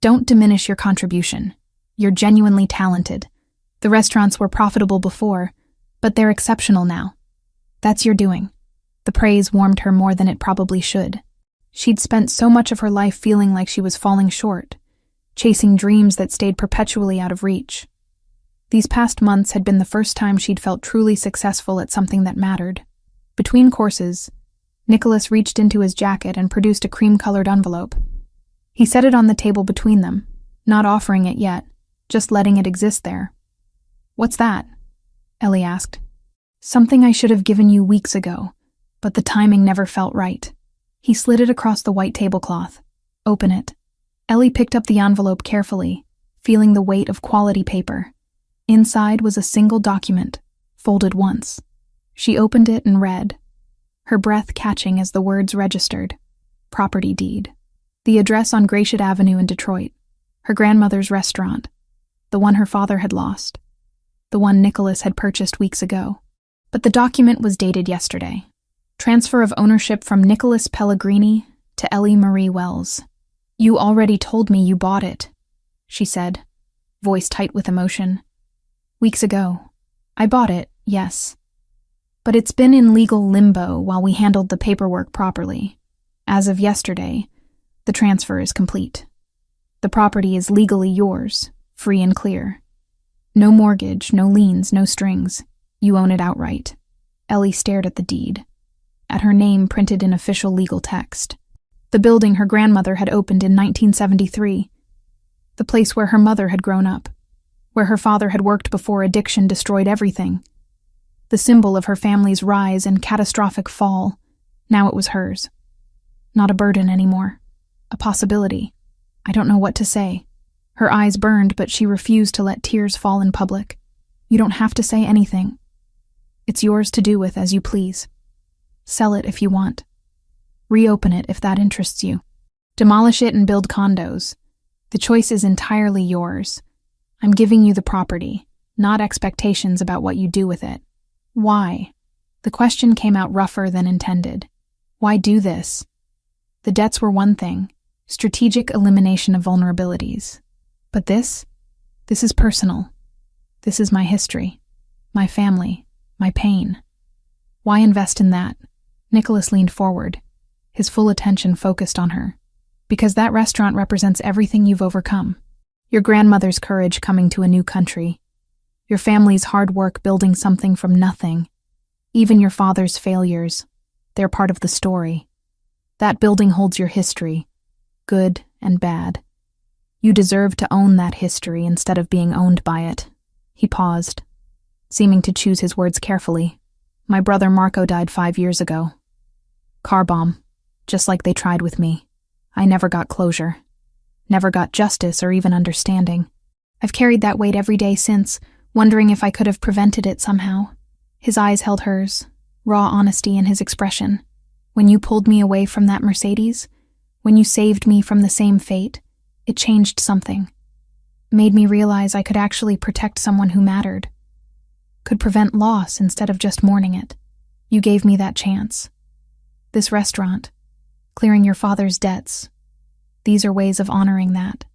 Don't diminish your contribution. You're genuinely talented. The restaurants were profitable before, but they're exceptional now. That's your doing." The praise warmed her more than it probably should. She'd spent so much of her life feeling like she was falling short, chasing dreams that stayed perpetually out of reach. These past months had been the first time she'd felt truly successful at something that mattered. Between courses, Nicholas reached into his jacket and produced a cream-colored envelope. He set it on the table between them, not offering it yet, just letting it exist there. "What's that?" Ellie asked. "Something I should have given you weeks ago, but the timing never felt right." He slid it across the white tablecloth. "Open it." Ellie picked up the envelope carefully, feeling the weight of quality paper. Inside was a single document, folded once. She opened it and read, her breath catching as the words registered. Property deed. The address on Gratiot Avenue in Detroit. Her grandmother's restaurant. The one her father had lost. The one Nicholas had purchased weeks ago. But the document was dated yesterday. Transfer of ownership from Nicholas Pellegrini to Ellie Marie Wells. You already told me you bought it, she said, voice tight with emotion. Weeks ago. I bought it, yes. But it's been in legal limbo while we handled the paperwork properly. As of yesterday, the transfer is complete. The property is legally yours, free and clear. No mortgage, no liens, no strings. You own it outright. Ellie stared at the deed, at her name printed in official legal text. The building her grandmother had opened in 1973. The place where her mother had grown up, where her father had worked before addiction destroyed everything. The symbol of her family's rise and catastrophic fall. Now it was hers. Not a burden anymore. A possibility. I don't know what to say. Her eyes burned, but she refused to let tears fall in public. You don't have to say anything. It's yours to do with as you please. Sell it if you want. Reopen it if that interests you. Demolish it and build condos. The choice is entirely yours. I'm giving you the property, not expectations about what you do with it. Why? The question came out rougher than intended. Why do this? The debts were one thing, strategic elimination of vulnerabilities. But this is personal. This is my history, my family, my pain. Why invest in that? Nicholas leaned forward, his full attention focused on her. Because that restaurant represents everything you've overcome. Your grandmother's courage coming to a new country. Your family's hard work building something from nothing. Even your father's failures. They're part of the story. That building holds your history, good and bad. You deserve to own that history instead of being owned by it. He paused, seeming to choose his words carefully. My brother Marco died 5 years ago. Car bomb, just like they tried with me. I never got closure. Never got justice or even understanding. I've carried that weight every day since, wondering if I could have prevented it somehow. His eyes held hers, raw honesty in his expression. When you pulled me away from that Mercedes, when you saved me from the same fate, it changed something. Made me realize I could actually protect someone who mattered. Could prevent loss instead of just mourning it. You gave me that chance. This restaurant, clearing your father's debts. These are ways of honoring that,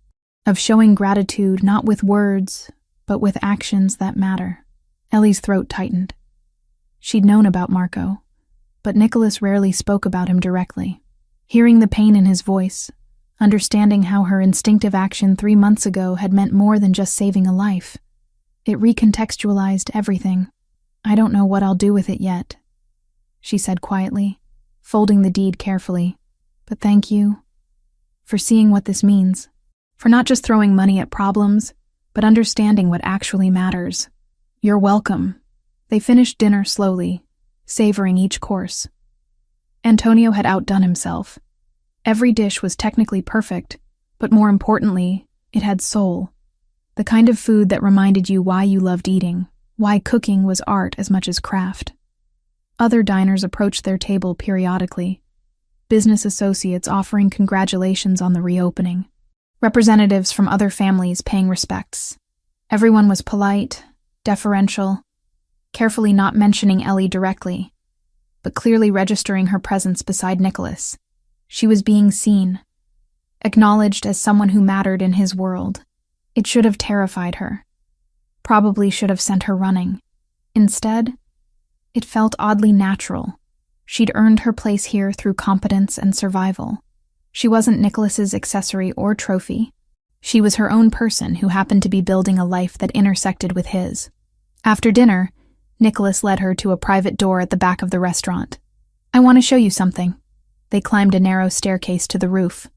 of showing gratitude not with words, but with actions that matter. Ellie's throat tightened. She'd known about Marco, but Nicholas rarely spoke about him directly. Hearing the pain in his voice, understanding how her instinctive action 3 months ago had meant more than just saving a life, it recontextualized everything. I don't know what I'll do with it yet, she said quietly, folding the deed carefully. But thank you for seeing what this means, for not just throwing money at problems, but understanding what actually matters. You're welcome. They finished dinner slowly, savoring each course. Antonio had outdone himself. Every dish was technically perfect, but more importantly, it had soul. The kind of food that reminded you why you loved eating, why cooking was art as much as craft. Other diners approached their table periodically, business associates offering congratulations on the reopening, representatives from other families paying respects. Everyone was polite, deferential, carefully not mentioning Ellie directly, but clearly registering her presence beside Nicholas. She was being seen, acknowledged as someone who mattered in his world. It should have terrified her. Probably should have sent her running. Instead, it felt oddly natural. She'd earned her place here through competence and survival. She wasn't Nicholas's accessory or trophy. She was her own person who happened to be building a life that intersected with his. After dinner, Nicholas led her to a private door at the back of the restaurant. I want to show you something. They climbed a narrow staircase to the roof.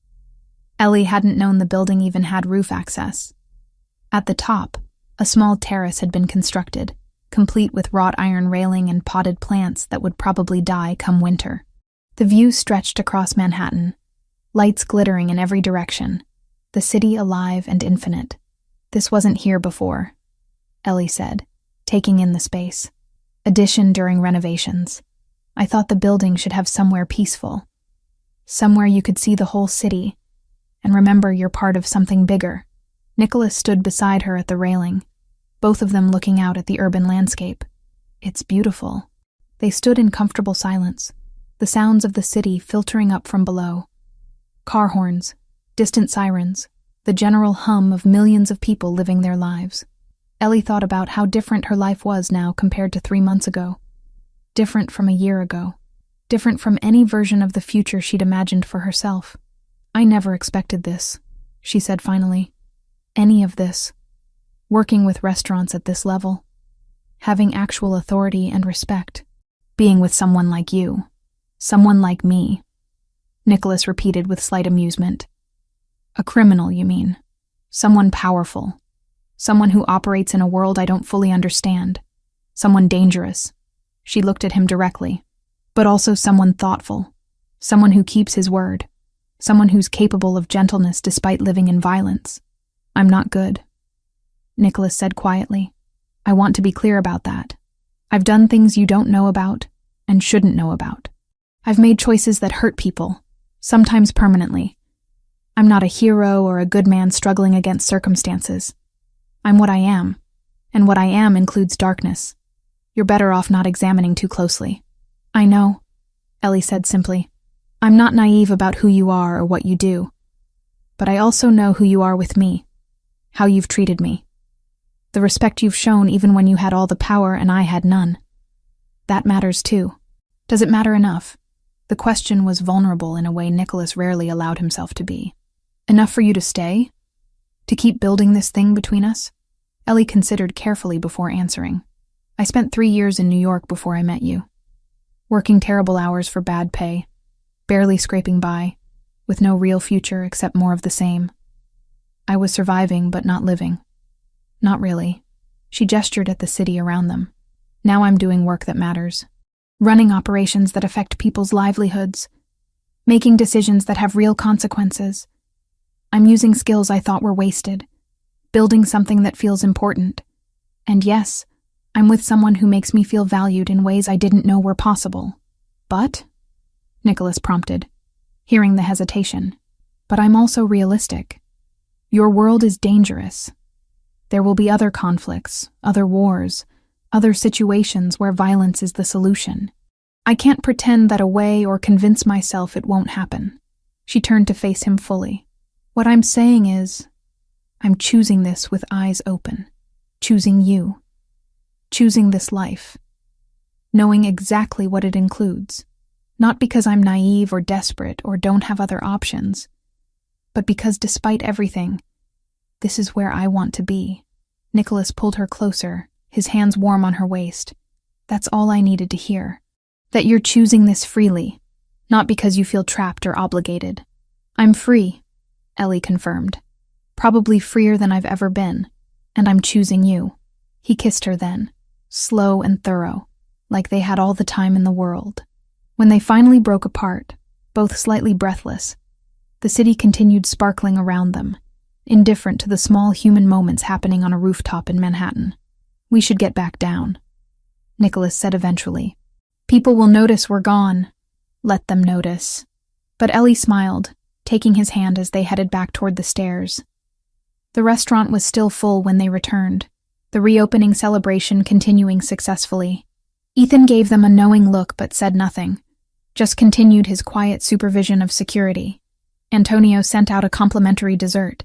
Ellie hadn't known the building even had roof access. At the top, a small terrace had been constructed, complete with wrought iron railing and potted plants that would probably die come winter. The view stretched across Manhattan, lights glittering in every direction, the city alive and infinite. This wasn't here before, Ellie said, taking in the space. Addition during renovations. I thought the building should have somewhere peaceful, somewhere you could see the whole city, and remember you're part of something bigger. Nicholas stood beside her at the railing, both of them looking out at the urban landscape. It's beautiful, They stood in comfortable silence, the sounds of the city filtering up from below. Car horns, distant sirens, the general hum of millions of people living their lives. Ellie thought about how different her life was now compared to 3 months ago. Different from a year ago. Different from any version of the future she'd imagined for herself. "I never expected this," she said finally. "Any of this. Working with restaurants at this level. Having actual authority and respect. Being with someone like you. Someone like me," Nicholas repeated with slight amusement. "A criminal, you mean? Someone powerful. Someone who operates in a world I don't fully understand. Someone dangerous." She looked at him directly. "But also someone thoughtful. Someone who keeps his word. Someone who's capable of gentleness despite living in violence. I'm not good," Nicholas said quietly. "I want to be clear about that. I've done things you don't know about and shouldn't know about. I've made choices that hurt people, sometimes permanently. I'm not a hero or a good man struggling against circumstances. I'm what I am, and what I am includes darkness. You're better off not examining too closely." "I know," Ellie said simply. "I'm not naive about who you are or what you do. But I also know who you are with me, how you've treated me. The respect you've shown even when you had all the power and I had none. That matters too. Does it matter enough?" The question was vulnerable in a way Nicholas rarely allowed himself to be. "Enough for you to stay? To keep building this thing between us?" Ellie considered carefully before answering. "I spent 3 years in New York before I met you. Working terrible hours for bad pay, barely scraping by, with no real future except more of the same. I was surviving but not living. Not really." She gestured at the city around them. "Now I'm doing work that matters. Running operations that affect people's livelihoods. Making decisions that have real consequences. I'm using skills I thought were wasted. Building something that feels important. And yes, I'm with someone who makes me feel valued in ways I didn't know were possible. But," Nicholas prompted, hearing the hesitation, "but I'm also realistic. Your world is dangerous. There will be other conflicts, other wars, other situations where violence is the solution. I can't pretend that away or convince myself it won't happen." She turned to face him fully. "What I'm saying is, I'm choosing this with eyes open. Choosing you. Choosing this life. Knowing exactly what it includes. Not because I'm naive or desperate or don't have other options, but because despite everything, this is where I want to be." Nicholas pulled her closer, his hands warm on her waist. "That's all I needed to hear. That you're choosing this freely, not because you feel trapped or obligated." "I'm free," Ellie confirmed. "Probably freer than I've ever been, and I'm choosing you." He kissed her then, slow and thorough, like they had all the time in the world. When they finally broke apart, both slightly breathless, the city continued sparkling around them, indifferent to the small human moments happening on a rooftop in Manhattan. "We should get back down," Nicholas said eventually. "People will notice we're gone." "Let them notice." But Ellie smiled, taking his hand as they headed back toward the stairs. The restaurant was still full when they returned, the reopening celebration continuing successfully. Ethan gave them a knowing look but said nothing, just continued his quiet supervision of security. Antonio sent out a complimentary dessert,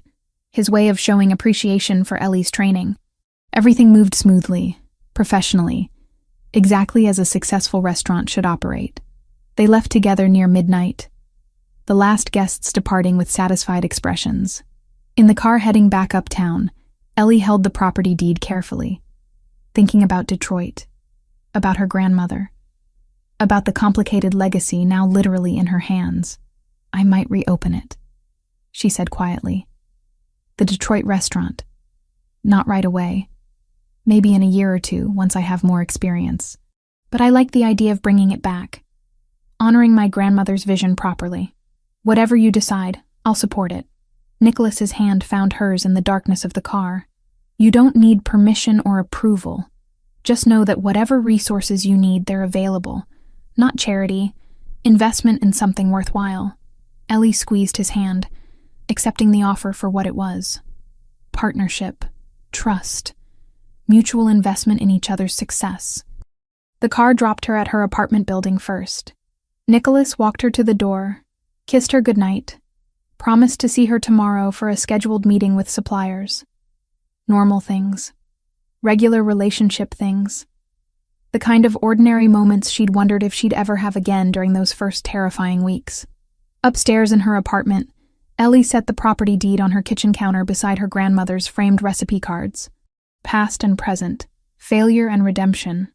his way of showing appreciation for Ellie's training. Everything moved smoothly, professionally, exactly as a successful restaurant should operate. They left together near midnight, the last guests departing with satisfied expressions. In the car heading back uptown, Ellie held the property deed carefully, thinking about Detroit, about her grandmother, about the complicated legacy now literally in her hands. "I might reopen it," she said quietly. "The Detroit restaurant. Not right away. Maybe in a year or two, once I have more experience. But I like the idea of bringing it back, honoring my grandmother's vision properly. Whatever you decide, I'll support it." Nicholas's hand found hers in the darkness of the car. "You don't need permission or approval. Just know that whatever resources you need, they're available. Not charity, investment in something worthwhile." Ellie squeezed his hand, accepting the offer for what it was. Partnership, trust, mutual investment in each other's success. The car dropped her at her apartment building first. Nicholas walked her to the door, kissed her goodnight, promised to see her tomorrow for a scheduled meeting with suppliers. Normal things. Regular relationship things. The kind of ordinary moments she'd wondered if she'd ever have again during those first terrifying weeks. Upstairs in her apartment, Ellie set the property deed on her kitchen counter beside her grandmother's framed recipe cards. Past and present, failure and redemption,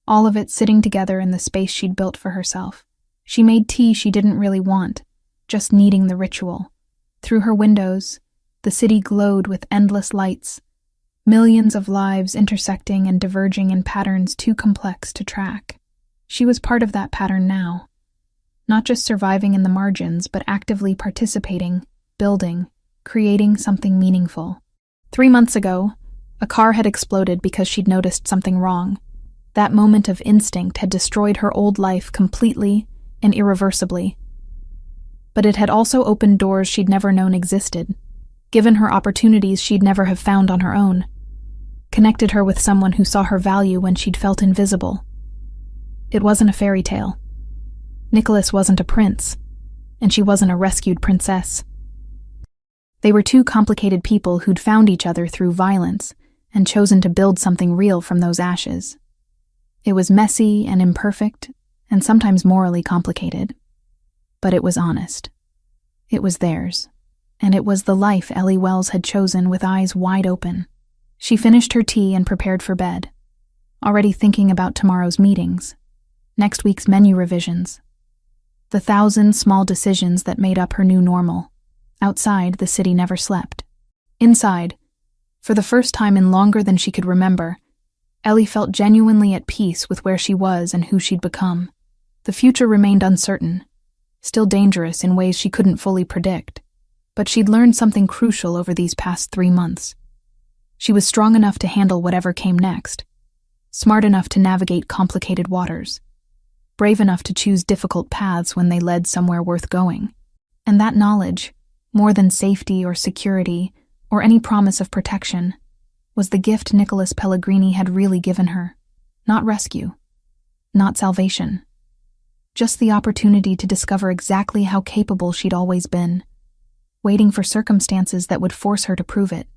all of it sitting together in the space she'd built for herself. She made tea she didn't really want, just needing the ritual. Through her windows, the city glowed with endless lights, millions of lives intersecting and diverging in patterns too complex to track. She was part of that pattern now. Not just surviving in the margins, but actively participating, building, creating something meaningful. 3 months ago, a car had exploded because she'd noticed something wrong. That moment of instinct had destroyed her old life completely and irreversibly. But it had also opened doors she'd never known existed, given her opportunities she'd never have found on her own, connected her with someone who saw her value when she'd felt invisible. It wasn't a fairy tale. Nicholas wasn't a prince, and she wasn't a rescued princess. They were two complicated people who'd found each other through violence and chosen to build something real from those ashes. It was messy and imperfect, and sometimes morally complicated. But it was honest. It was theirs, and it was the life Ellie Wells had chosen with eyes wide open. She finished her tea and prepared for bed, already thinking about tomorrow's meetings, next week's menu revisions, the 1,000 small decisions that made up her new normal. Outside, the city never slept. Inside, for the first time in longer than she could remember, Ellie felt genuinely at peace with where she was and who she'd become. The future remained uncertain, still dangerous in ways she couldn't fully predict, but she'd learned something crucial over these past 3 months. She was strong enough to handle whatever came next, smart enough to navigate complicated waters, brave enough to choose difficult paths when they led somewhere worth going. And that knowledge, more than safety or security or any promise of protection, was the gift Nicholas Pellegrini had really given her. Not rescue, not salvation, just the opportunity to discover exactly how capable she'd always been, waiting for circumstances that would force her to prove it.